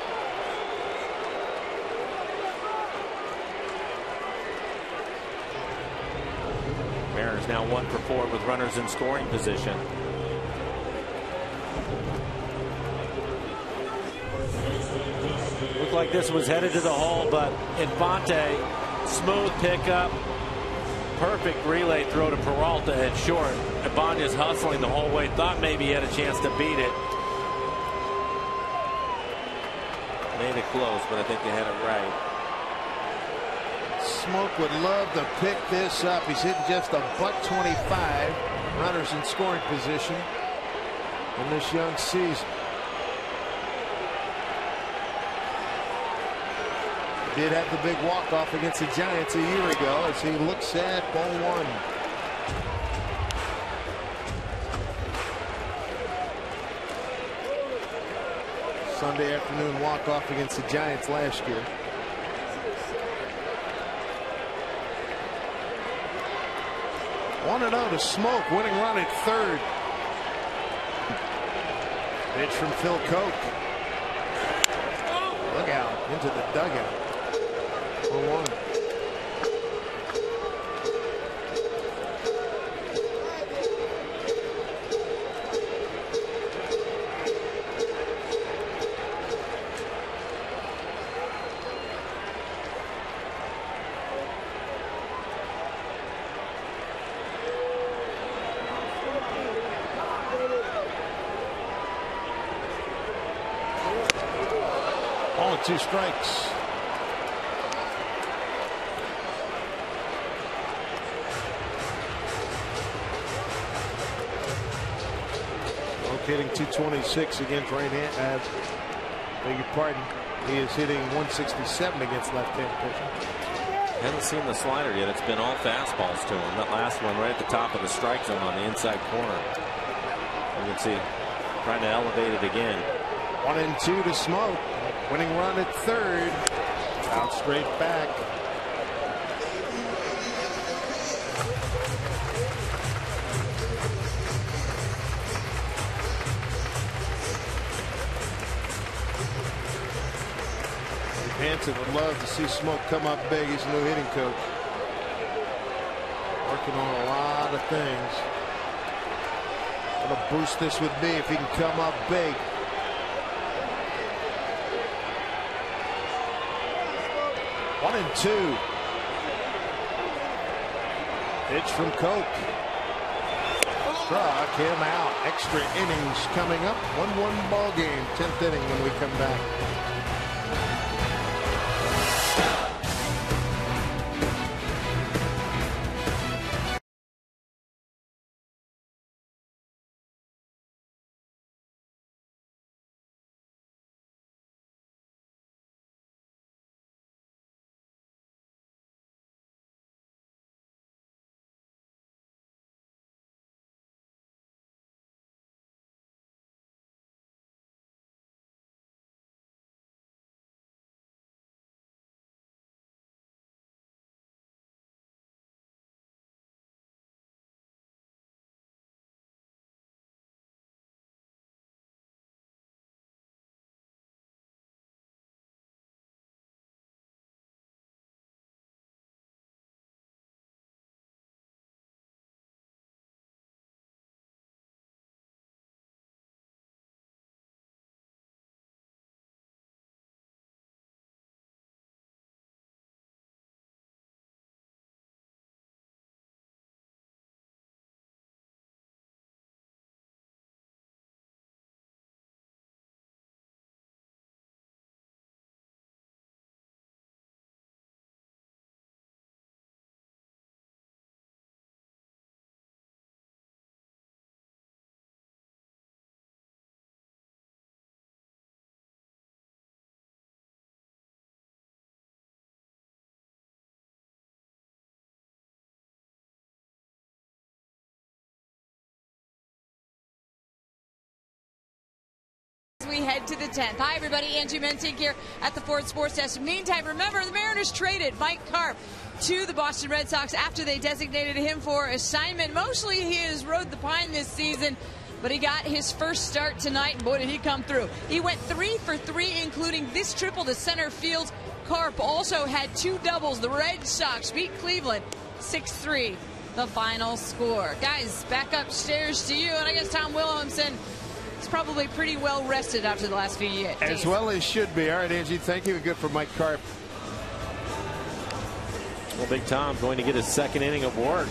C: Mariners now 1 for 4 with runners in scoring position. Looked like this was headed to the hole, but Infante, smooth pickup, perfect relay throw to Peralta at short. Ibanez hustling the whole way, thought maybe he had a chance to beat it. Made it close, but I think they had it right.
B: Smoke would love to pick this up. He's hitting just a .25. Runners in scoring position in this young season. Did have the big walk-off against the Giants a year ago as he looks at ball one. Sunday afternoon walk-off against the Giants last year. One and 0 to Smoke, winning run at third. Pitch from Phil Koch. Look out into the dugout. 0-1. Ball and 2 strikes. Hitting 226 against right-hand. Beg your pardon. He is hitting 167 against left-hand pitching.
C: Haven't seen the slider yet. It's been all fastballs to him. That last one right at the top of the strike zone on the inside corner. You can see trying to elevate it again.
B: 1-2 to Smoke. Winning run at third. Out straight back. Hanson would love to see Smoke come up big. He's a new hitting coach. Working on a lot of things. What a boost this would be if he can come up big. 1-2. Pitch from Coke. Struck him out. Extra innings coming up. 1-1 ball game. 10th inning when we come back.
A: We head to the 10th. Hi, everybody. Angie Mentink here at the Ford Sports Desk. Meantime, remember, the Mariners traded Mike Karp to the Boston Red Sox after they designated him for assignment. Mostly he has rode the pine this season, but he got his first start tonight, and boy, did he come through. He went 3 for 3, including this triple to center field. Karp also had 2 doubles. The Red Sox beat Cleveland 6-3, the final score. Guys, back upstairs to you, and I guess Tom Wilhelmsen is probably pretty well rested after the last few days.
B: As well as should be. All right, Angie, thank you. Good for Mike Karp.
C: Well, Big Tom going to get his second inning of work.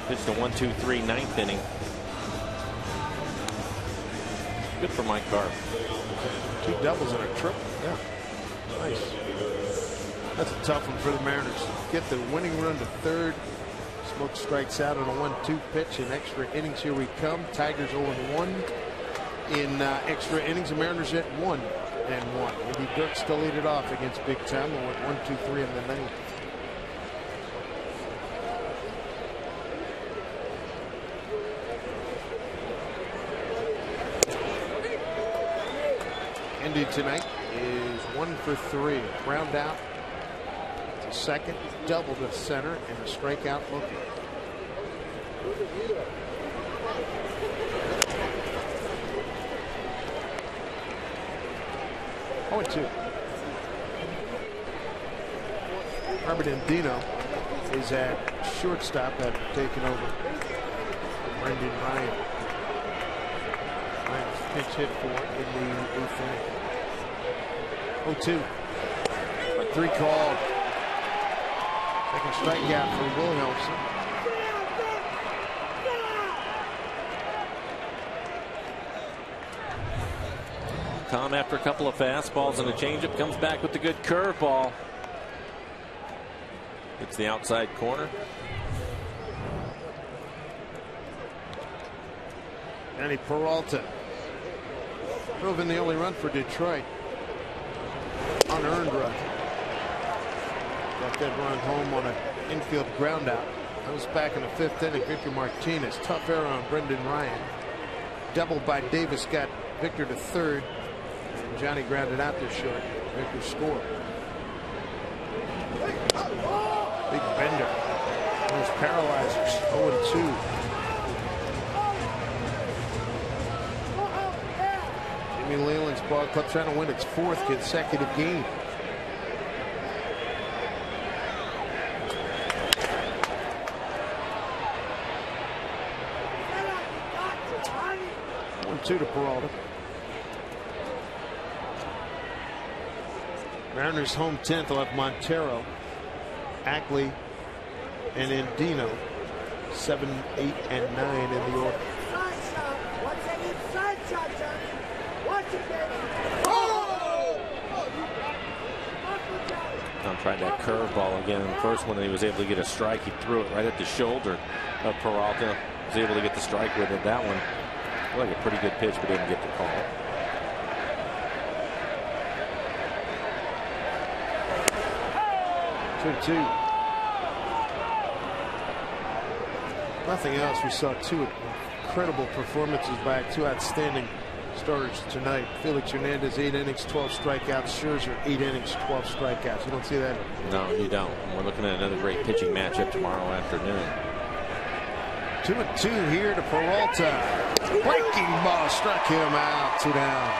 C: Pitched a 1-2-3 ninth inning. Good for Mike Karp.
B: 2 doubles and a triple. Yeah, nice. That's a tough one for the Mariners. Get the winning run to third. Smoke strikes out on a 1-2 pitch in extra innings. Here we come. Tigers 0-1 in extra innings. The Mariners at 1-1. Andy Dirk still lead it off against Big Tom. And went 1-2-3 in the ninth. Indy tonight is 1 for 3. Ground out to second, double to center, and a strikeout looking. Oh, and 2. Robert Andino is at shortstop after taking over from Brendan Ryan. Ryan's pinch hit for in the 8th inning. 0-2. 3 called. Second strikeout for Wilhelmsen.
C: Tom, after a couple of fastballs and a changeup, comes back with the good curveball. It's the outside corner.
B: Danny Peralta drove in the only run for Detroit. Unearned run. Got that run home on an infield ground out. That was back in the 5th inning. Victor Martinez, tough error on Brendan Ryan. Doubled by Davis, got Victor to third. And Johnny grounded out there short. Victor scored. Big bender. Those paralyzers. 0-2. Jimmy Leyland's ball club trying to win its 4th consecutive game. Two to Peralta. Mariners home 10th will have Montero, Ackley, and Endino. 7, 8, and 9 in the order.
C: I'm trying that curveball again. In the first one, he was able to get a strike. He threw it right at the shoulder of Peralta. Was able to get the strike with it. That one looked like a pretty good pitch, but didn't get the call.
B: Two. Nothing else. We saw two incredible performances by two outstanding starters tonight. Felix Hernandez, 8 innings, 12 strikeouts. Scherzer, 8 innings, 12 strikeouts. You don't see that?
C: No, you don't. We're looking at another great pitching matchup tomorrow afternoon.
B: 2-2 here to Peralta. Breaking ball struck him out. 2 down.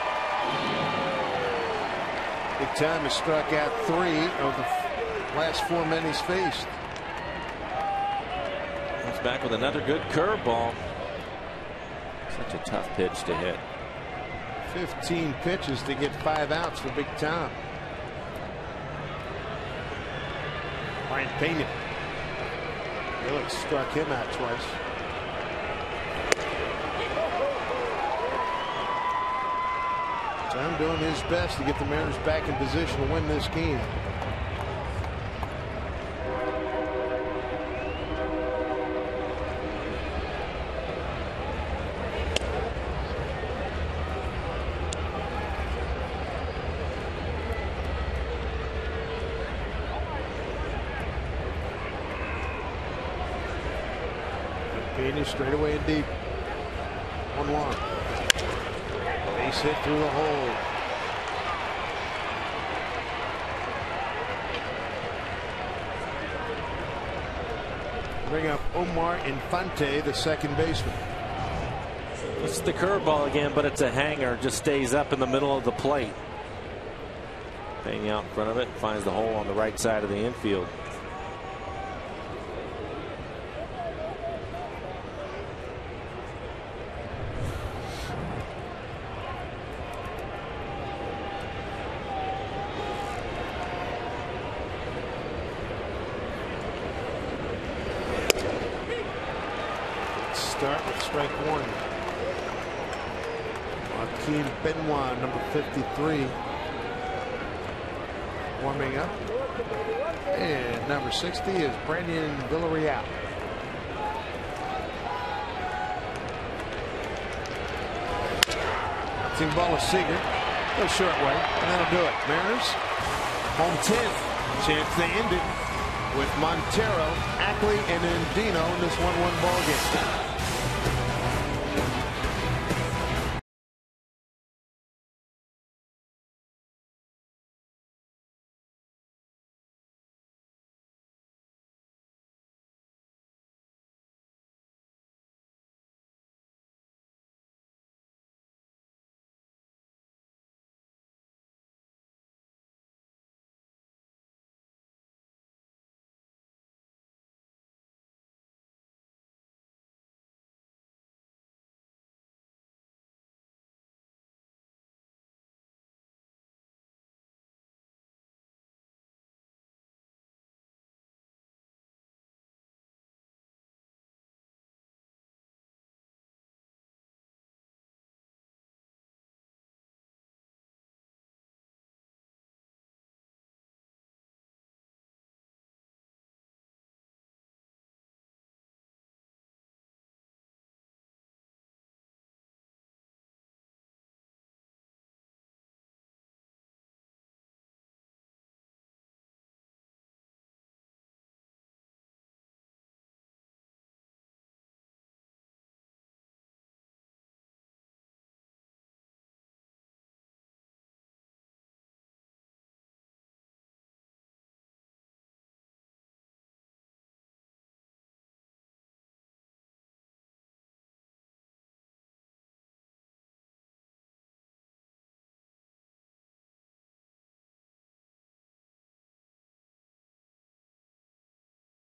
B: Big Time has struck out 3 of the last 4 men he's faced.
C: Comes back with another good curveball. Such a tough pitch to hit.
B: 15 pitches to get 5 outs for Big Tom. Ryan Pena. Felix struck him out twice. Tom doing his best to get the Mariners back in position to win this game. Pena straight away and deep. 1-1. Base hit through the hole. Bring up Omar Infante, the second baseman.
C: It's the curveball again, but it's a hanger. Just stays up in the middle of the plate. Hanging out in front of it, finds the hole on the right side of the infield.
B: Start with strike 1. Joaquin Benoit, number 53, warming up. And number 60 is Brandon Villarreal. Team ball is Seager. Go short way, and that'll do it. Mariners home 10th. Chance to end it with Montero, Ackley, and Endino in this 1-1 ball game.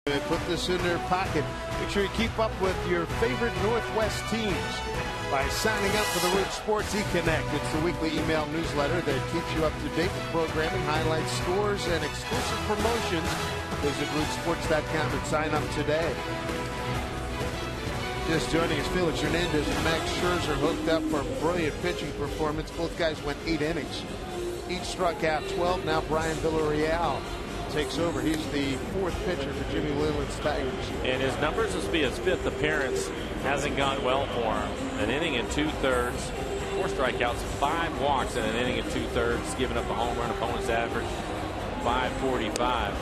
B: And put this in their pocket. Make sure you keep up with your favorite Northwest teams by signing up for the Root Sports eConnect. It's the weekly email newsletter that keeps you up to date with programming, highlights, scores, and exclusive promotions. Visit rootsports.com and sign up today. Just joining us, Felix Hernandez and Max Scherzer hooked up for a brilliant pitching performance. Both guys went 8 innings. Each struck out 12. Now Brian Villarreal takes over. He's the 4th pitcher for Jimmy Leyland's Tigers. And
C: his numbers will be his 5th appearance. Hasn't gone well for him. An inning and 2/3. 4 strikeouts, 5 walks in an inning and 2/3. Giving up a home run. Opponent's average 545.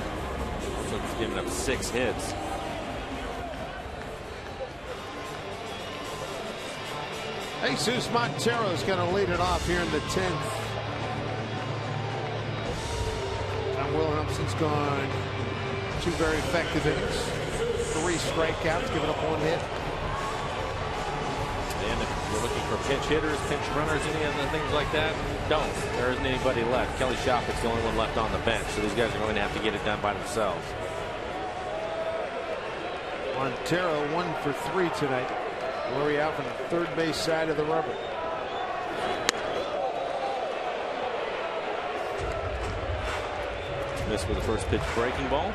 C: Also he's giving up 6 hits.
B: Jesus Montero is going to lead it off here in the 10th. Tom Williamson's gone 2 very effective innings. 3 strikeouts, giving up 1 hit.
C: And if you're looking for pinch hitters, pinch runners, any of the things like that, don't. There isn't anybody left. Kelly Shoppett's the only one left on the bench, so these guys are going to have to get it done by themselves.
B: Montero 1 for 3 tonight. Rory out from the third base side of the rubber.
C: Missed with the first pitch breaking ball.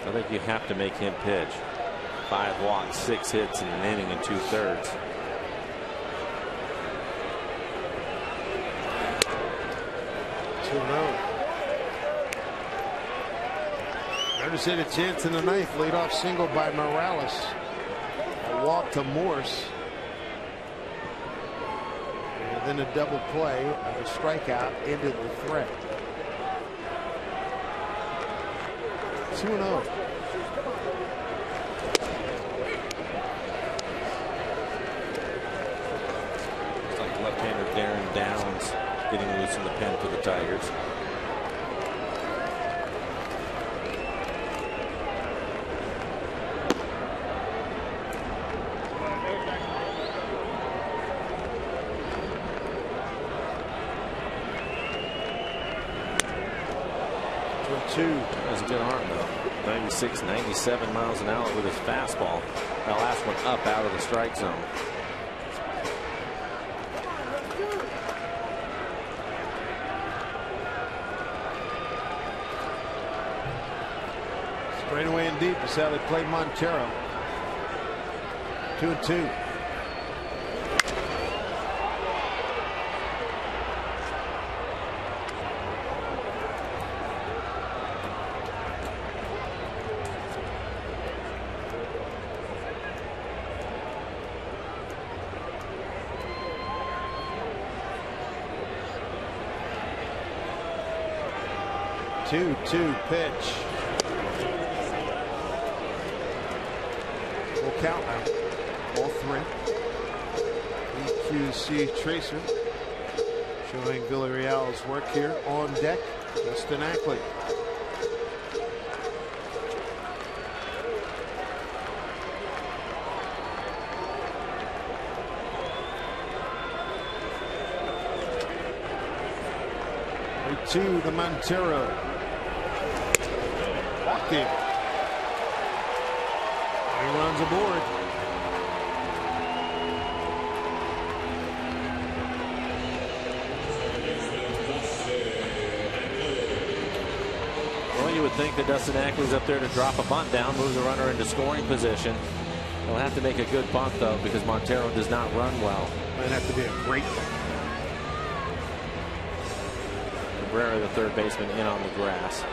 C: I think you have to make him pitch. 5 walks, 6 hits in an inning and 2/3.
B: Mariners hit a chance in the 9th. Leadoff single by Morales. A walk to Morse. And then a double play of a strikeout ended the threat. 2-0.
C: Looks like left-hander Darren Downs getting loose in the pen for the Tigers. That's a good arm, though. 96, 97 miles an hour with his fastball. That last one up out of the strike zone.
B: Straight away and deep is how they play Montero. 2-2. Two pitch. Full count now. All 3. EQC Tracer showing Villarreal's work here on deck. Justin Ackley. To the Montero. Walked him. He runs aboard.
C: Well, you would think that Dustin Ackley's up there to drop a bunt down, move the runner into scoring position. He'll have to make a good bunt, though, because Montero does not run well.
B: Might have to be a great one.
C: Cabrera, the third baseman, in on the grass.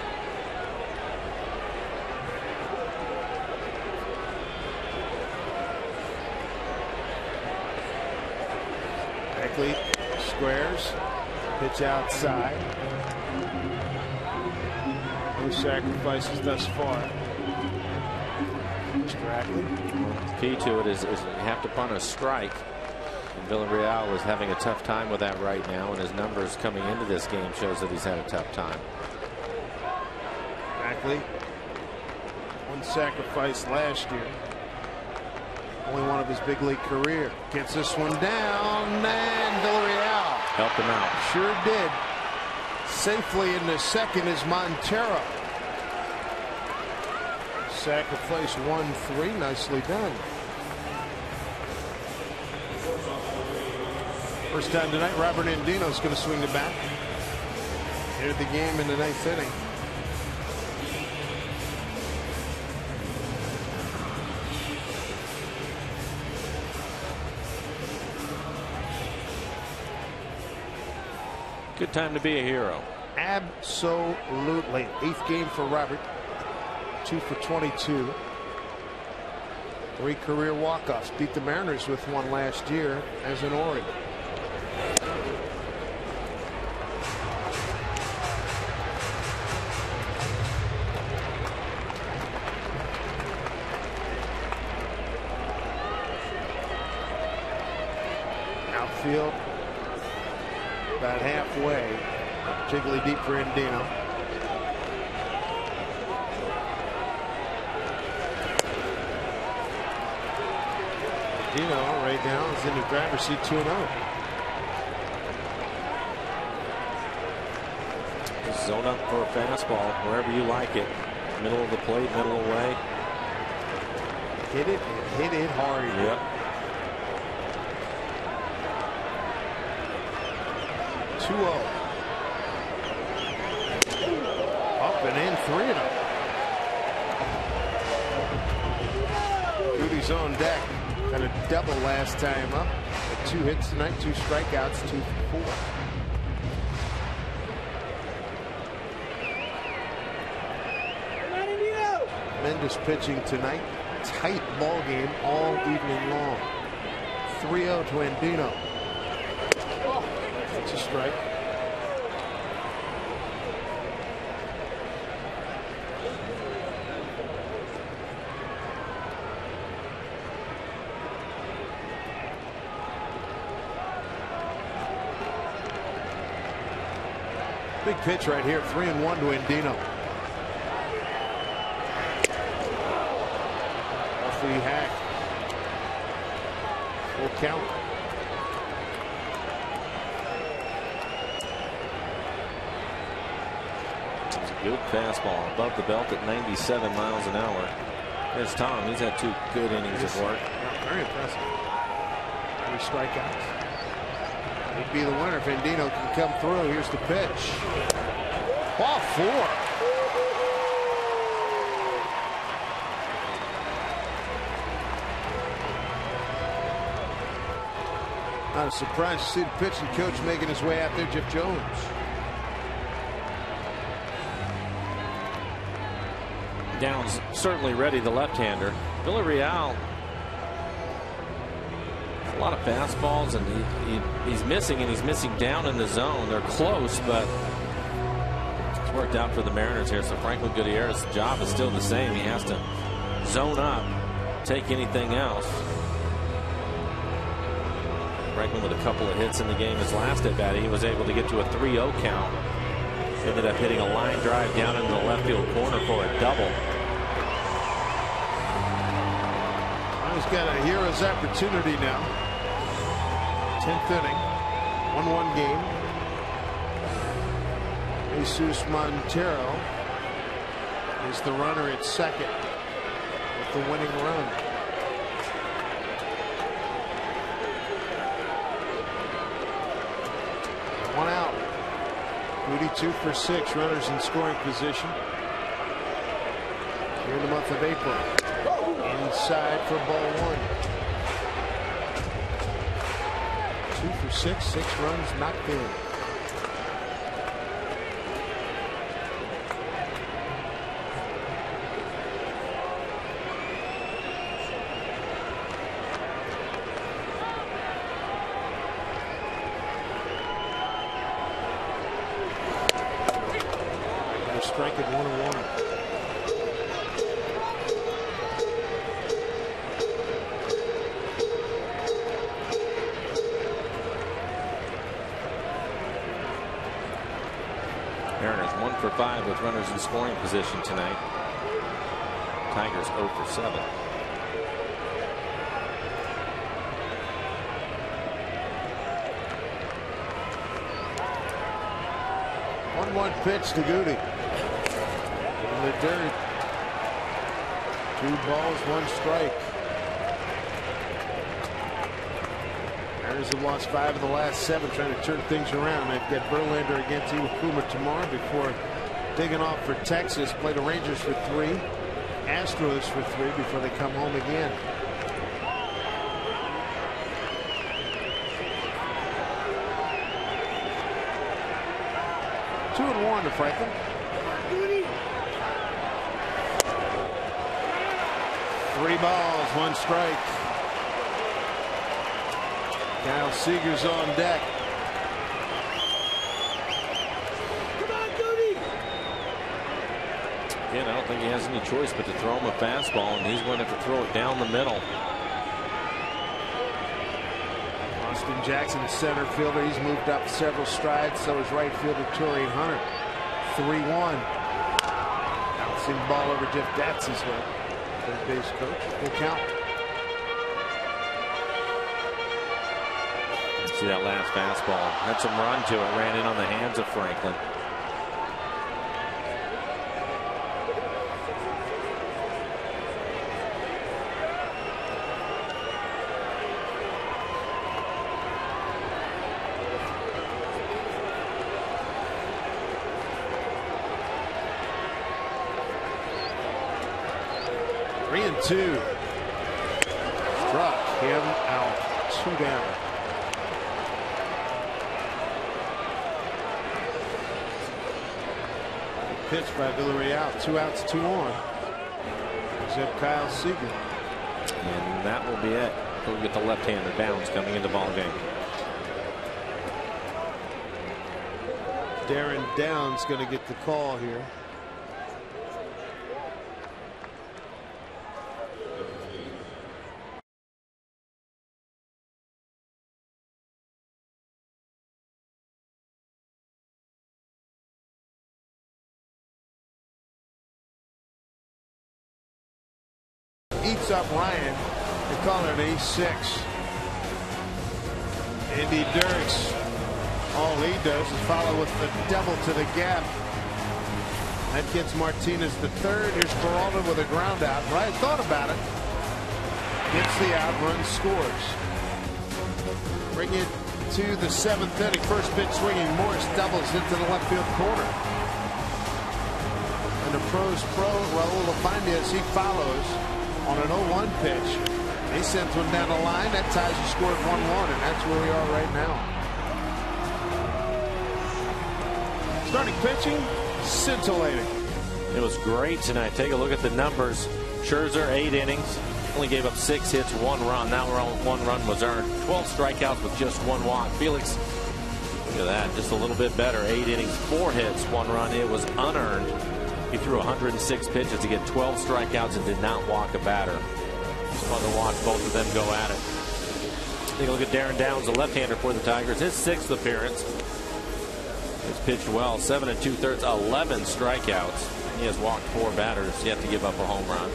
B: Ackley squares. Pitch outside. No sacrifices thus far. Mr. Ackley.
C: Key to it is you have to punt a strike. Villarreal is having a tough time with that right now, and his numbers coming into this game shows that he's had a tough time.
B: Ackley, 1 sacrifice last year. Only one of his big league career. Gets this one down, and Villarreal
C: helped him out.
B: Sure did. Safely in the second is Montero. Sacrifice 1-3. Nicely done. First time tonight, Robert Andino's going to swing the bat. Entered the game in the 9th inning.
C: Good time to be a hero.
B: Absolutely. 8th game for Robert. 2 for 22. 3 career walk-offs. Beat the Mariners with one last year as an Oriole. Outfield about halfway. Jiggly deep for Andino. Andino right now is in the driver's seat 2-0.
C: Zone up for a fastball wherever you like it. Middle of the plate, middle away.
B: Hit it and hit it hard.
C: Yep.
B: 2-0. Up and in, 3-0. Rudy's on deck. Got a double last time up. 2 hits tonight, 2 strikeouts, 2 for 4. Tremendous pitching tonight. Tight ball game all evening long. 3-0 to Andino. That's a strike. Big pitch right here. 3-1 to Andino. Awfully hacked. Full count.
C: It's a good fastball above the belt at 97 miles an hour. There's Tom. He's had 2 good innings of work.
B: Very impressive. 3 strikeouts. He'd be the winner if Andino can come through. Here's the pitch. Ball 4. Not a surprise to see the pitching coach making his way out there, Jeff Jones.
C: Downs certainly ready, the left-hander. Villarreal, a lot of fastballs, and he's missing, and he's missing down in the zone. They're close, but it's worked out for the Mariners here. So Franklin Gutierrez's job is still the same. He has to zone up, take anything else. Franklin with a couple of hits in the game. His last at bat, he was able to get to a 3-0 count. Ended up hitting a line drive down in the left field corner for a double.
B: He's got a hero's opportunity now. 10th inning. 1-1 game. Jesus Montero is the runner at second with the winning run. One out. Rudy 2 for 6. Runners in scoring position. Here in the month of April. Inside for ball 1. 2 for 6. 6 runs knocked in. Strike at 1-1.
C: Mariners 1 for 5 with runners in scoring position tonight. Tigers 0 for 7.
B: 1-1 pitch to Goody. In the dirt. 2 balls, 1 strike. Mariners have lost 5 of the last 7, trying to turn things around. They've got Verlander against Iwakuma tomorrow before digging off for Texas. Play the Rangers for 3, Astros for 3 before they come home again. 2-1 to Franklin. Three balls, 1 strike. Kyle Seager's on deck.
C: Again, I don't think he has any choice but to throw him a fastball, and he's going to have to throw it down the middle.
B: Austin Jackson, the center fielder, he's moved up several strides. So is right fielder Torrey Hunter. 3-1. Bouncing the ball over Jeff Datsy's head. Third base coach. Full count.
C: See that last fastball. Had some run to it. Ran in on the hands of Franklin.
B: Two. Struck him out. 2 down. Pitch by Villarreal. 2 outs, 2 on. Except Kyle Seager.
C: And that will be it. We'll get the left-hander. Downs coming into ball game.
B: Darren Downs going to get the call here. Eats up Ryan. They call it an A6. Andy Dirks, all he does is follow with the double to the gap. That gets Martinez the third. Here's Peralta with a ground out. Ryan thought about it. Gets the out, run, scores. Bring it to the 7th inning. First pitch swinging. Morris doubles into the left field corner. And the pros pro, Raul Lafanez, he follows on an 0-1 pitch. He sends one down the line. That ties the score at 1-1, and that's where we are right now. Starting pitching, scintillating.
C: It was great tonight. Take a look at the numbers. Scherzer, 8 innings. Only gave up 6 hits, 1 run. That 1 run was earned. 12 strikeouts with just 1 walk. Felix, look at that. Just a little bit better. 8 innings, 4 hits, 1 run. It was unearned. He threw 106 pitches to get 12 strikeouts and did not walk a batter. It's fun to watch both of them go at it. Take a look at Darren Downs, the left-hander for the Tigers. His 6th appearance. He's pitched well, 7 2/3, 11 strikeouts. He has walked 4 batters, yet to give up a home run.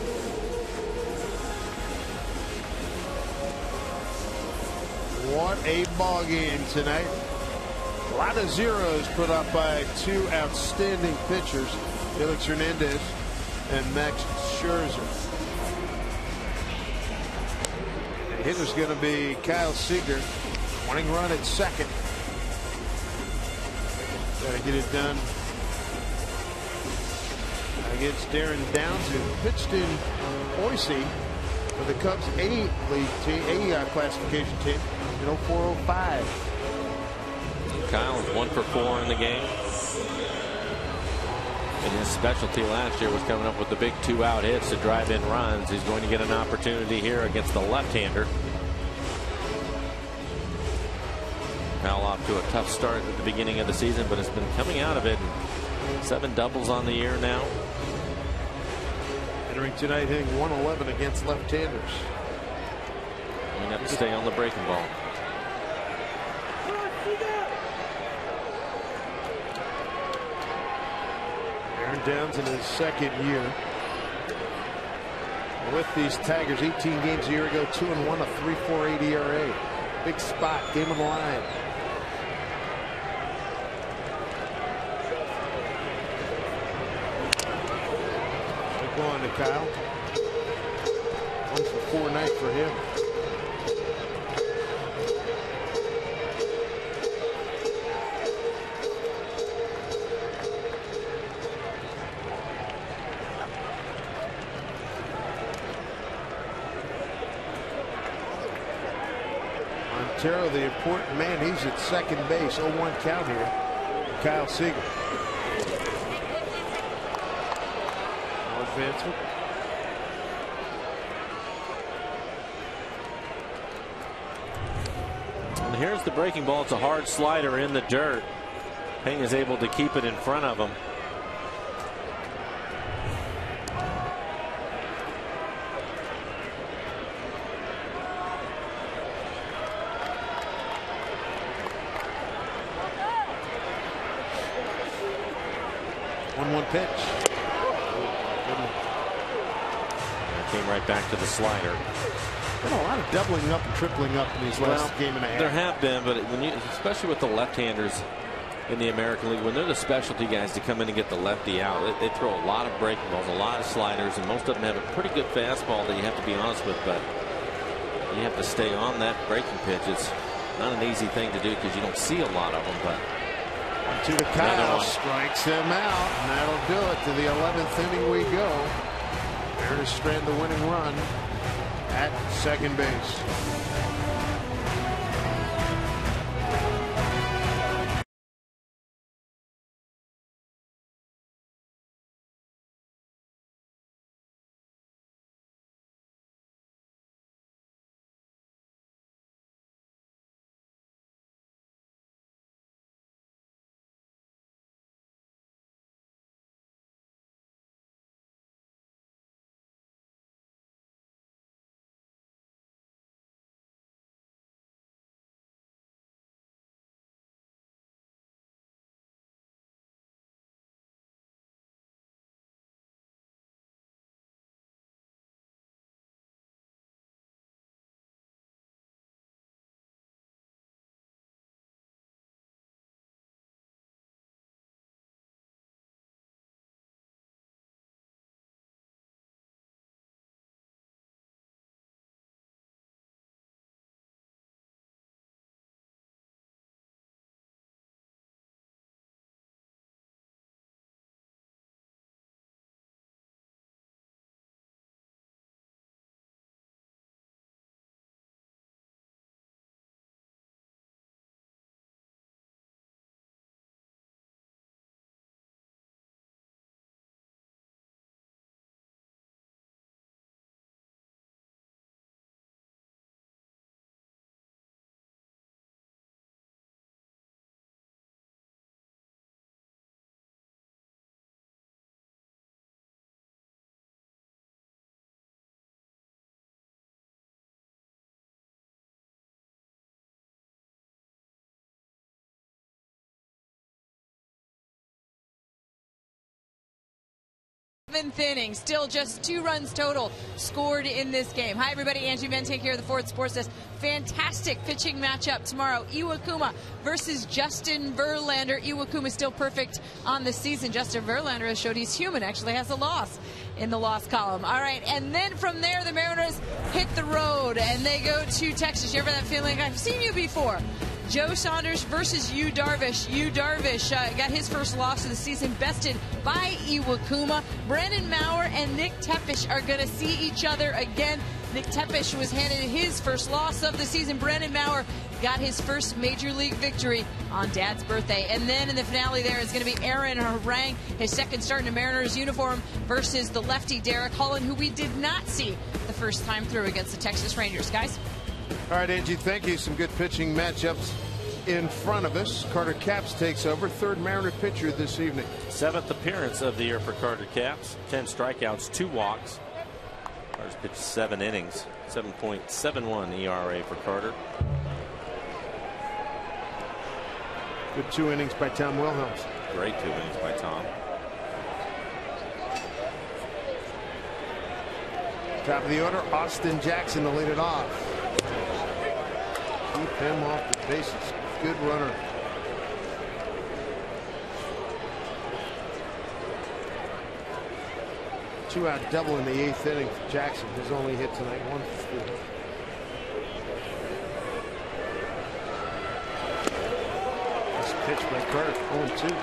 B: What a ball game tonight. A lot of zeros put up by 2 outstanding pitchers, Felix Hernandez and Max Scherzer. The hitter's going to be Kyle Seager. Winning run at second. Got to get it done against Darren Downs, who pitched in Boise for the Cubs A classification team in 04-05.
C: Kyle is 1 for 4 in the game. And his specialty last year was coming up with the big 2-out hits to drive in runs. He's going to get an opportunity here against the left-hander. Kyle off to a tough start at the beginning of the season, but has been coming out of it. 7 doubles on the year now.
B: Entering tonight, hitting .111 against left-handers.
C: We have to stay on the breaking ball.
B: Darren Downs in his 2nd year with these Tigers. 18 games a year ago, 2-1, a 3.48 ERA. Big spot, game on the line. to Kyle. 1 for 4 night for him. Montero, the important man, he's at second base. 0-1 count here. Kyle Seager. No advancement.
C: And here's the breaking ball. It's a hard slider in the dirt. Ping is able to keep it in front of him.
B: Pitch.
C: Came right back to the slider.
B: Been a lot of doubling up and tripling up in these last game and a half.
C: There have been, but when you, especially with the left-handers in the American League, when they're the specialty guys to come in and get the lefty out, they throw a lot of breaking balls, a lot of sliders, and most of them have a pretty good fastball that you have to be honest with, but you have to stay on that breaking pitch. It's not an easy thing to do because you don't see a lot of them, but
B: to the Kyle, strikes him out, and that'll do it. To the 11th inning we go. Mariners strand the winning run at second base.
A: Seventh inning, still just 2 runs total scored in this game. Hi everybody, Angie Mentink here, the Ford Sports Desk. Fantastic pitching matchup tomorrow. Iwakuma versus Justin Verlander. Iwakuma still perfect on the season. Justin Verlander has showed he's human, actually has a loss in the loss column. All right, and then from there the Mariners hit the road and they go to Texas. You ever that feeling? I've seen you before. Joe Saunders versus Yu Darvish. Yu Darvish got his first loss of the season, bested by Iwakuma. Brandon Maurer and Nick Tepesch are going to see each other again. Nick Tepesch was handed his first loss of the season. Brandon Maurer got his first major league victory on Dad's birthday. And then in the finale there is going to be Aaron Harang, his second start in a Mariners uniform, versus the lefty Derek Holland, who we did not see the first time through against the Texas Rangers. Guys?
B: All right, Angie, thank you. Some good pitching matchups in front of us. Carter Capps takes over, third Mariner pitcher this evening.
C: 7th appearance of the year for Carter Capps. 10 strikeouts, 2 walks. Carter's pitched 7 innings. 7.71 ERA for Carter.
B: Good 2 innings by Tom Wilhelms.
C: Great 2 innings by Tom.
B: Top of the order, Austin Jackson to lead it off. Keep him off the bases. Good runner. 2-out double in the 8th inning for Jackson. His only hit tonight, 1 for 4. This pitch by Carter, 0-2.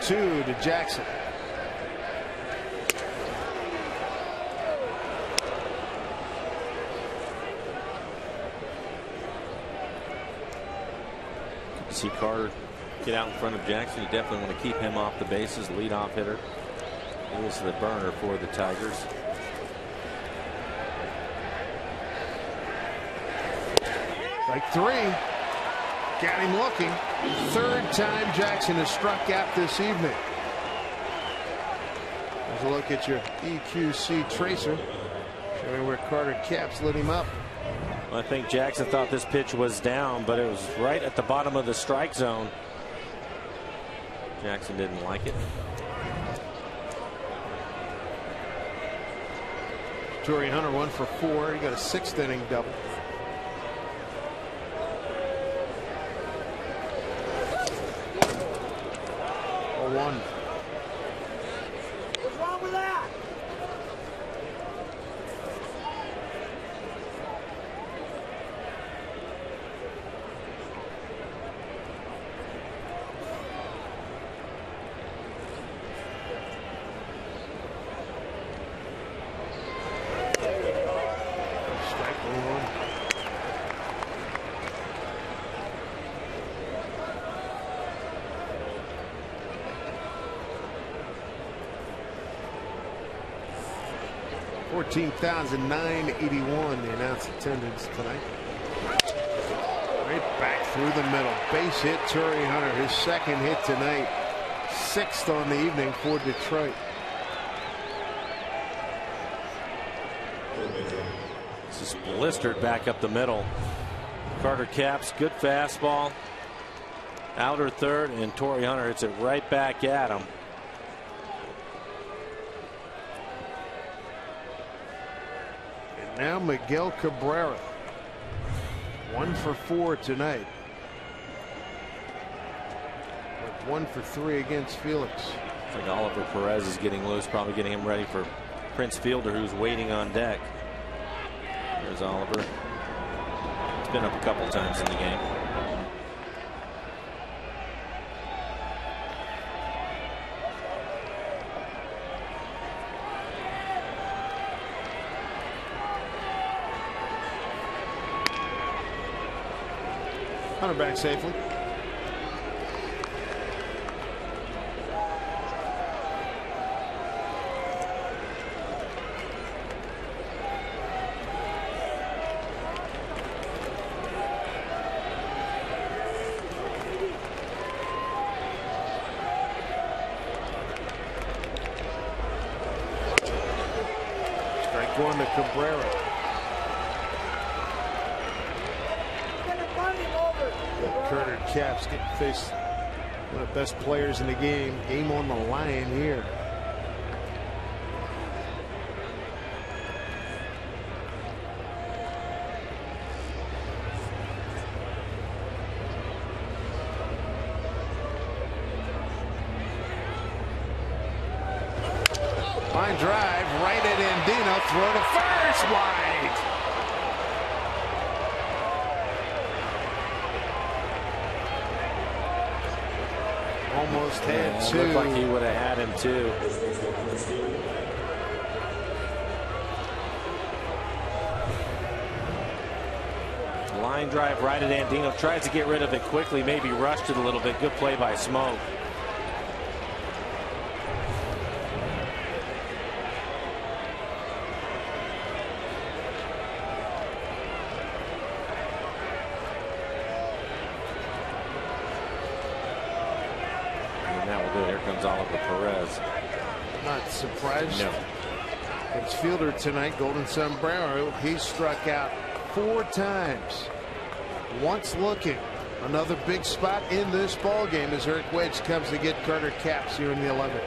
B: Two to Jackson.
C: See Carter get out in front of Jackson. You definitely want to keep him off the bases. Leadoff hitter. He was the burner for the Tigers.
B: Strike 3. Got him looking. 3rd time Jackson has struck out this evening. There's a look at your EQC tracer showing where Carter Capps lit him up.
C: I think Jackson thought this pitch was down, but it was right at the bottom of the strike zone. Jackson didn't like it.
B: Torrey Hunter 1 for 4. He got a 6th inning double.
G: What's wrong with that?
B: Strike 1. 14,981 the announced attendance tonight. Right back through the middle. Base hit, Torrey Hunter, his 2nd hit tonight. 6th on the evening for Detroit.
C: This is blistered back up the middle. Carter Capps, good fastball. Outer third, and Torrey Hunter hits it right back at him.
B: Now Miguel Cabrera, 1 for 4 tonight. With 1 for 3 against Felix.
C: It's like Oliver Perez is getting loose, probably getting him ready for Prince Fielder, who's waiting on deck. There's Oliver. It's been up a couple times in the game.
B: Hunter back safely. Strike 1 to Cabrera. Carter Capps getting faced one of the best players in the game. Game on the line here. Line drive right at Andino. Throw to first, wide. Almost had 2.
C: Looked like he would have had him too. Line drive right at Andino. Tries to get rid of it quickly. Maybe rushed it a little bit. Good play by Smoke. Here comes Oliver Perez.
B: Not surprised.
C: No.
B: It's Fielder tonight, Golden Sombrero. He struck out 4 times. Once looking. Another big spot in this ball game as Eric Wedge comes to get Carter Capps here in the 11th.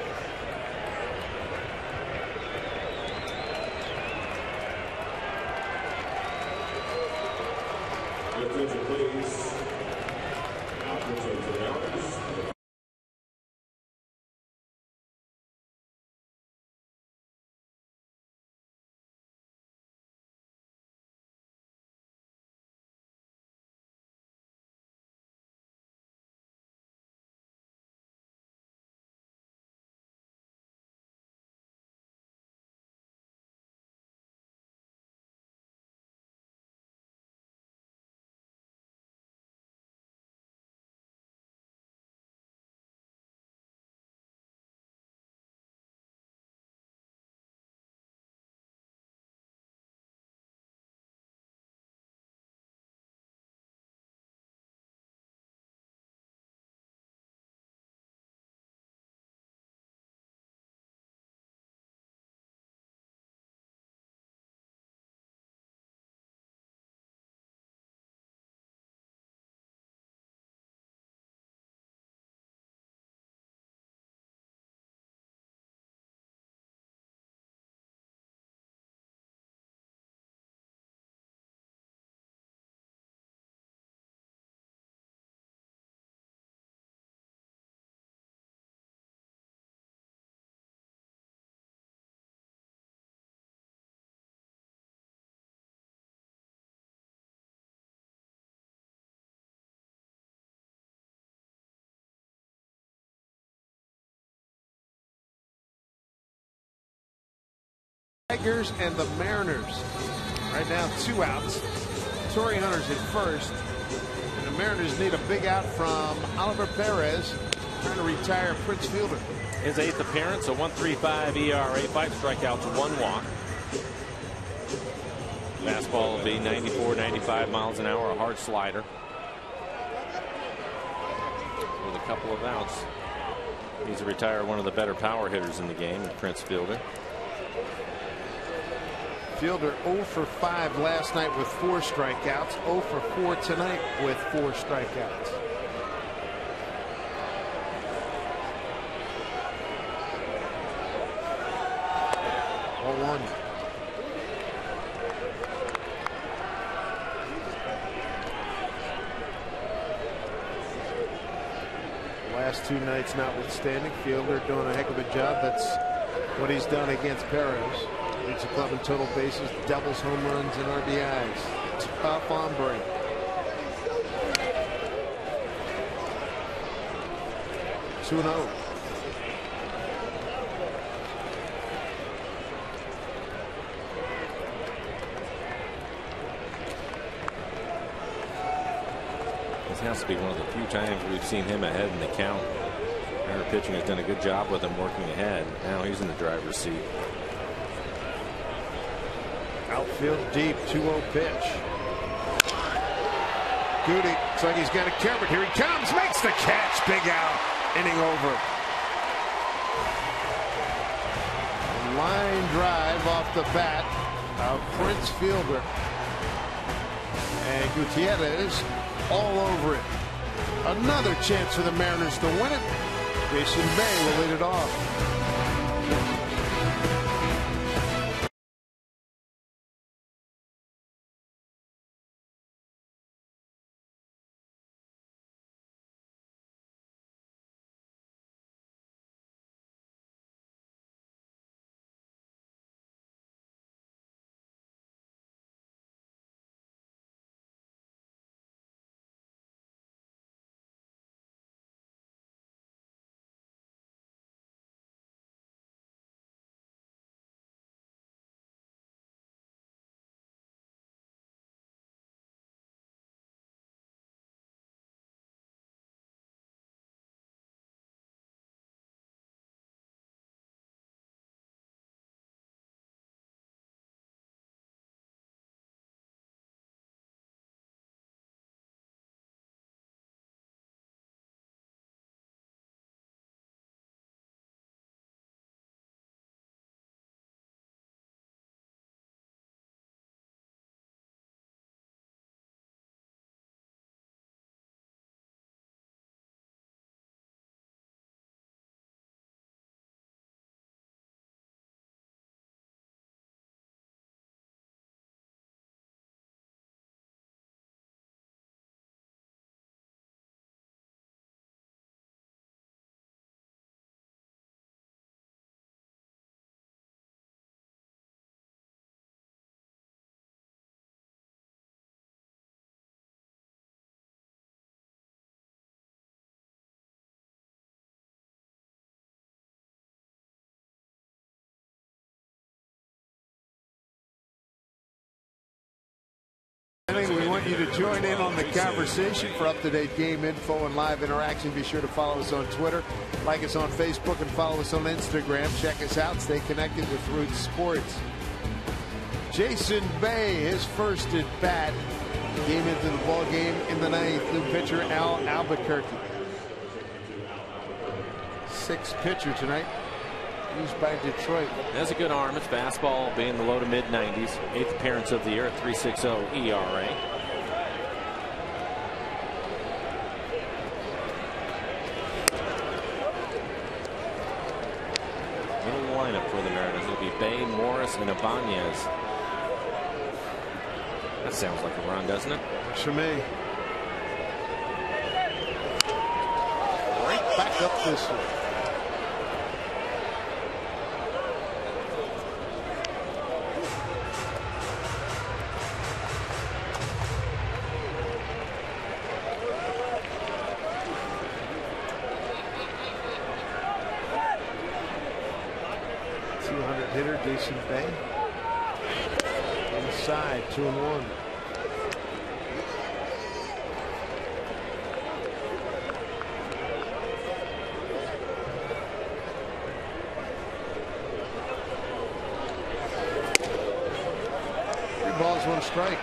B: Tigers and the Mariners. Right now, 2 outs. Torrey Hunter's at first. And the Mariners need a big out from Oliver Perez, trying to retire Prince Fielder.
C: His 8th appearance, a 1.35 ERA, 5 strikeouts, 1 walk. Fastball will be 94, 95 miles an hour, a hard slider. With a couple of outs. He's to retire one of the better power hitters in the game, Prince Fielder.
B: Fielder 0 for 5 last night with 4 strikeouts. 0 for 4 tonight with 4 strikeouts. One. Last 2 nights notwithstanding, Fielder doing a heck of a job. That's what he's done against Perez. Leads the club in total bases, doubles, home runs, and RBIs. Tough hombre. Two 2-0.
C: This has to be one of the few times we've seen him ahead in the count. Our pitching has done a good job with him working ahead. Now he's in the driver's seat.
B: Outfield deep, 2-0 pitch. Goody, looks like he's got it covered. Here he comes, makes the catch. Big out, inning over. Line drive off the bat of Prince Fielder. And Gutierrez all over it. Another chance for the Mariners to win it. Jason Bay will lead it off. you to join in on the conversation. For up-to-date game info and live interaction, be sure to follow us on Twitter, like us on Facebook, and follow us on Instagram. Check us out. Stay connected with Roots Sports. Jason Bay, his first at bat, came into the ball game in the ninth. New pitcher Al Albuquerque. Sixth pitcher tonight, used by Detroit.
C: Has a good arm. It's fastball, being the low to mid 90s. Eighth appearance of the year at 3.60 ERA. Middle lineup for the Mariners. It'll be Bay, Morris, and Ibanez. That sounds like a run, doesn't it?
B: For me. Right back up this way. Hitter Jason Bay. Inside, 2-1. Three balls, one strike.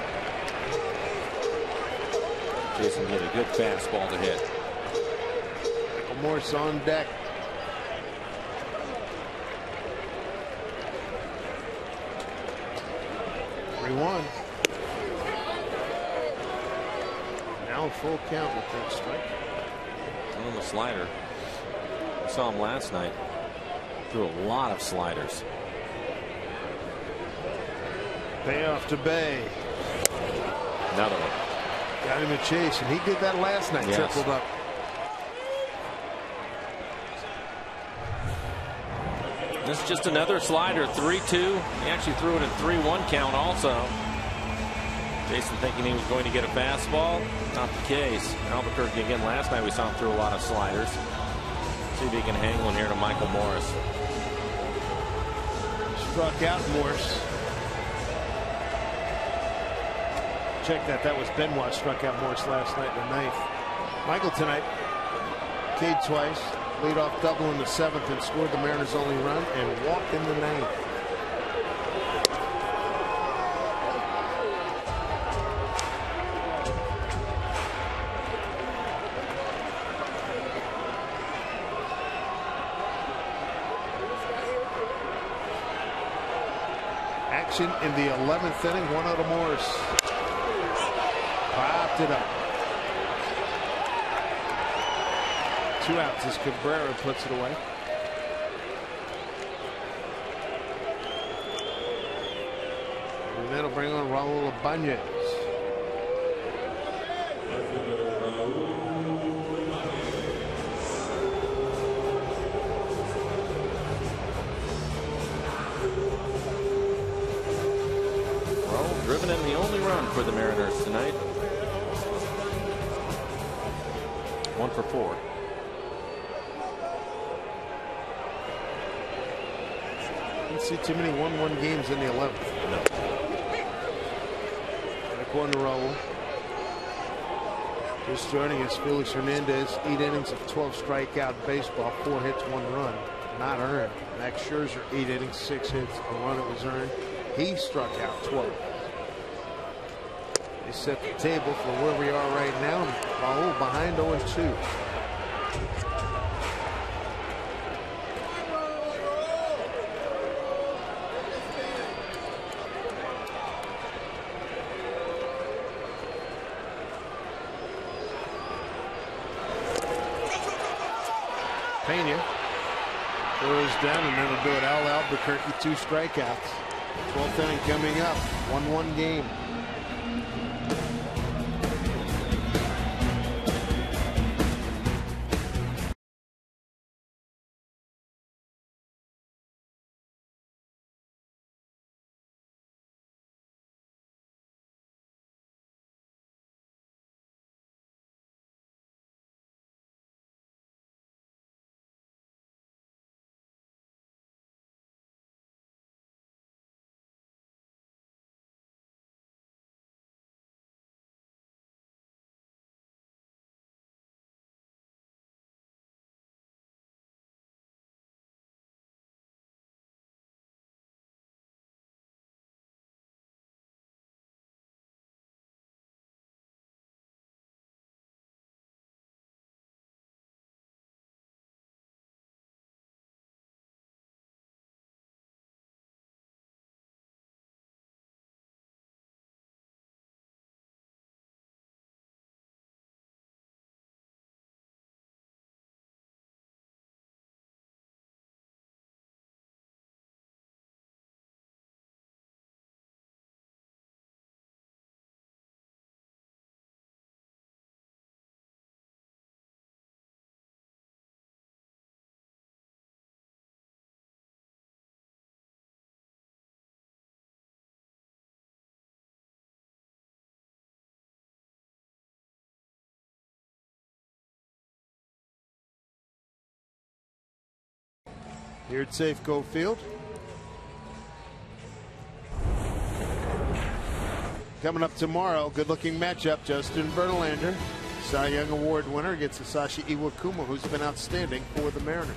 C: Jason hit a good fastball to hit.
B: Michael Morse on deck. One. Now full count with that strike.
C: On the slider. We saw him last night. Threw a lot of sliders.
B: Bay off to Bay.
C: Another one.
B: Got him a chase, and he did that last night.
C: Yes.
B: Tripled up.
C: This is just another slider, 3-2. He actually threw it in 3-1 count also. Jason thinking he was going to get a fastball. Not the case. Albuquerque again last night we saw him throw a lot of sliders. See if he can hang one here to Michael Morris.
B: Struck out Morris. Check that. That was Benoit struck out Morris last night in the ninth. Michael tonight K'd twice. Leadoff double in the seventh and scored the Mariners' only run and walked in the ninth. Action in the 11th inning. One out of Morris. Popped it up. 2 outs as Cabrera puts it away. And that'll bring on Raul Ibanez.
C: Raul driven in the only run for the Mariners tonight. 1 for 4.
B: Didn't see too many 1-1 games in the 11th.
C: No.
B: Back one to Raul. Just joining us, Felix Hernandez. 8 innings of 12 strikeout baseball, 4 hits, 1 run. Not earned. Max Scherzer, 8 innings, 6 hits, a run that was earned. He struck out 12. They set the table for where we are right now. Raul behind 0-2. Pena throws down, and that'll do it. Al Albuquerque, 2 strikeouts. 12th inning coming up. 1-1 game. Here at Safeco Field. Coming up tomorrow, good-looking matchup. Justin Verlander, Cy Young Award winner, against Sashi Iwakuma, who's been outstanding for the Mariners.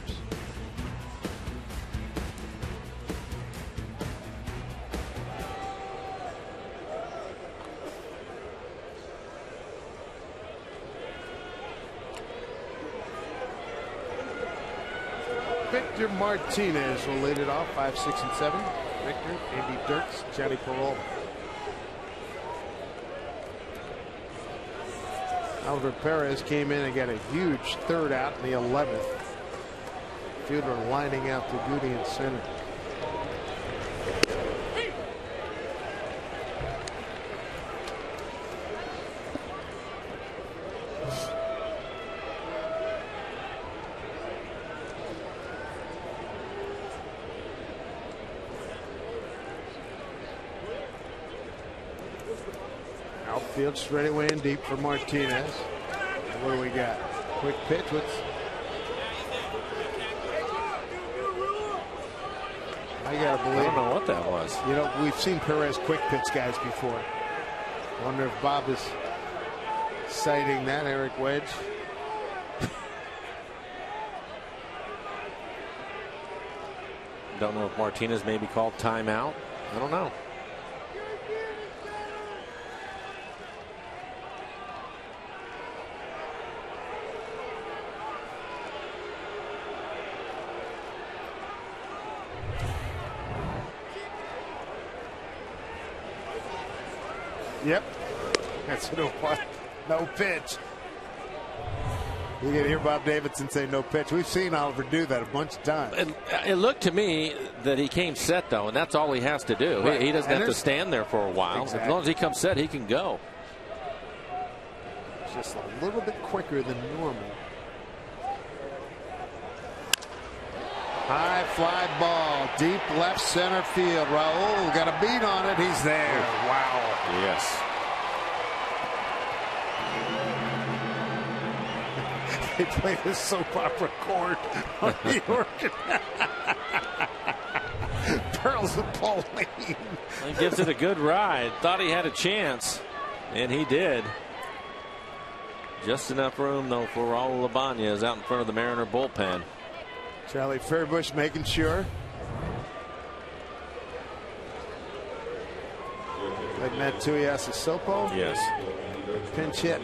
B: Victor Martinez will lead it off, 5, 6, and 7. Victor, Andy Dirks, Johnny Peralta. Oliver Perez came in and got a huge third out in the 11th. Fielder lining out to Goody in center. Outfield straight away and deep for Martinez. And what do we got? Quick pitch. I gotta believe.
C: I don't know what that was.
B: You know, we've seen Perez quick pitch guys before. Wonder if Bob is citing that. Eric Wedge.
C: Don't know if Martinez maybe called timeout. I don't know.
B: Yep. That's no pitch. You can hear Bob Davidson say no pitch. We've seen Oliver do that a bunch of times.
C: It looked to me that he came set, though, and that's all he has to do. Right. He doesn't have to stand there for a while. Exactly. As long as he comes set, he can go.
B: It's just a little bit quicker than normal. High fly ball, deep left center field. Raul got a beat on it. He's there.
C: Oh, wow. Yes.
B: They play this soap opera chord on New York. Pearls of Pauline.
C: He gives it a good ride. Thought he had a chance, and he did. Just enough room, though, for Raul Ibanez out in front of the Mariner bullpen.
B: Charlie Fairbush making sure. Like Matt Tuiasosopo.
C: Yes.
B: Pinch hit.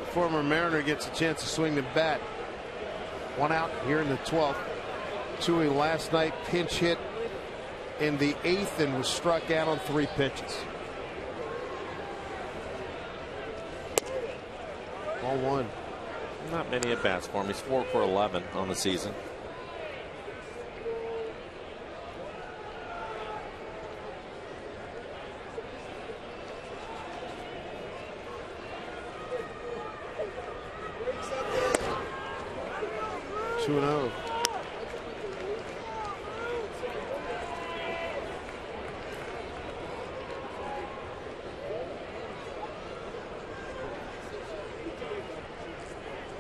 B: The former Mariner gets a chance to swing the bat. One out here in the 12th. Tui last night pinch hit in the 8th and was struck out on 3 pitches. Ball 1.
C: Not many at bats for him. He's 4 for 11 on the season.
B: Two and 0.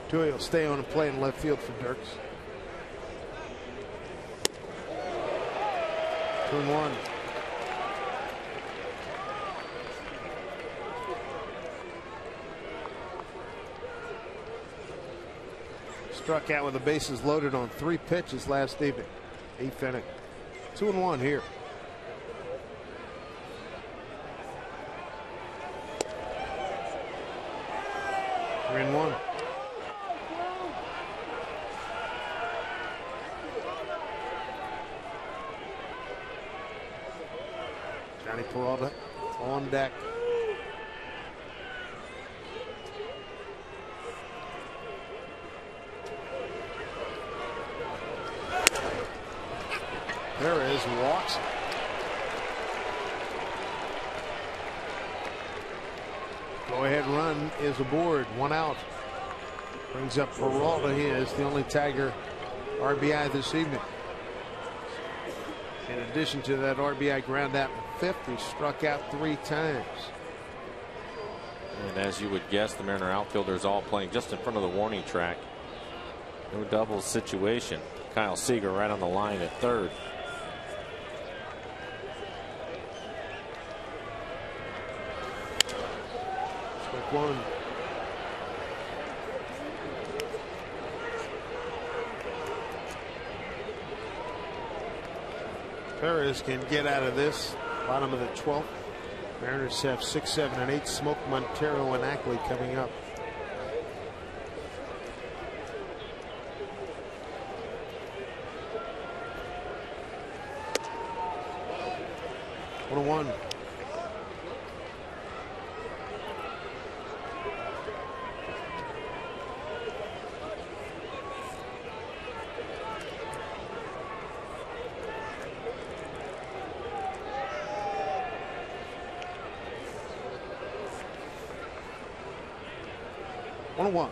B: Tui will stay on and play in left field for Dirks. 2-1. Struck out with the bases loaded on 3 pitches last evening. 8th inning. 2-1 here. Three and 1. Johnny Peralta on deck. Perez walks. Go ahead run is aboard. 1 out. Brings up Peralta. He is the only Tiger RBI this evening. In addition to that RBI ground out in the fifth, he struck out 3 times.
C: And as you would guess, the Mariner outfielders all playing just in front of the warning track. No double situation. Kyle Seager right on the line at third.
B: Strike one. Perez can get out of this. Bottom of the 12th. Mariners have 6, 7, and 8. Smoke, Montero, and Ackley coming up. One 1. One 1.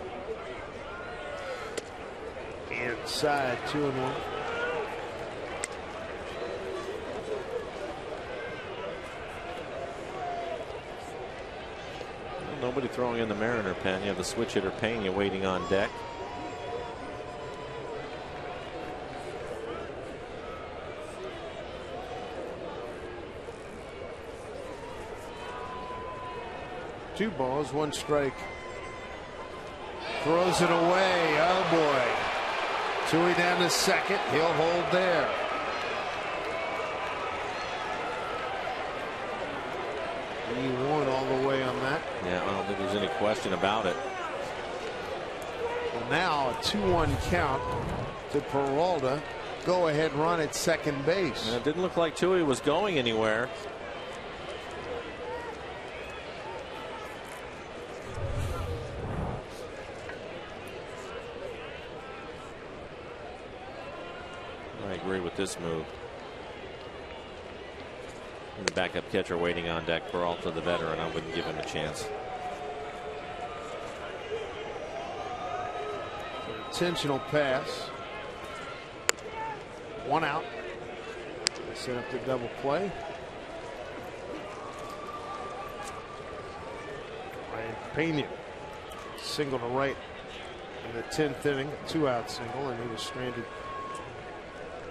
B: Inside, 2-1.
C: Nobody throwing in the Mariner pen. You have the switch hitter Pena waiting on deck.
B: Two balls, 1 strike. Throws it away. Oh boy. Tui down to second. He'll hold there. He won all the way on that.
C: Yeah, I don't think there's any question about it.
B: Well, now a 2-1 count to Peralta. Go ahead run at second base.
C: And it didn't look like Tui was going anywhere. I agree with this move. And the backup catcher waiting on deck. Peralta, the veteran, I wouldn't give him a chance.
B: Intentional pass. 1 out. Set up the double play. Ryan Pena single to right in the 10th inning, a 2-out single, and he was stranded.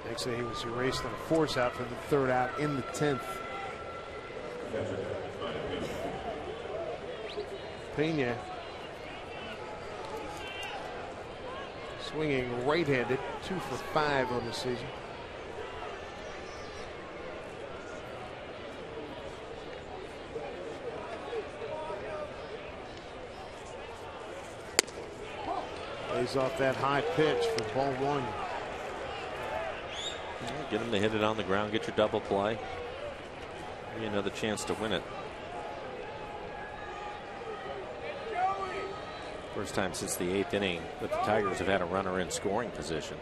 B: Actually, he was erased on a force out for the 3rd out in the 10th. Pena swinging right-handed, 2 for 5 on the season. Lays off that high pitch for ball 1.
C: Get him to hit it on the ground, get your double play. Give you another chance to win it. First time since the 8th inning that the Tigers have had a runner in scoring position.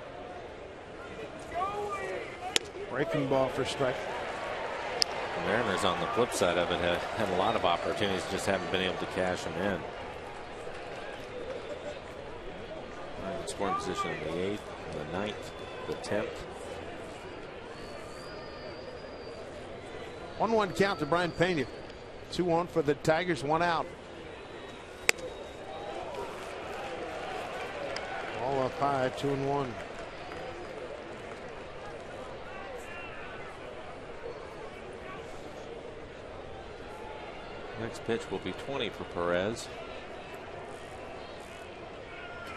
B: Breaking ball for strike.
C: The Mariners on the flip side of it have had a lot of opportunities, just haven't been able to cash them in. Scoring position in the 8th, the 9th, the 10th.
B: 1-1 count to Brian Pena. 2-1 for the Tigers, 1 out. All up high, 2-1.
C: Next pitch will be 20 for Perez.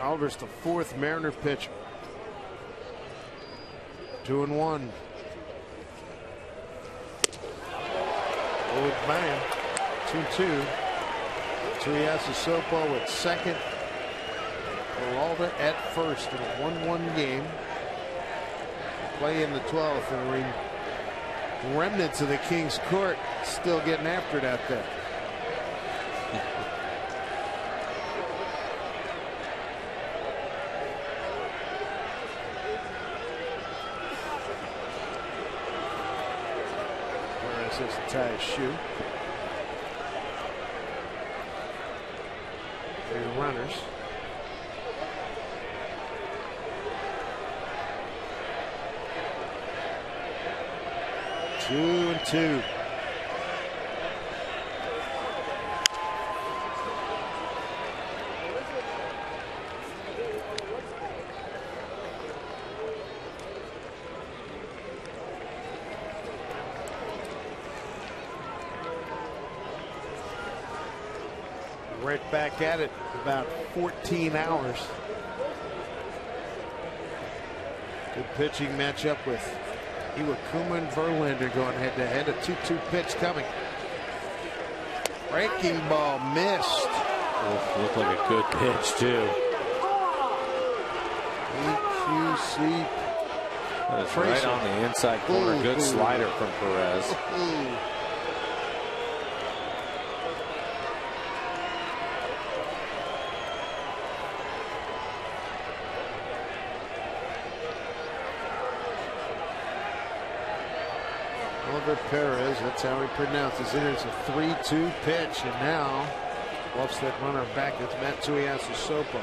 B: Oliver's the 4th Mariner pitcher. 2-1. Old man. 2-2. Trias Sopo at second. Peralta at first in a 1-1 game. Play in the 12th, and remnants of the King's Court still getting after it out there. Whereas this tie his shoe. 3 runners. 2-2. Right back at it, about 14 hours. Good pitching matchup with Iwakuma and Verlander going head-to-head. A 2-2 pitch coming. Breaking ball missed.
C: Oh, looked like a good pitch, too.
B: EQC.
C: That is right on the inside corner. Good slider from Perez.
B: Oliver Perez, that's how he pronounces it. It's a 3-2 pitch, and now bluffs that runner back. That's Matsuyasu Sopo.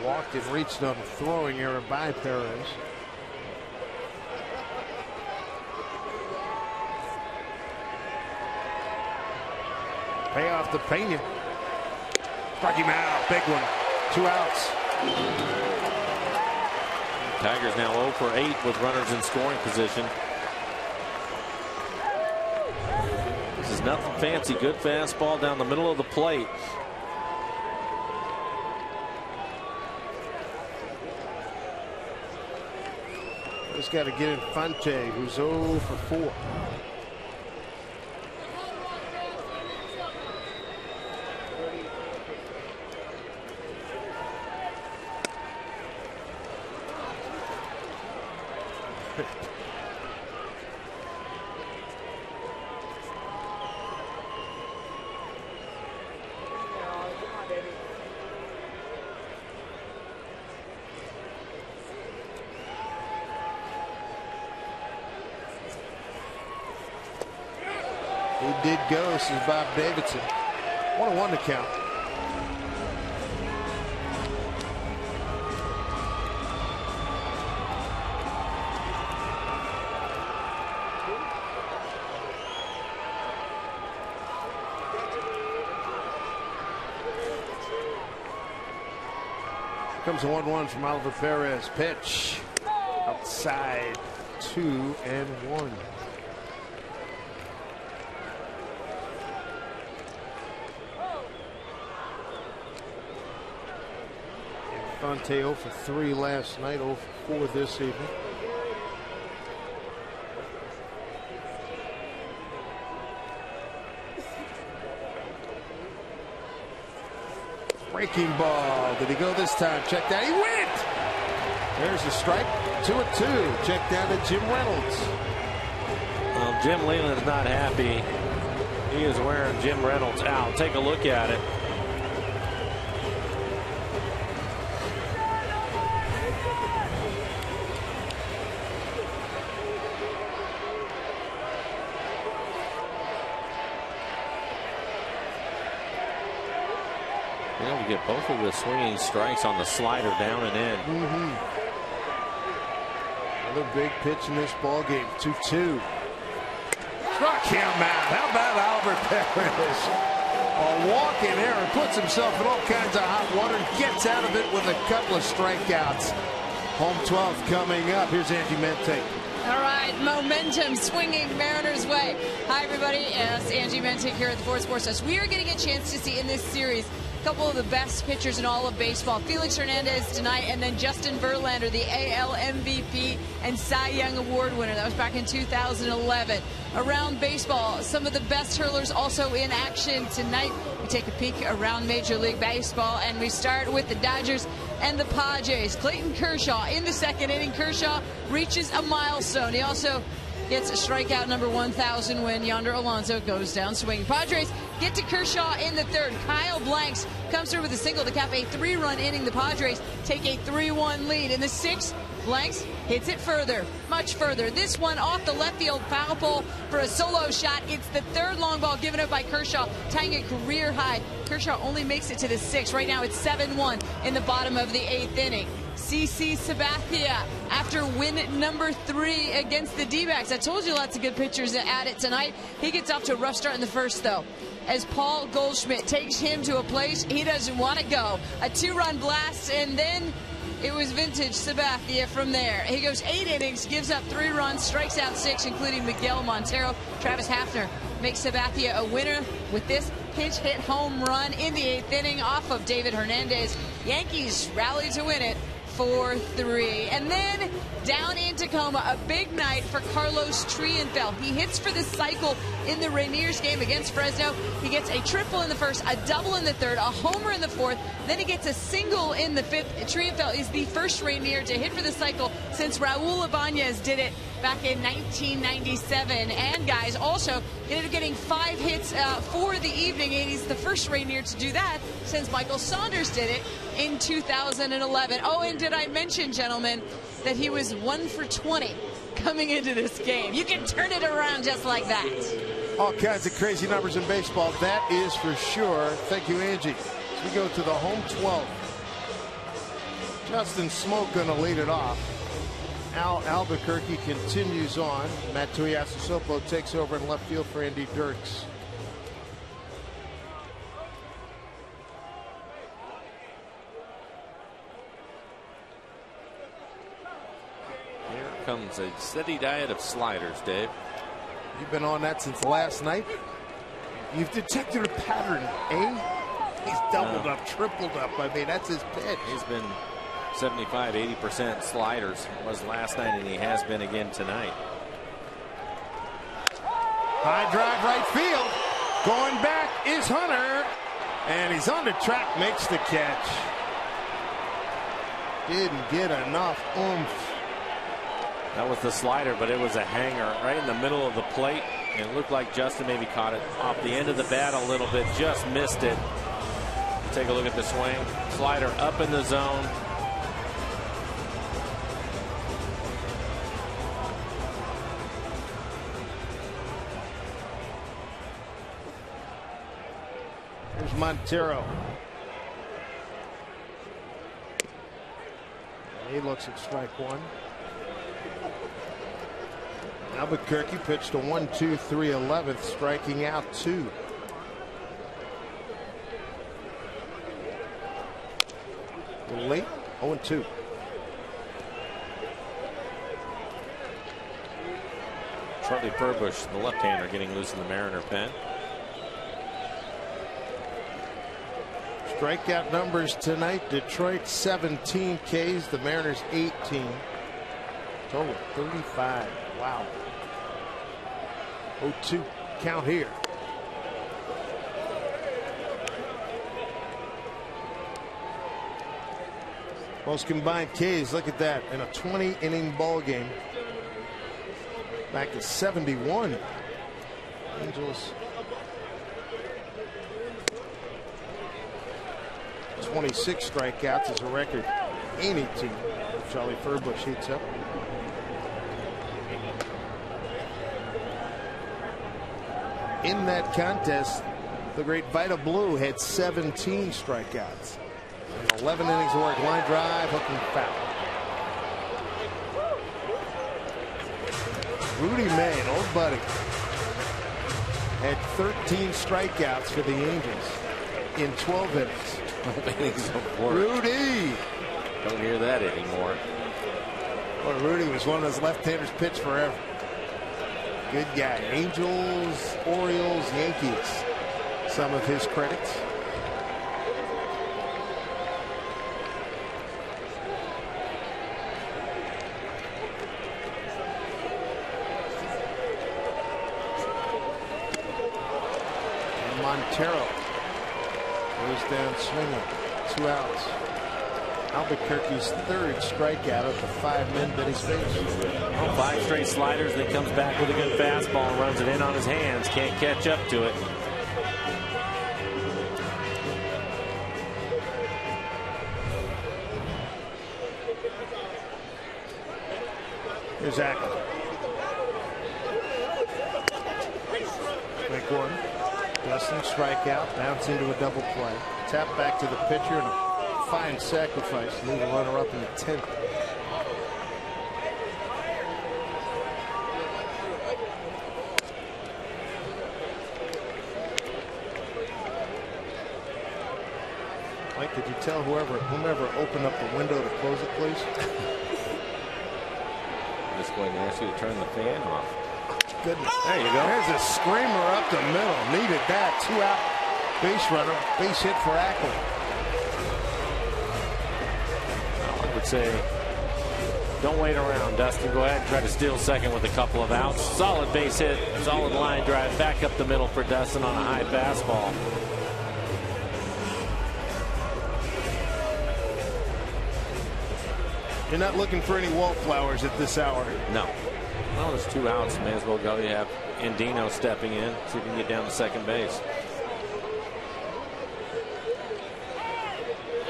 B: Walked and reached on a throwing error by Perez. Payoff to Pena. Struck him out. Big one. 2 outs.
C: Tigers now 0 for 8 with runners in scoring position. This is nothing fancy. Good fastball down the middle of the plate.
B: Just got to get Infante, who's 0 for 4. He did go. This is Bob Davidson. 1-1 to count. Comes a 1-1 from Oliver Perez. Pitch outside, 2-1. Infante 0 for 3 last night, 0 for 4 this evening. Breaking ball. Did he go this time? Check down. He went. There's a strike. 2-2. Check down to Jim Reynolds.
C: Well, Jim Leland's not happy. He is wearing Jim Reynolds out. Take a look at it. Able to get both of the swinging strikes on the slider down and in.
B: Another big pitch in this ball game. 2-2. Struck him out. How about Oliver Perez? A walk-in error, puts himself in all kinds of hot water, and gets out of it with a couple of strikeouts. Home 12th coming up. Here's Angie Mente.
A: All right, momentum swinging Mariners way. Hi, everybody. It's Angie Mente here at the Ford Sports Desk. We are getting a chance to see in this series a couple of the best pitchers in all of baseball. Felix Hernandez tonight, and then Justin Verlander, the AL MVP and Cy Young Award winner. That was back in 2011. Around baseball, some of the best hurlers also in action tonight. We take a peek around Major League Baseball, and we start with the Dodgers and the Padres. Clayton Kershaw in the second inning. Kershaw reaches a milestone. He also gets a strikeout number 1,000 when Yonder Alonso goes down swinging. Padres get to Kershaw in the third. Kyle Blanks comes through with a single to cap a 3-run inning. The Padres take a 3-1 lead. In the sixth, Blanks hits it further, much further. This one off the left field foul pole for a solo shot. It's the third long ball given up by Kershaw, tying a career high. Kershaw only makes it to the sixth. Right now it's 7-1 in the bottom of the eighth inning. CC Sabathia after win number 3 against the D-backs. I told you lots of good pitchers at it tonight. He gets off to a rough start in the first, though, as Paul Goldschmidt takes him to a place he doesn't want to go. A 2-run blast, and then it was vintage Sabathia from there. He goes 8 innings, gives up 3 runs, strikes out 6, including Miguel Montero. Travis Hafner makes Sabathia a winner with this pinch hit home run in the 8th inning off of David Hernandez. Yankees rally to win it 4-3. And then down in Tacoma, a big night for Carlos Trienfeld. He hits for the cycle in the Rainiers game against Fresno. He gets a triple in the first, a double in the third, a homer in the fourth, then he gets a single in the 5th. Trienfeld is the first Rainier to hit for the cycle since Raul Ibanez did it back in 1997. And guys, also ended up getting 5 hits for the evening, and he's the first Rainier to do that since Michael Saunders did it in 2011. Oh, and did I mention, gentlemen, that he was 1 for 20 coming into this game? You can turn it around just like that.
B: All kinds of crazy numbers in baseball, that is for sure. Thank you, Angie. So we go to the home 12. Justin Smoke going to lead it off. Al Albuquerque continues on. Matt Tuiasosopo takes over in left field for Andy Dirks.
C: Here comes a steady diet of sliders, Dave.
B: You've been on that since last night. You've detected a pattern, eh? He's doubled up, tripled up. I mean, that's his pitch.
C: He's been 75–80% sliders was last night, and he has been again tonight.
B: High drive right field. Going back is Hunter, and he's on the track, makes the catch. Didn't get enough oomph.
C: That was the slider, but it was a hanger right in the middle of the plate. And it looked like Justin maybe caught it off the end of the bat a little bit, just missed it. Take a look at the swing. Slider up in the zone.
B: Here's Montero. He looks at strike 1. Albuquerque pitched a 1-2-3 11th, striking out 2. A little late, 0-2.
C: Charlie Furbush, the left-hander, getting loose in the Mariner pen.
B: Strikeout numbers tonight: Detroit 17 Ks, the Mariners 18. Total 35. Wow. 0-2 count here. Most combined Ks, look at that, in a 20-inning ball game. Back to 71. Angels 26 strikeouts is a record. Any team. Charlie Furbush heats up. In that contest, the great Vita Blue had 17 strikeouts. 11 innings of work, line drive, hook and foul. Rudy May, an old buddy, had 13 strikeouts for the Angels in 12 innings.
C: 12 innings of work.
B: Rudy!
C: Don't hear that anymore.
B: Well, Rudy was one of those left-handers pitched forever. Good guy. Angels, Orioles, Yankees. Some of his credits. And Montero goes down swinging. 2 outs. Albuquerque's 3rd strikeout of the 5 men that he's faced.
C: Well, 5 straight sliders, then comes back with a good fastball and runs it in on his hands. Can't catch up to it.
B: Here's Ackles. Strike 1. Dustin strikeout, bounce into a double play. Tap back to the pitcher and a fine sacrifice. Leave a runner up in the 10th. Mike, could you tell whomever opened up the window to close it, please?
C: I'm just going to ask you to turn the fan off.
B: Goodness.
C: There you go.
B: There's a screamer up the middle. Needed that. 2 out base runner. Base hit for Ackley.
C: I would say don't wait around, Dustin. Go ahead and try to steal second with a couple of outs. Solid base hit. Solid line drive. Back up the middle for Dustin on a high fastball.
B: You're not looking for any wallflowers at this hour.
C: No. Well, there's 2 outs. May as well go. You have Andino stepping in. See if you can get down to second base.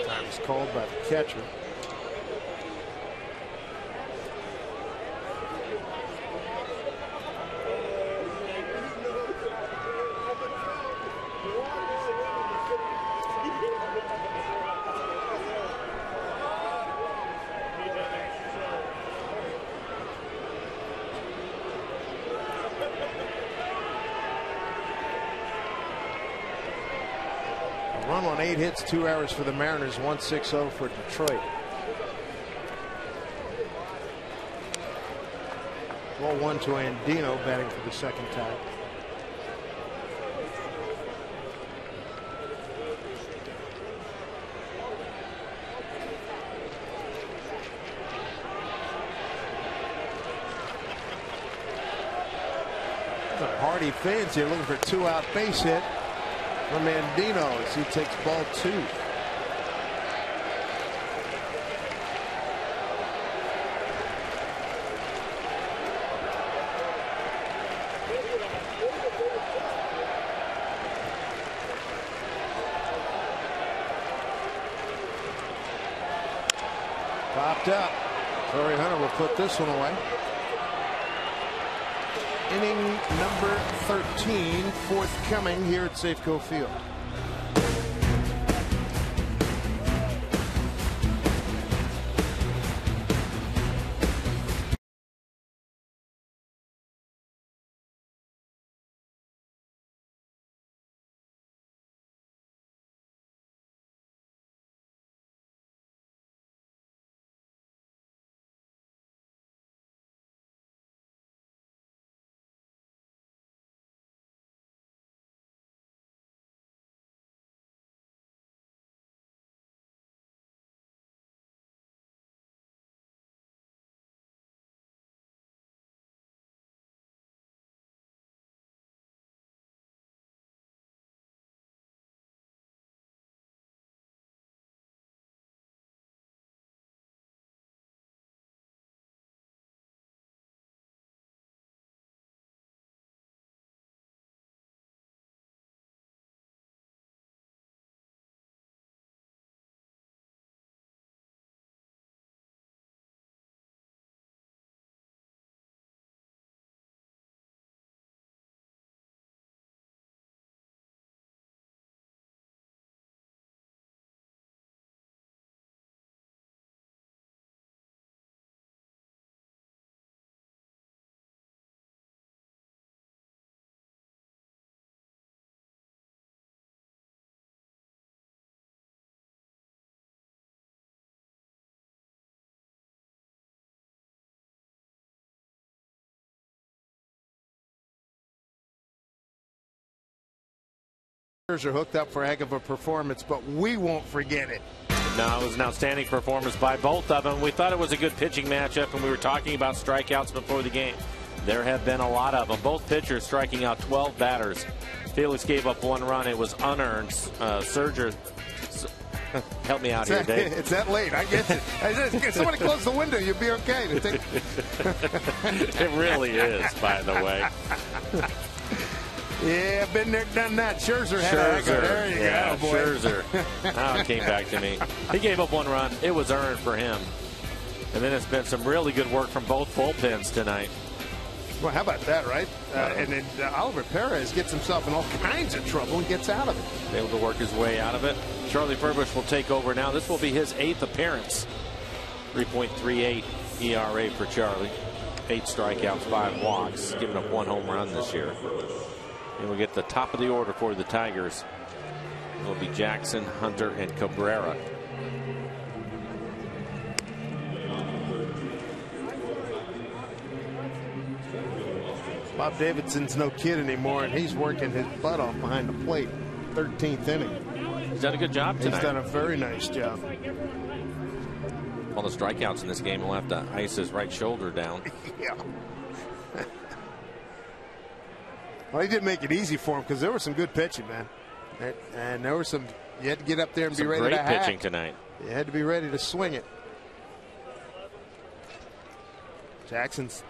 B: Time is called by the catcher. Run on 8 hits, 2 errors for the Mariners, 1-6-0 for Detroit. 1-1 to Andino, batting for the second time. The Hardy fans here looking for a 2-out base hit from Andino as he takes ball 2. Popped up. Torrey Hunter will put this one away. Inning number 13 forthcoming here at Safeco Field. Are hooked up for a heck of a performance, but we won't forget it.
C: No, it was an outstanding performance by both of them. We thought it was a good pitching matchup, and we were talking about strikeouts before the game. There have been a lot of them. Both pitchers striking out 12 batters. Felix gave up 1 run. It was unearned. Serger, help me out here, Dave.
B: It's that late. I get it. If somebody close the window, you'll be okay.
C: It really is, by the way.
B: Yeah, been there, done that. Scherzer had a heck of, there you go, boy.
C: Scherzer. Now it came back to me. He gave up 1 run. It was earned for him. And then it's been some really good work from both bullpens tonight.
B: Well, how about that, right? And then Oliver Perez gets himself in all kinds of trouble and gets out of it.
C: Able to work his way out of it. Charlie Furbush will take over now. This will be his 8th appearance. 3.38 ERA for Charlie. 8 strikeouts, 5 walks, giving up 1 home run this year. And we'll get the top of the order for the Tigers. It will be Jackson, Hunter, and Cabrera.
B: Bob Davidson's no kid anymore, and he's working his butt off behind the plate. 13th inning.
C: He's done a good job tonight.
B: He's done a very nice job.
C: All the strikeouts in this game, will have to ice his right shoulder down.
B: Yeah. Well, he did make it easy for him because there was some good pitching, man. And there was some, you had to get up there and be ready to hack.
C: Great pitching tonight.
B: You had to be ready to swing it. Jackson's,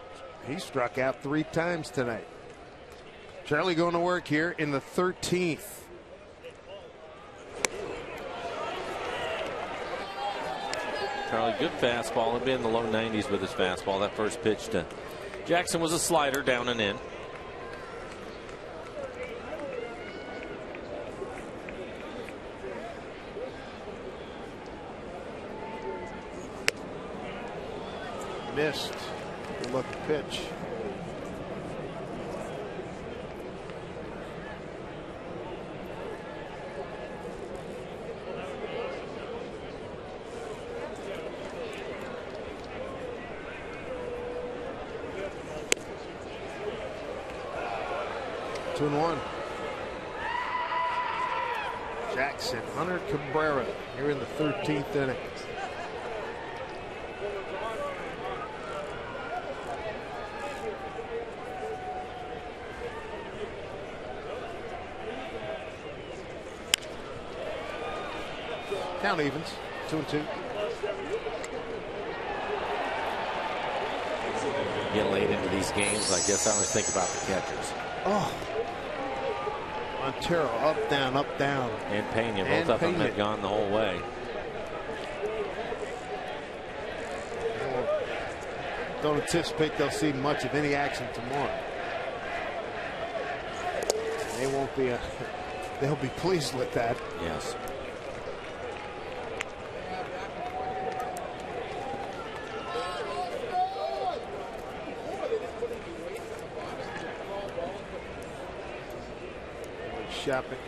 B: he struck out 3 times tonight. Charlie going to work here in the 13th.
C: Charlie, good fastball. He'll be in the low 90s with his fastball. That first pitch to Jackson was a slider, down and in.
B: Missed. Good looking pitch. Two and one. Jackson, Hunter, Cabrera here in the 13th inning. Count evens, 2-2.
C: Get late into these games, I guess I always think about the catchers.
B: Oh. Montero, up, down, up, down.
C: And Pena, both of them have gone the whole way.
B: Don't anticipate they'll see much of any action tomorrow. They won't be, they'll be pleased with that.
C: Yes.
B: Shopping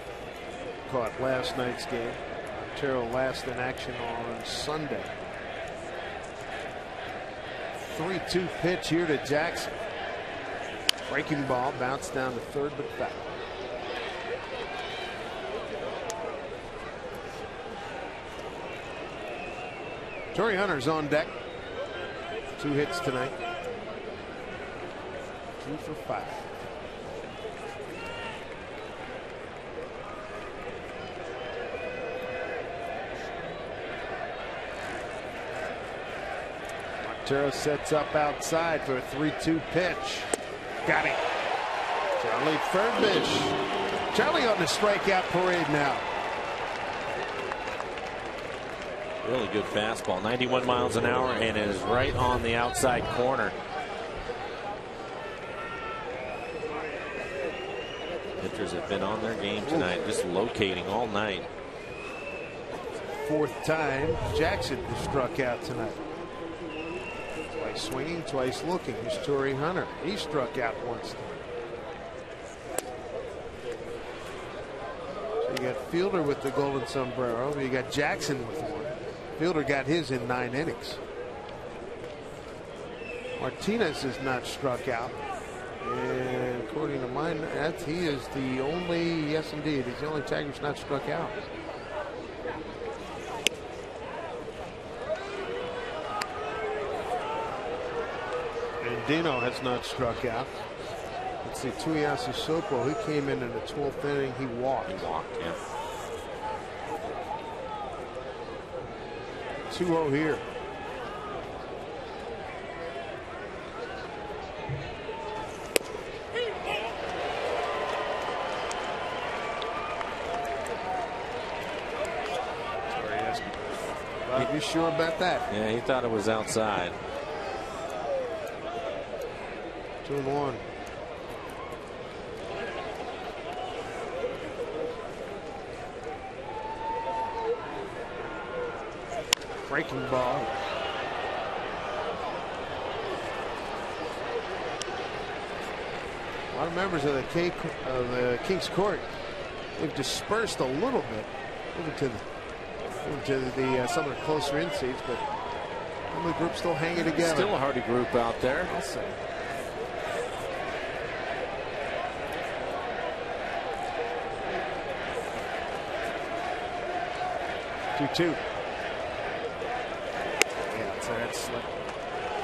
B: caught last night's game. Montero last in action on Sunday. 3-2 pitch here to Jackson. Breaking ball, bounced down to third, but back. Torrey Hunter's on deck. 2 hits tonight. 2 for 5. Montero sets up outside for a 3-2 pitch. Got him. Charlie Furbush. Charlie on the strikeout parade now.
C: Really good fastball. 91 miles an hour, and it is right on the outside corner. Pitchers have been on their game tonight, just locating all night.
B: 4th time Jackson was struck out tonight. Twice swinging, twice looking. Here's Torrey Hunter. He struck out once. So you got Fielder with the golden sombrero. You got Jackson with one. Fielder got his in 9 innings. Martinez is not struck out. And according to mine, he is the only, yes indeed, he's the only Tigers not struck out. And Dino has not struck out. Let's see, Tuiasu Sopo, he came in the 12th inning, he walked.
C: He walked, yeah.
B: 2-0 here. Are you sure about that?
C: Yeah, he thought it was outside.
B: 2-1. Breaking ball. A lot of members of the King's Court, they've dispersed a little bit over to the some of the closer in seats, but some of the groups still hanging together.
C: Still a hardy group out there.
B: I'll say. Two. Yeah, so that's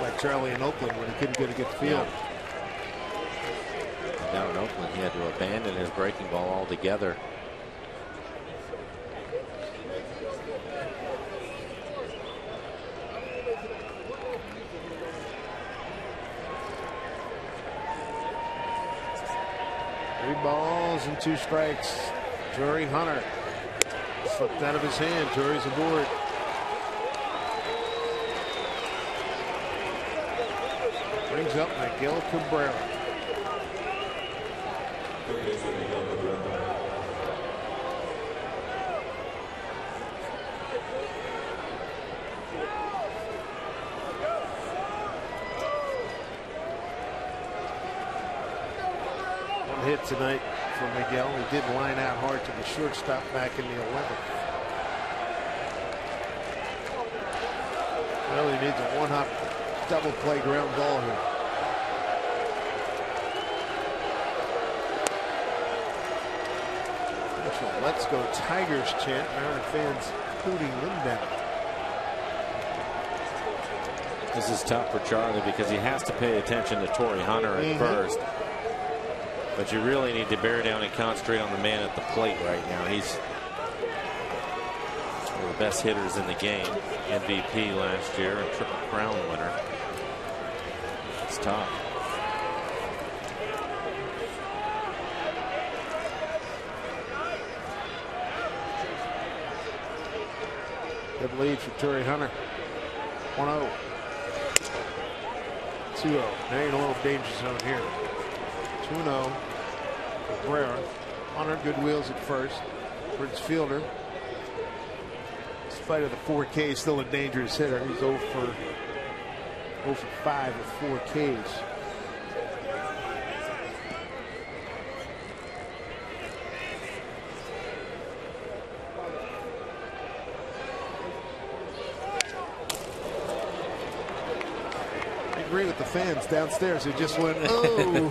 B: like Charlie in Oakland when he couldn't get a good field.
C: Yeah. Down in Oakland, he had to abandon his breaking ball altogether.
B: Three balls and 2 strikes. Jory Hunter slipped out of his hand. Jory's aboard. Brings up Miguel Cabrera. One hit tonight for Miguel. He did line out hard to the shortstop back in the 11th. Really needs a one-hop double play ground ball here. Let's go Tigers chant. Now the fans hooting them down.
C: This is tough for Charlie because he has to pay attention to Torrey Hunter at first. But you really need to bear down and concentrate on the man at the plate right now. He's one of the best hitters in the game. MVP last year and Triple Crown winner. It's tough.
B: Good lead for Torrey Hunter. 1-0. 2-0. Now you're in a little danger zone here. 2-0. Cabrera. Hunter, good wheels at first. Prince Fielder, in spite of the 4K, still a dangerous hitter. He's 0 for 5 with 4 Ks. I agree with the fans downstairs who just went, oh.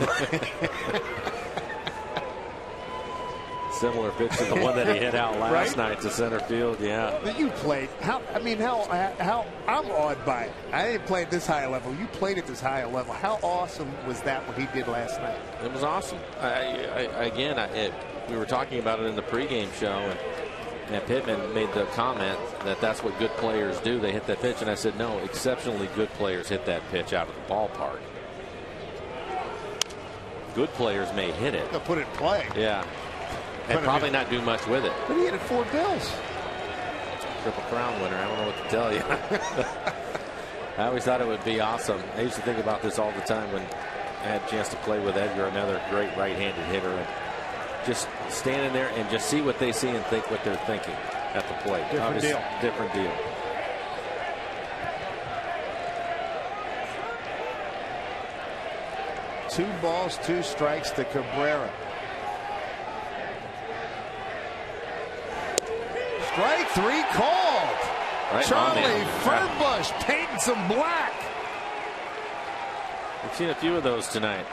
C: Similar pitch to the one that he hit out last night to center field. Yeah.
B: But you played. How I'm awed by it. I didn't play at this high a level. You played at this high a level. How awesome was that what he did last night?
C: It was awesome. We were talking about it in the pregame show, and Pittman made the comment that that's what good players do. They hit that pitch, and I said, no, exceptionally good players hit that pitch out of the ballpark. Good players may hit it.
B: They'll put it in play.
C: Yeah. And probably not do much with it.
B: But he hit it 4 bills.
C: Triple Crown winner. I don't know what to tell you. I always thought it would be awesome. I used to think about this all the time when I had a chance to play with Edgar, another great right-handed hitter, and just stand in there and just see what they see and think what they're thinking at the plate.
B: Different deal.
C: Different deal.
B: Two balls, 2 strikes to Cabrera. Strike 3 called.
C: Right,
B: Charlie Furbush painting some black.
C: We've seen a few of those tonight.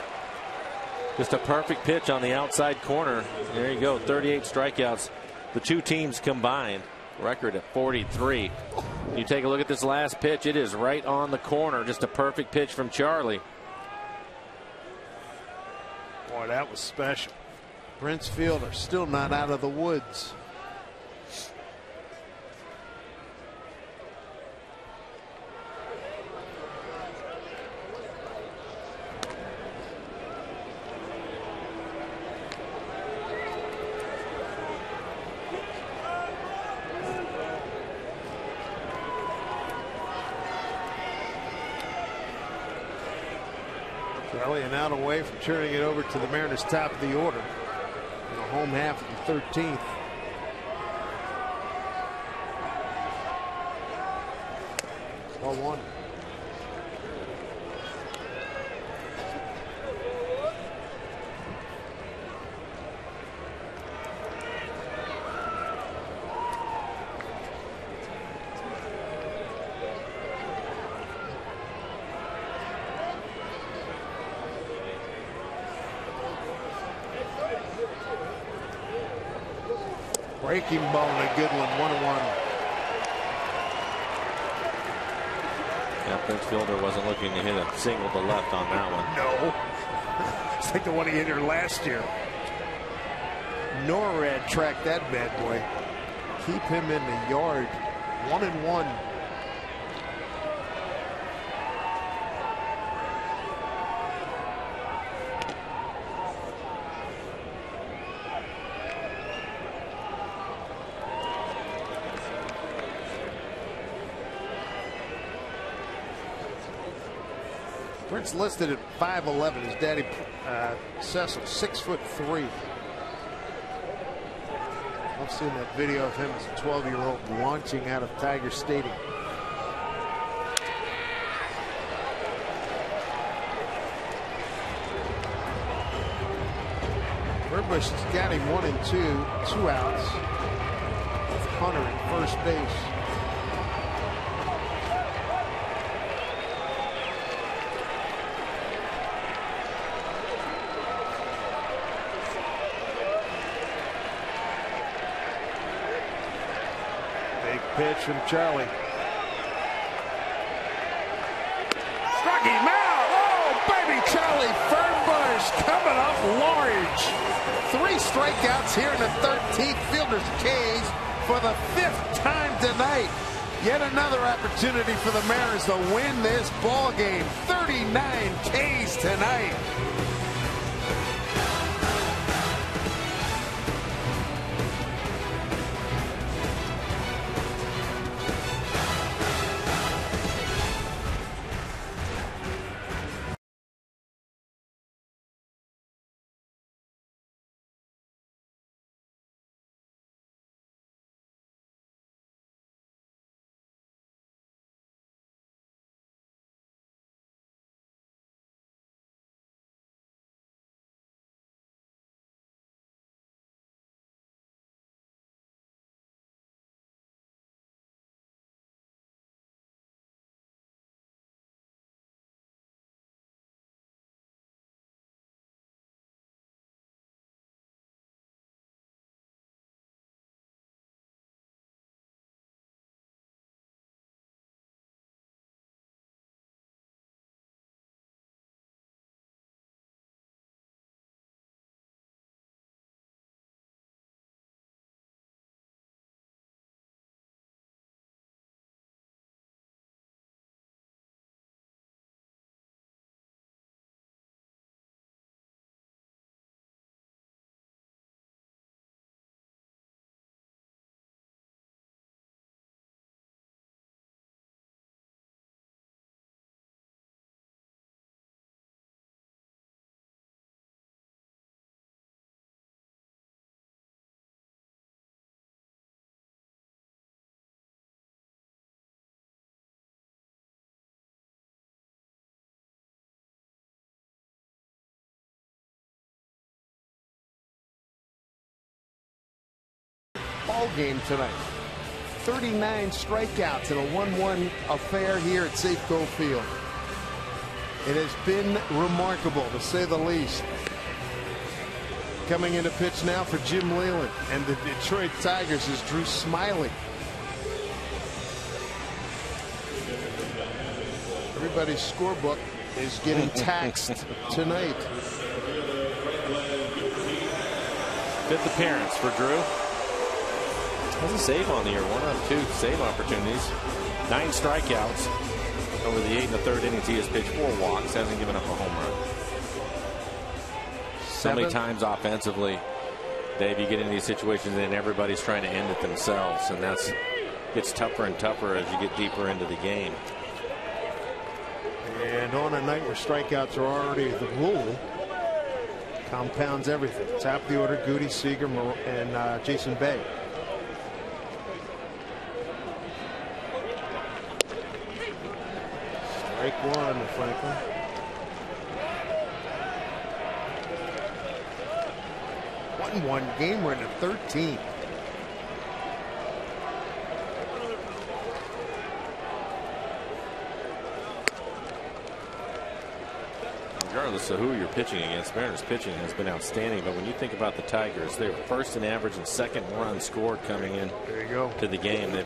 C: Just a perfect pitch on the outside corner. There you go. 38 strikeouts. The two teams combined. Record at 43. You take a look at this last pitch. It is right on the corner. Just a perfect pitch from Charlie.
B: Boy, that was special. Prince Fielder still not out of the woods. Charlie, and out away from turning it over to the Mariners' top of the order in the home half of the 13th. Ball one. Breaking ball and a good one, 1-1.
C: Yeah, Prince Fielder wasn't looking to hit a single to left on that one.
B: No. It's like the one he hit here last year. Norad tracked that bad boy. Keep him in the yard. 1-1. Prince listed at 5'11". His daddy, Cecil, 6'3". I've seen that video of him as a 12-year-old launching out of Tiger Stadium. Burbush has got him 1 and 2 outs. With Hunter at first base. Pitch from Charlie. Struck him out. Oh, baby Charlie Fernbush coming up large. 3 strikeouts here in the 13th. Fielder's K's for the 5th time tonight. Yet another opportunity for the Mariners to win this ball game. 39 Ks tonight. Ball game tonight. 39 strikeouts in a 1-1 affair here at Safeco Field. It has been remarkable, to say the least. Coming into pitch now for Jim Leyland and the Detroit Tigers is Drew Smiley. Everybody's scorebook is getting taxed tonight.
C: 5th appearance for Drew. Has a save on the year, 1 out of 2 save opportunities. 9 strikeouts over the 8 and the 3rd innings. He has pitched 4 walks, hasn't given up a home run. So many times offensively, Dave, you get into these situations and everybody's trying to end it themselves, and that's gets tougher and tougher as you get deeper into the game.
B: And on a night where strikeouts are already the rule, compounds everything. Top of the order, Goody, Seager, and Jason Bay. Strike one, Franklin. 1-1 game. We're in the 13th.
C: Regardless of who you're pitching against, Mariners pitching has been outstanding. But when you think about the Tigers, they're first in average and second run scored coming in
B: there you go.
C: To the game. They've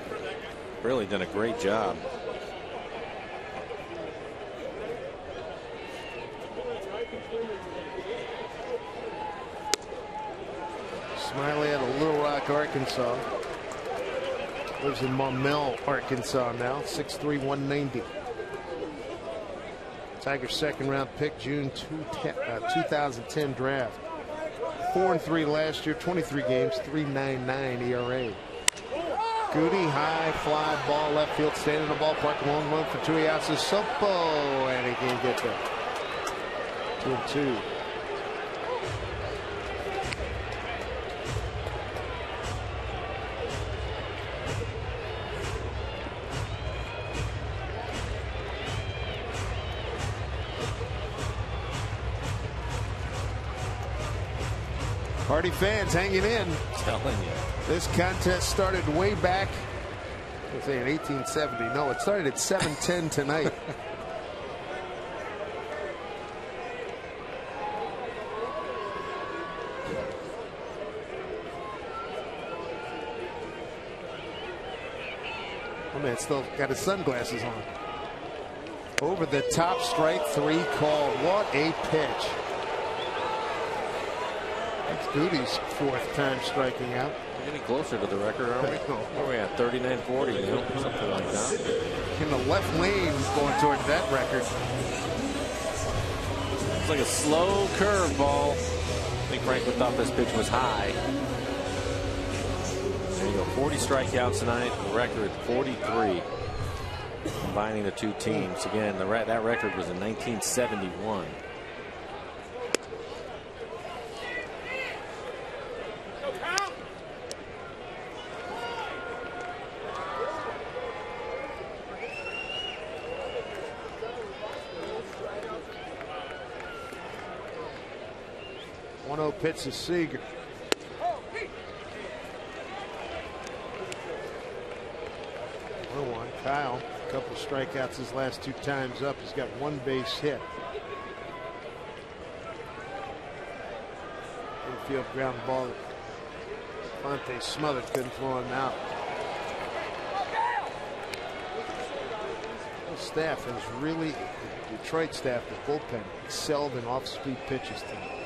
C: really done a great job.
B: Smiley out of Little Rock, Arkansas. Lives in Maumelle, Arkansas now. 6'3", 190. Tigers' second-round pick, June 2010 draft. 4-3 last year, 23 games, 3.99 ERA. Goody, high fly ball left field, standing in the ballpark, long run for 2 outs. Sopo, and he can't get there. 2-2. Hardy fans hanging in.
C: Telling you.
B: This contest started way back, I say in 1870. No, it started at 7:10 tonight. Oh man, still got his sunglasses on. Over the top, strike 3 called. What a pitch. That's Goody's 4th time striking out.
C: We're getting closer to the record, aren't we? Where are we at? 39-40 now, something like that.
B: In the left lane, going toward that record.
C: It's like a slow curveball. I think Franklin thought this pitch was high. There you go. 40 strikeouts tonight. The record 43. Combining the two teams. Again, that record was in 1971.
B: Pitch to Seager. 1-1. Kyle, a couple of strikeouts his last 2 times up. He's got 1 base hit. Infield ground ball. Fonte smothered, couldn't throw him out. The staff has really, the Detroit staff, the bullpen, excelled in off-speed pitches tonight.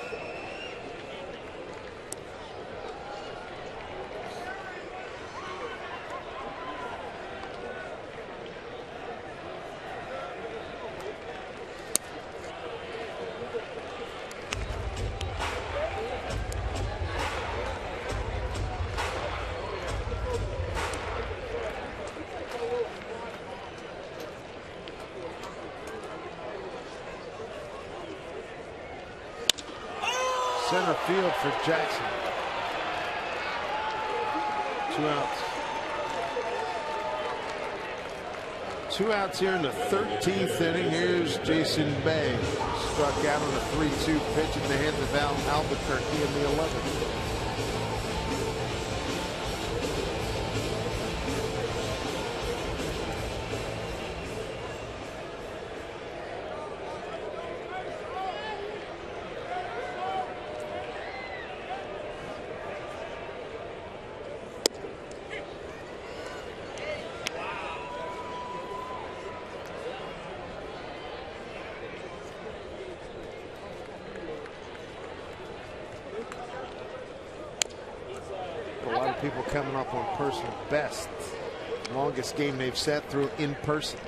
B: Center field for Jackson. 2 outs. 2 outs here in the 13th inning. Here's Jason Bay. Struck out on a 3-2 pitch in the hands of Albuquerque in the 11th. People coming up on personal best. Longest game they've sat through in person.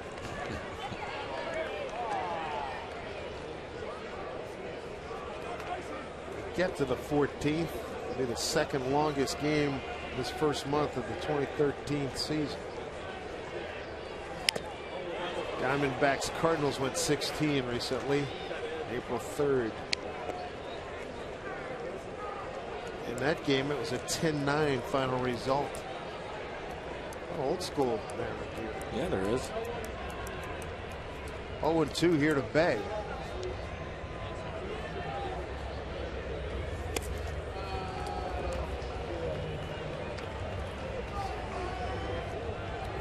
B: Get to the 14th. It'll be the 2nd longest game this first month of the 2013 season. Diamondbacks Cardinals went 16 recently, April 3rd. In that game, it was a 10-9 final result. Old school narrative.
C: Yeah, there is.
B: 0-2 here to Bay.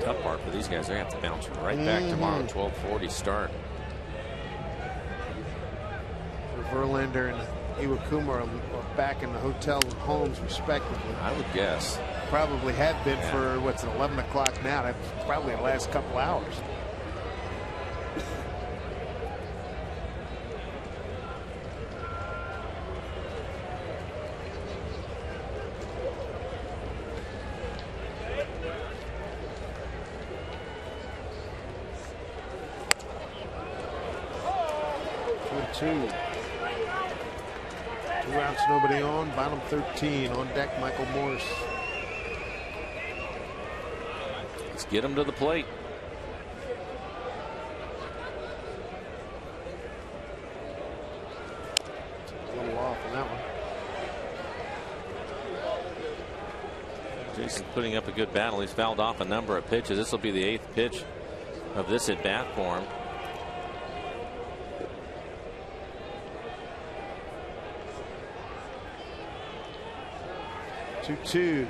C: Tough part for these guys. They have to bounce right back tomorrow. 12:40 start.
B: For Verlander and Iwakuma are back in the hotel homes respectively.
C: I would guess.
B: Probably have been for what's it, 11 o'clock now. That's probably the last couple hours. Two outs, nobody on. Bottom 13 on deck. Michael Morse.
C: Let's get him to the plate.
B: A little off on that one.
C: Jason's putting up a good battle. He's fouled off a number of pitches. This will be the 8th pitch of this at bat for him.
B: 2-2.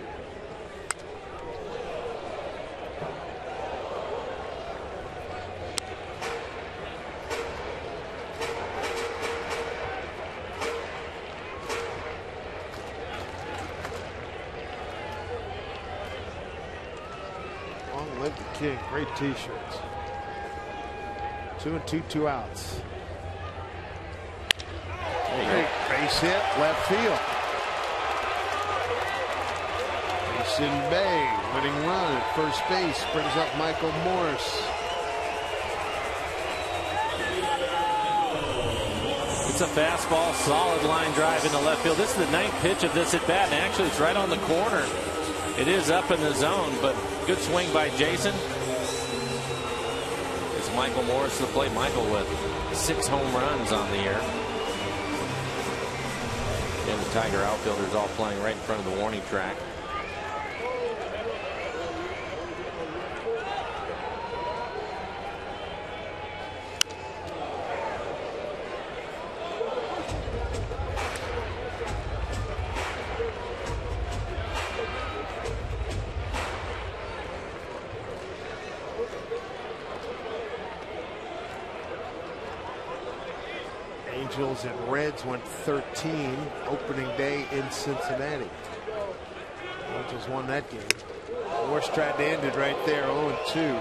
B: Long live the King. Great t-shirts. 2-2, 2 outs. Great base hit, left field. In Bay, winning run at first base, brings up Michael Morse.
C: It's a fastball, solid line drive into left field. This is the 9th pitch of this at bat, and actually it's right on the corner. It is up in the zone, but good swing by Jason. It's Michael Morse to the plate. Michael with 6 home runs on the year. And the Tiger outfielders all playing right in front of the warning track.
B: Angels and Reds went 13 opening day in Cincinnati. Angels won that game. Morse tried to end it right there, 0-2.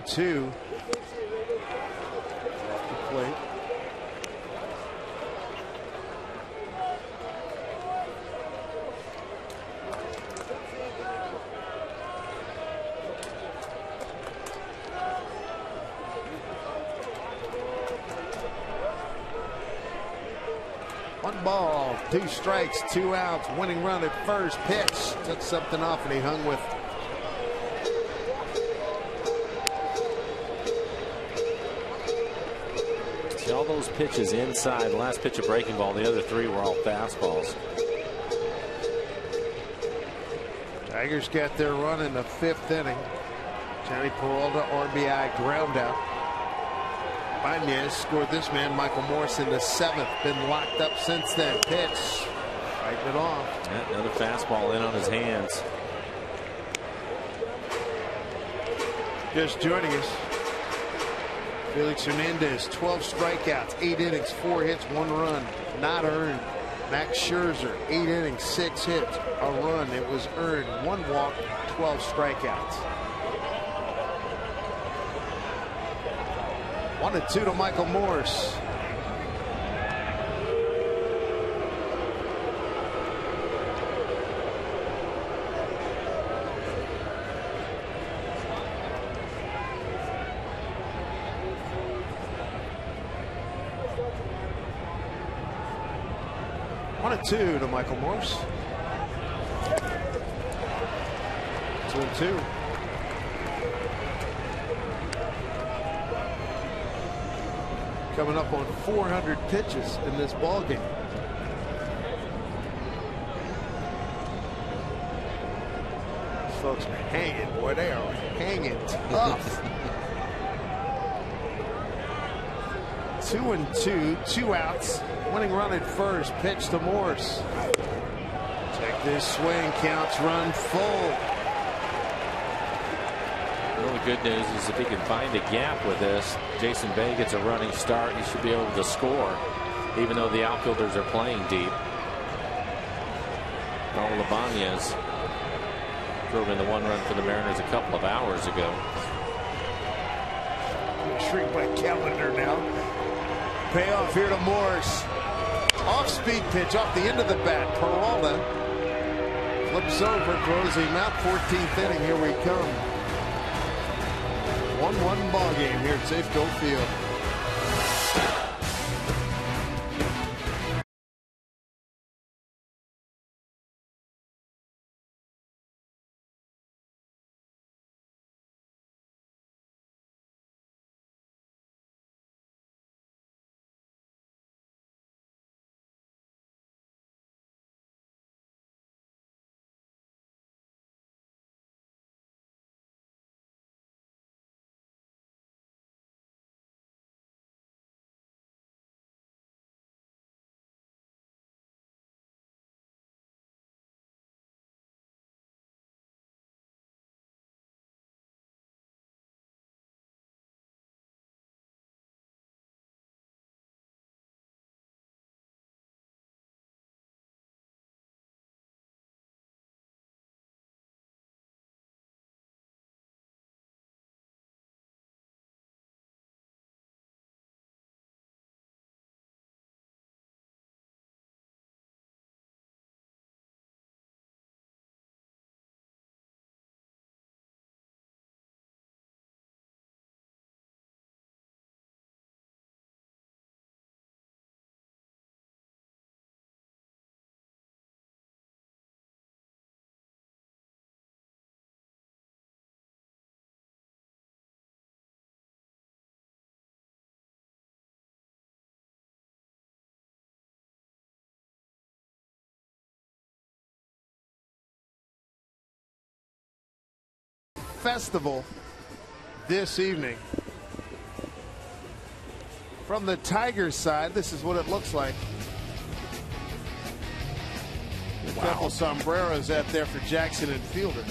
B: Two off the plate. One ball, 2 strikes, 2 outs, winning run at first. Pitch took something off and he hung with it.
C: All those pitches inside. The last pitch a breaking ball. The other 3 were all fastballs.
B: Tigers got their run in the 5th inning. Johnny Peralta RBI ground out. Bañez scored this man Michael Morse in the 7th. Been locked up since then. Pitch. Fighting it off.
C: Yeah, another fastball in on his hands.
B: Just joining us. Felix Hernandez, 12 strikeouts, 8 innings, 4 hits, 1 run, not earned. Max Scherzer, 8 innings, 6 hits, a run. It was earned, 1 walk, 12 strikeouts. 1-2 to Michael Morse. 1-2 to Michael Morse. 2-2. Coming up on 400 pitches in this ball game. These folks are hanging, boy. They are hanging tough. 2-2, 2 outs. Winning run at first. Pitch to Morse. Check this swing. Counts run full.
C: The good news is if he can find a gap with this, Jason Bay gets a running start. He should be able to score, even though the outfielders are playing deep. Raul Ibanez drove in the 1 run for the Mariners a couple of hours ago.
B: Shrink my calendar now. Payoff here to Morse. Off-speed pitch off the end of the bat. Peralta flips over, throws him out. 14th inning. Here we come. 1-1 ball game here at Safeco Field. Festival this evening. From the Tigers side, this is what it looks like. A couple sombreros out there for Jackson and Fielder.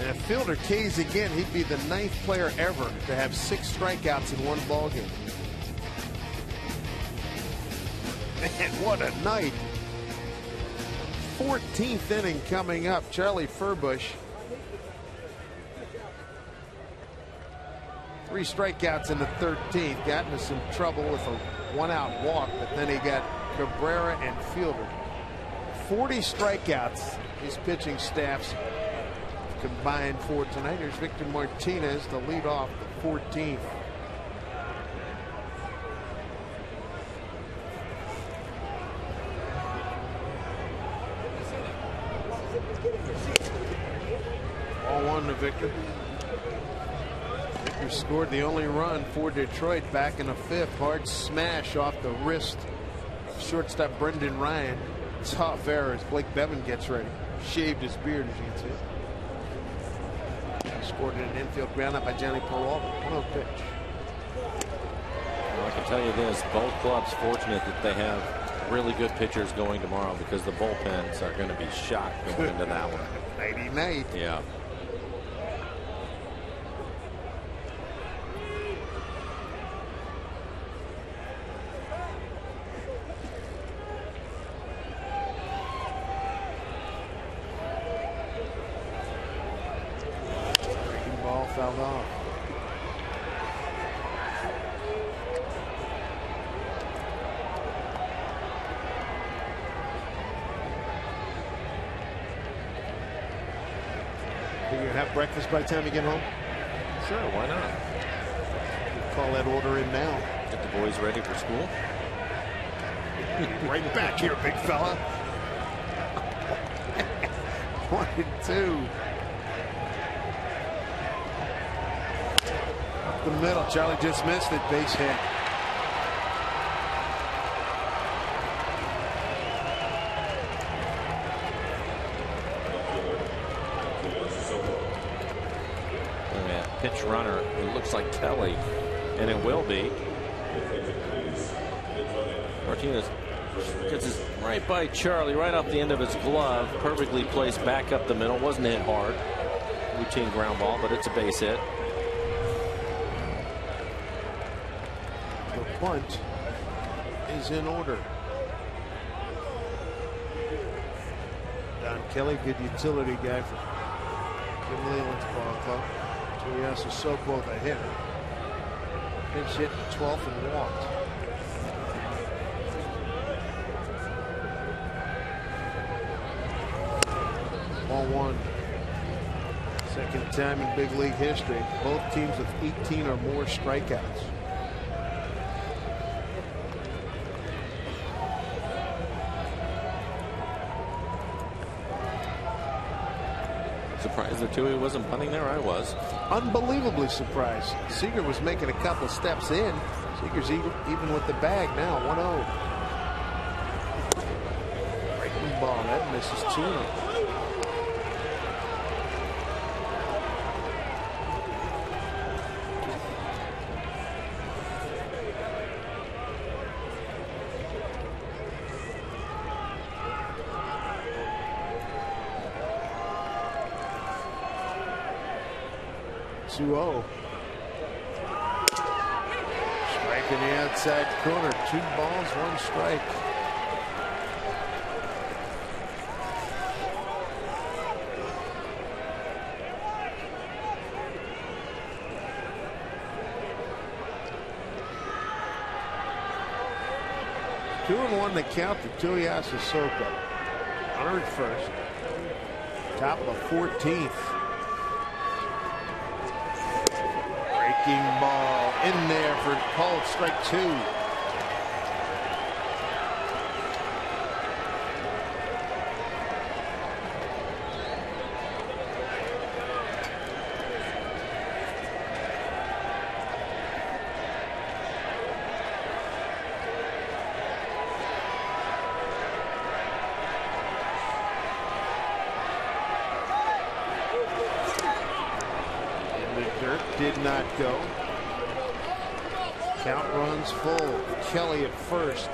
B: And if Fielder K's again, he'd be the 9th player ever to have 6 strikeouts in one ball game. Man, what a night. 14th inning coming up. Charlie Furbush. 3 strikeouts in the 13th. Got into some trouble with a 1-out walk, but then he got Cabrera and Fielder. 40 strikeouts his pitching staffs combined for tonight. Here's Victor Martinez to lead off the 14th. All 1 to Victor. Victor scored the only run for Detroit back in the 5th. Hard smash off the wrist of shortstop Brendan Ryan. Tough error as Blake Bevan gets ready. Shaved his beard, as you can see. Scored in an infield ground up by Johnny Peralta. 1-0 pitch.
C: Well, I can tell you this, both clubs fortunate that they have really good pitchers going tomorrow, because the bullpens are going to be shot going into that one.
B: Night.
C: Yeah.
B: Ball fouled off. Think you have breakfast by the time you get home?
C: Sure, why not?
B: Call that order in now.
C: Get the boys ready for school.
B: Right back here, big fella. 1 and 2. Up the middle. Charlie just missed it. Base hit.
C: Pitch runner, it looks like Kelly, and it will be. Martinez gets his right by Charlie, right off the end of his glove, perfectly placed back up the middle. Wasn't hit hard. Routine ground ball, but it's a base hit.
B: The bunt is in order. Don Kelly, good utility guy for Jim Leland's ball club. Yes, is so both a hitter. Pinch hit in the 12th and walked. Ball 1. Second time in big league history. Both teams with 18 or more strikeouts.
C: Surprised the Tui wasn't punting there. I was.
B: Unbelievably surprised. Seager was making a couple steps in. Seager's even with the bag now. 1-0. Breaking ball. That misses Tui. Strike in the outside corner. 2 balls, 1 strike. Two and 1 to count to Tuiasa Soko. Honored first. Top of the 14th. Ball in there for called strike 2. Did not go. Count runs full. Kelly at first.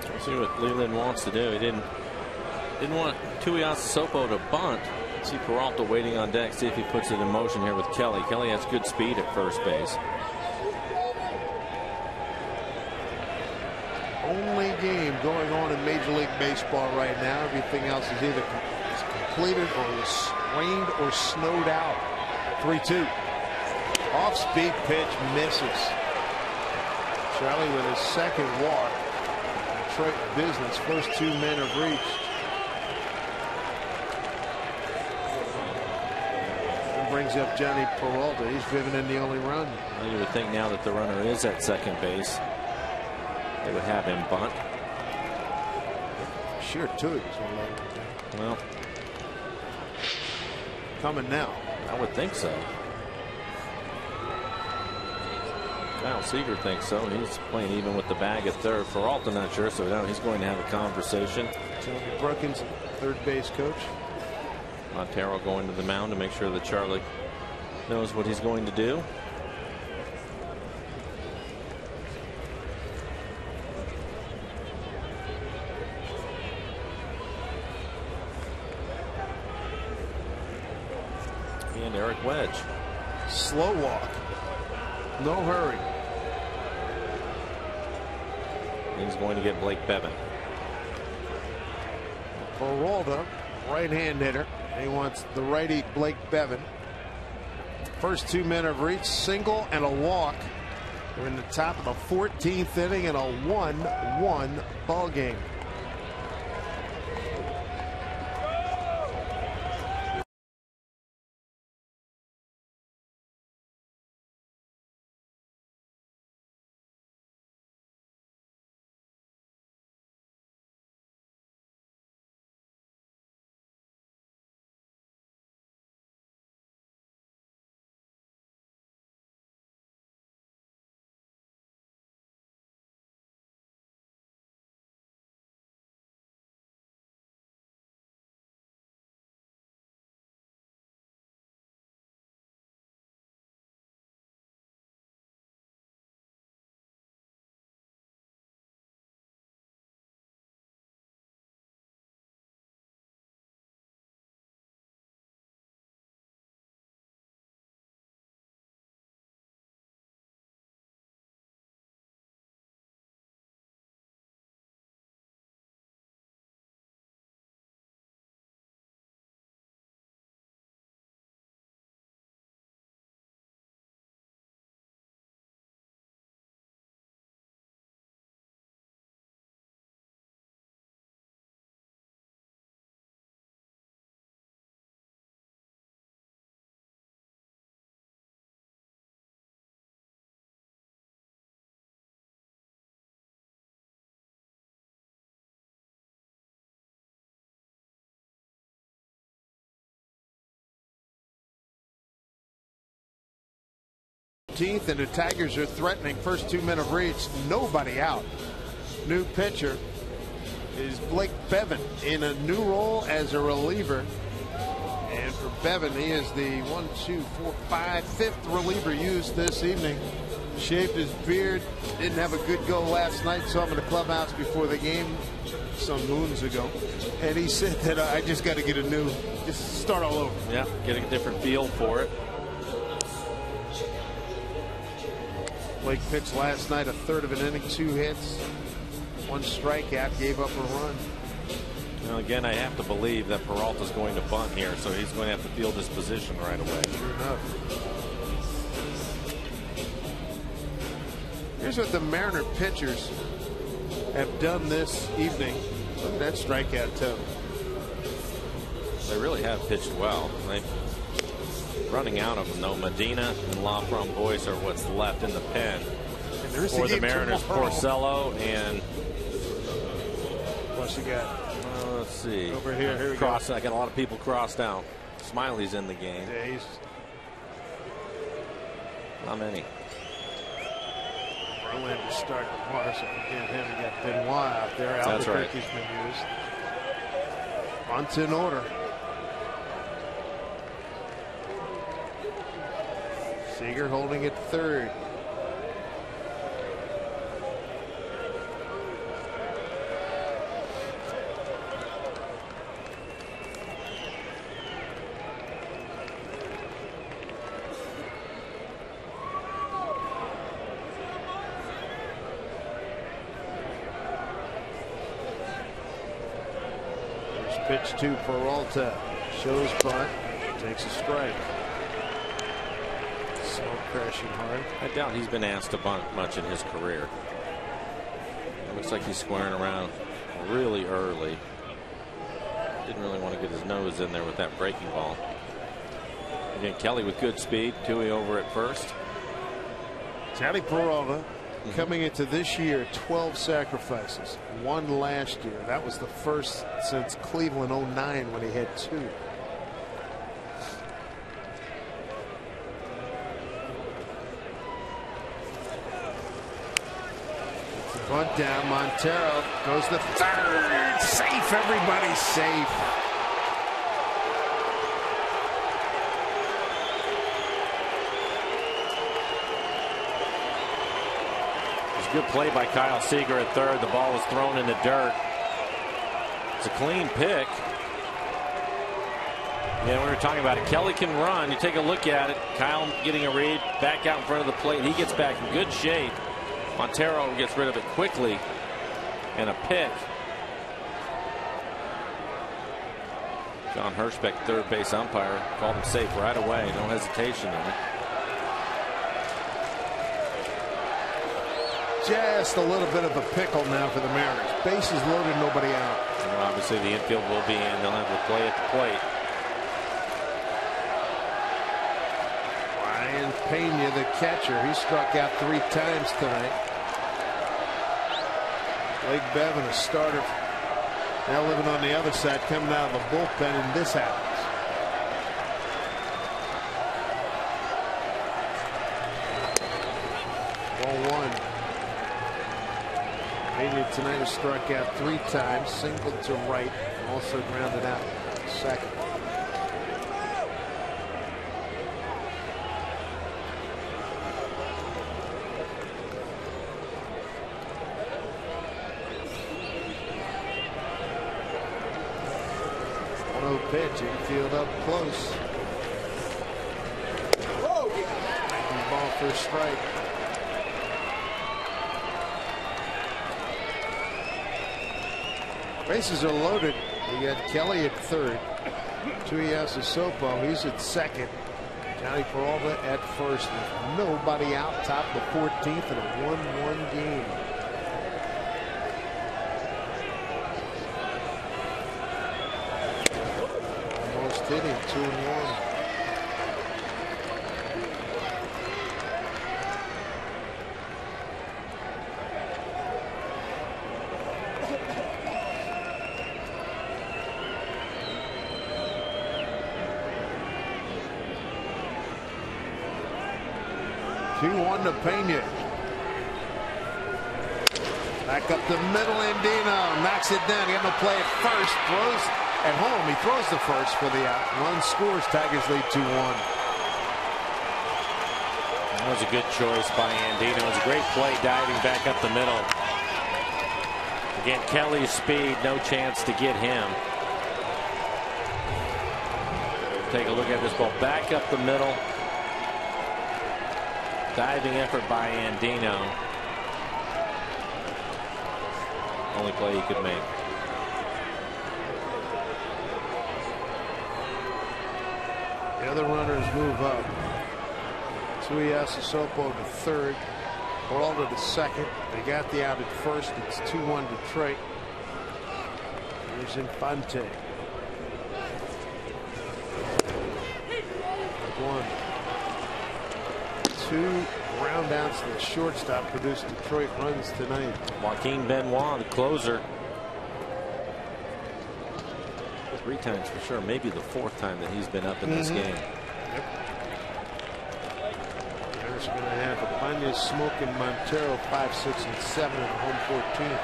C: Let's see what Leland wants to do. He didn't want Tuiasa Sopo to bunt. See Peralta waiting on deck. See if he puts it in motion here with Kelly. Kelly has good speed at first base.
B: Only game going on in Major League Baseball right now. Everything else is either completed or is rained or snowed out. 3-2. Off-speed pitch misses. Charlie with his second walk. Detroit business. First 2 men have reached. And brings up Johnny Peralta. He's driven in the only run.
C: Well, you would think now that the runner is at second base, they would have him bunt.
B: Sure, too.
C: Well,
B: coming now.
C: I would think so. Kyle Seager thinks so. He's playing even with the bag at third. Peralta not sure, so now he's going to have a conversation.
B: Tony Brookins, third base coach.
C: Montero going to the mound to make sure that Charlie knows what he's going to do. And Eric Wedge.
B: Slow walk. No hurry.
C: He's going to get Blake Bevan.
B: Peralta, right-hand hitter. He wants the righty Blake Bevan. First 2 men have reached, single and a walk. They're in the top of the 14th inning in a 1-1 ball game. 14th, and the Tigers are threatening. First 2 men have reached. Nobody out. New pitcher is Blake Bevan in a new role as a reliever. And for Bevan, he is the 5th reliever used this evening. Shaved his beard, didn't have a good go last night. Saw him in the clubhouse before the game some moons ago, and he said that I just got to just start all over.
C: Yeah, getting a different feel for it.
B: Blake pitched last night, a third of an inning, 2 hits, 1 strikeout, gave up a run.
C: Now again, I have to believe that Peralta's going to bunt here, so he's going to have to field this position right away.
B: Sure enough. Here's what the Mariner pitchers have done this evening. Look at that strikeout total.
C: They really have pitched well. Running out of them, though. Medina and LaFramboise are what's left in the pen. For the Mariners, Porcello and
B: what's he got?
C: Let's see.
B: Over here we go.
C: I got a lot of people crossed out. Smiley's in the game.
B: Yeah,
C: not many.
B: Verlander start tomorrow, so forget him. We got Benoit out there. Albuquerque's been used. Bunt in order. Seager holding at third. Pitch to Peralta. Shows bunt. Takes a strike. Smoke crashing hard.
C: I doubt he's been asked to bunt much in his career. It looks like he's squaring around really early. Didn't really want to get his nose in there with that breaking ball. Again, Kelly with good speed. Tui over at first.
B: Johnny Peralta coming into this year, 12 sacrifices, 1 last year. That was the first since Cleveland 09 when he had 2. Bunt down. Montero goes to third. Safe. Everybody's safe.
C: Good play by Kyle Seager at third. The ball was thrown in the dirt. It's a clean pick. Yeah, we were talking about it. Kelly can run. You take a look at it. Kyle getting a read back out in front of the plate. He gets back in good shape. Montero gets rid of it quickly. And a pick. John Hirschbeck, third base umpire, called him safe right away. No hesitation in it.
B: Just a little bit of a pickle now for the Mariners. Bases loaded, nobody out.
C: Well, obviously the infield will be in. They'll have the play at the plate.
B: Ryan Pena, the catcher, he struck out 3 times tonight. Blake Bevan, a starter, now living on the other side, coming out of the bullpen, and this happens. Pena tonight has struck out 3 times, singled to right, and also grounded out second. No pitch, infield up close. Whoa. Ball for a strike. Bases are loaded. We got Kelly at third. Tuiasa Sopo, he's at second. Johnny Peralta at first. With nobody out, top of the 14th in a 1-1 game. Almost hit him, 2-1. 2-1 to Pena. Back up the middle, Andino knocks it down. He got no play at first. Throws at home. He throws the first for the out. Run scores. Tigers lead 2-1.
C: That was a good choice by Andino. It was a great play diving back up the middle. Again, Kelly's speed, no chance to get him. Take a look at this ball. Back up the middle. Diving effort by Andino. Only play he could make.
B: The other runners move up. Tuiasosopo to third. Peralta to second. They got the out at first. It's 2-1 Detroit. Here's Infante. 1. 2 ground outs to the shortstop produced Detroit runs tonight.
C: Joaquin Benoit, the closer. 3 times for sure. Maybe the 4th time that he's been up in this game.
B: Yep. There's going to have Ibanez, Smoke, and Montero 5, 6, and 7 in home 14.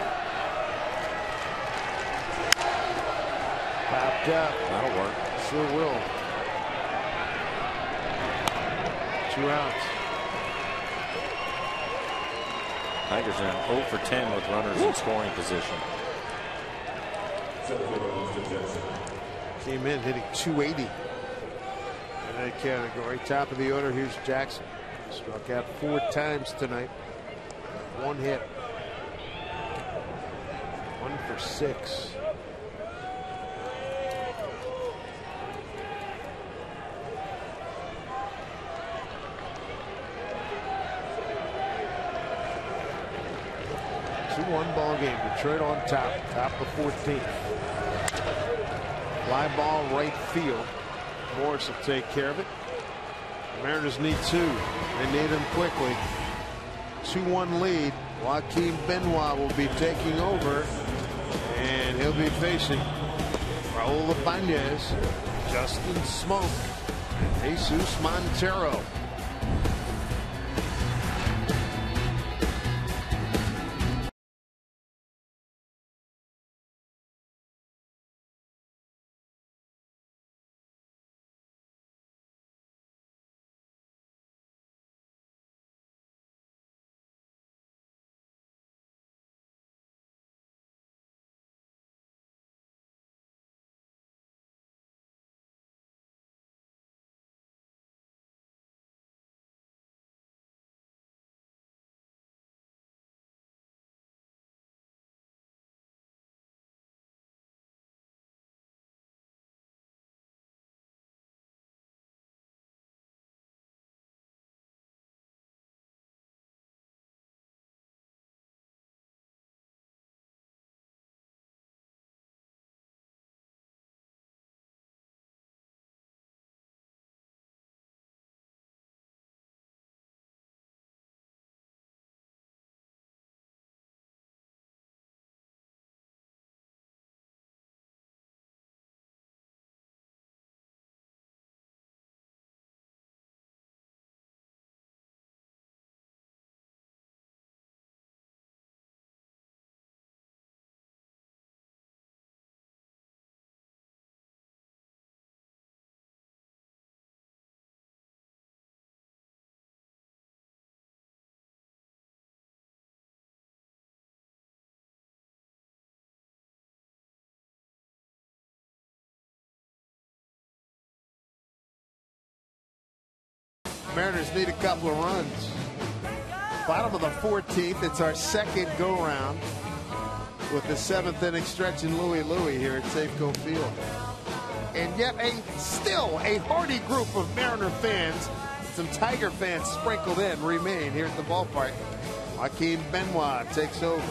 B: Popped up.
C: That'll work.
B: Sure will. 2 outs.
C: Tigers are now 0 for 10 with runners in scoring position.
B: Came in hitting 280 in that category. Top of the order. Here's Jackson. Struck out 4 times tonight. 1 hit. 1 for 6. One ball game. Detroit on top. Top of 14th. Fly ball right field. Morris will take care of it. The Mariners need 2. They need him quickly. 2-1 lead. Joaquin Benoit will be taking over. And he'll be facing Raul Ibanez, Justin Smoke, and Jesus Montero. Mariners need a couple of runs. Bottom of the 14th. It's our second go-round with the 7th inning stretch in Louis here at Safeco Field. And yet still a hearty group of Mariner fans, some Tiger fans sprinkled in, remain here at the ballpark. Joaquin Benoit takes over.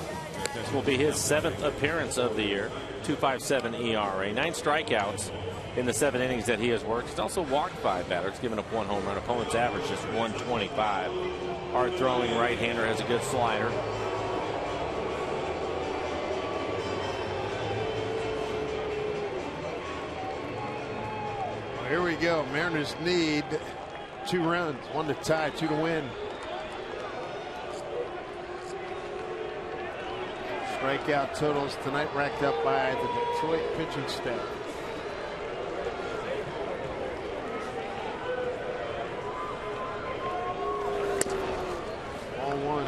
C: This will be his 7th appearance of the year. 2.57 ERA, 9 strikeouts in the 7 innings that he has worked. He's also walked 5 batters, given up 1 home run. Opponent's average just 125. Hard throwing right-hander, has a good slider.
B: Here we go. Mariners need 2 runs, 1 to tie, 2 to win. Strikeout totals tonight racked up by the Detroit pitching staff. Ball one.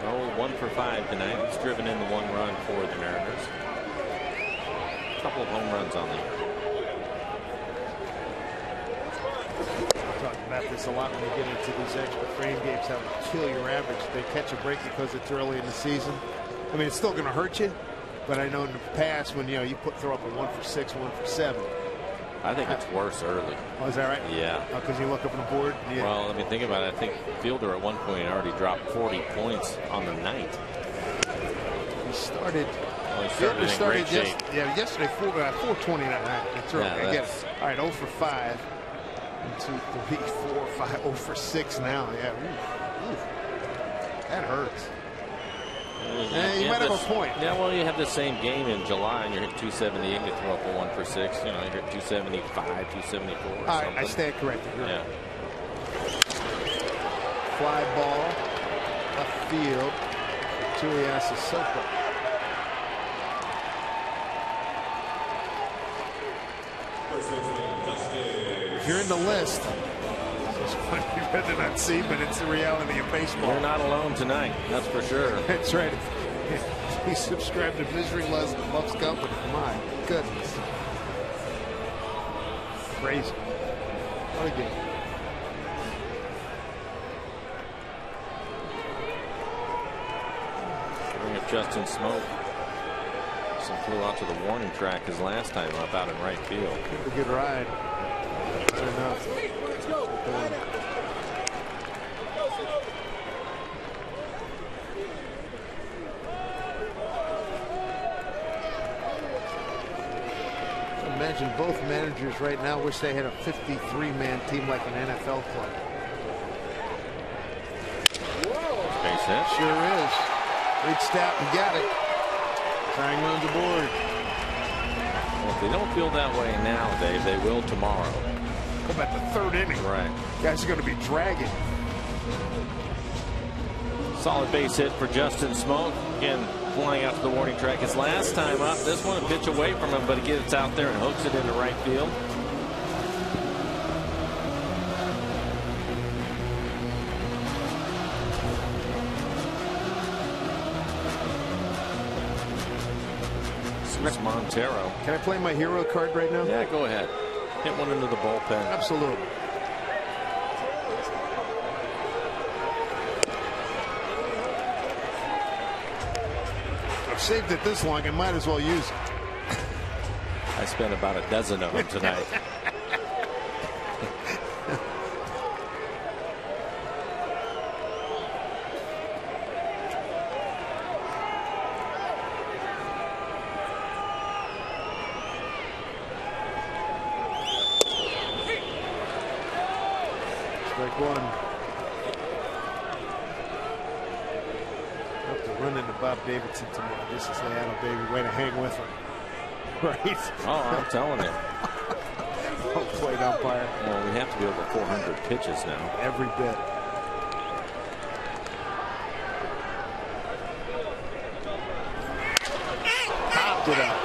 C: Oh, 1 for 5 tonight. He's driven in the 1 run for the Mariners. A couple of home runs on the year.
B: Talk about this a lot when you get into these extra frame games, how to kill your average. They catch a break because it's early in the season. I mean, it's still going to hurt you, but I know in the past when you throw up a 1 for 6, 1 for 7.
C: I think it's worse early.
B: Oh, is that right?
C: Yeah.
B: Because you look up on the board. Yeah.
C: Well, I mean, think about it. I think Fielder at one point already dropped 40 points on the night.
B: He started.
C: Well, he started in great shape.
B: Yesterday 429. That's right.
C: Yeah,
B: I get it. All right, 0 for 5. 1, 2, 3, 4, 5. 0 for 6 now. Yeah. Ooh. That hurts. You might have a point.
C: Yeah, well, you have the same game in July, and you're hit 278, and you throw up a 1 for 6. You know, you're hit 275, 274. All
B: right, I stand corrected.
C: Yeah.
B: Fly ball, left field. Tuliasa Sopa. If you're in the list, it's funny you'd rather not see, but it's the reality of baseball.
C: You're not alone tonight, that's for sure.
B: That's right. He subscribed to Misery Loves Company. My goodness. Crazy. What a game.
C: Bring up Justin Smoke. Flew out to the warning track his last time up out in right field.
B: A good ride. Fair enough. Imagine both managers right now wish they had a 53-man team like an NFL club.
C: Base hit.
B: Sure is. Reached out and got it. Tying runs aboard.
C: Well, if they don't feel that way now, Dave, they will tomorrow.
B: Go back to 3rd inning.
C: Right.
B: Guys are going to be dragging.
C: Solid base hit for Justin Smoke. Again, flying out to the warning track his last time up. This one a pitch away from him, but he gets out there and hooks it into right field. Montero.
B: Can I play my hero card right now?
C: Yeah, go ahead. Hit one into the bullpen.
B: Absolutely. I've saved it this long, I might as well use it.
C: I spent about a dozen of them tonight.
B: One. Have to run into Bob Davidson tomorrow. This is Seattle, baby. Way to hang with him. Right?
C: Oh, I'm telling you.
B: Plate umpire.
C: Well, we have to be over 400 pitches now.
B: Every bit. Popped it up.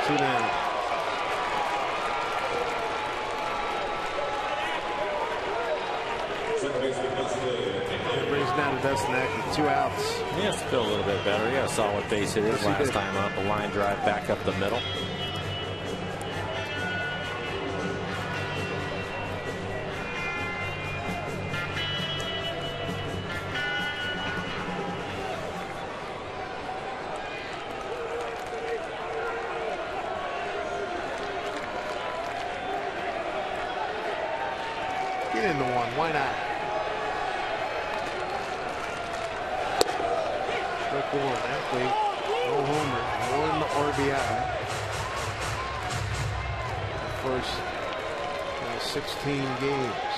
B: Two down. Down to Dustin Ackman, 2 outs.
C: He has to feel a little bit better. He had a solid base hit his last time up. A line drive back up the middle.
B: Get into one. Why not? One that way, no homer, 1 RBI. The first 16 games.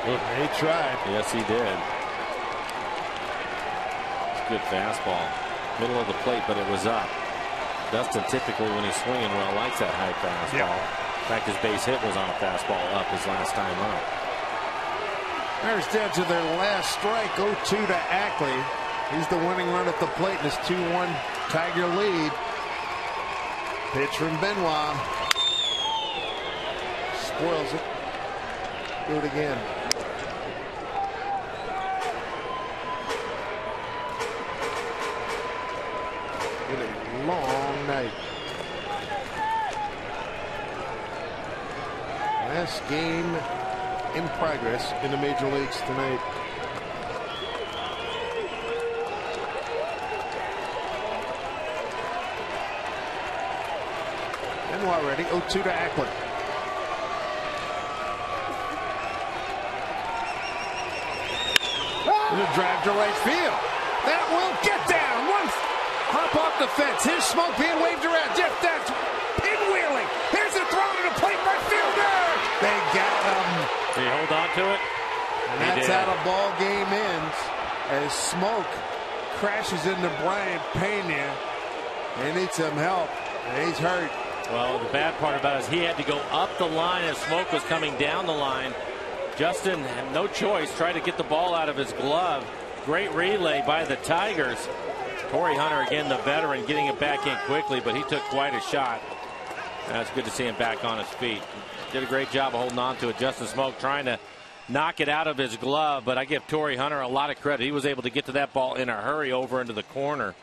B: He tried.
C: Yes, he did. Good fastball. Middle of the plate, but it was up. Dustin typically, when he's swinging well, likes that high fastball. In fact, his base hit was on a fastball up his last time up.
B: Mariners down to their last strike. 0-2 to Ackley. He's the winning run at the plate in this 2-1 Tiger lead. Pitch from Benoit. Spoils it. Do it again. Been a long night. Last game in progress in the major leagues tonight. Benoit ready. 0-2 to Ackley. And a drive to right field. That will get down. One hop off the fence. Here's Smoke being waved around. Jeff Dutch pinwheeling. Here's a throw to the plate. Right fielder. They got him.
C: Did he hold on to it?
B: And that's how the ball game ends as Smoke crashes into Brian Pena. He needs some help. And he's hurt.
C: Well, the bad part about it is he had to go up the line as Smoke was coming down the line. Justin had no choice, tried to get the ball out of his glove. Great relay by the Tigers. Torrey Hunter, again, the veteran, getting it back in quickly, but he took quite a shot. It's good to see him back on his feet. Did a great job of holding on to it. Justin Smoke trying to knock it out of his glove, but I give Torrey Hunter a lot of credit. He was able to get to that ball in a hurry over into the corner.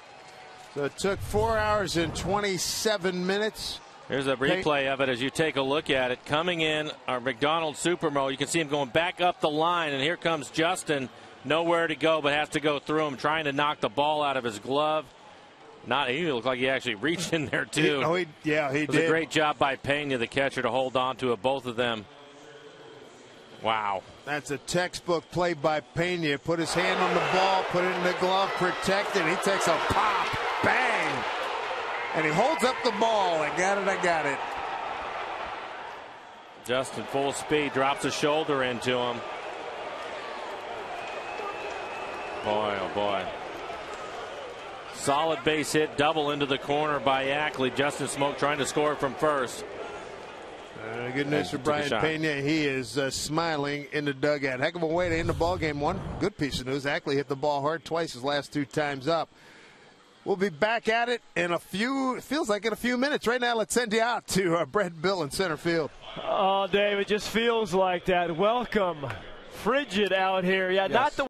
B: So it took 4 hours and 27 minutes.
C: Here's a replay of it as you take a look at it. Coming in, our McDonald Supermo. You can see him going back up the line, and here comes Justin. Nowhere to go, but has to go through him, trying to knock the ball out of his glove. He looked like he actually reached in there, too.
B: He did.
C: It was a great job by Pena, the catcher, to hold on to it, both of them. Wow.
B: That's a textbook play by Pena. Put his hand on the ball, put it in the glove, protected. He takes a pop. Bang. And he holds up the ball. I got it.
C: Justin, full speed, drops a shoulder into him. Boy, oh boy. Solid base hit, double into the corner by Ackley. Justin Smoke trying to score from first.
B: Good news for Brian Pena. He is smiling in the dugout. Heck of a way to end the ball game. One good piece of news. Ackley hit the ball hard twice his last 2 times up. We'll be back at it in a few minutes. Right now, let's send you out to Brett Bill in center field.
D: Oh, Dave, it just feels like that. Welcome. Frigid out here. Yeah, yes. Not the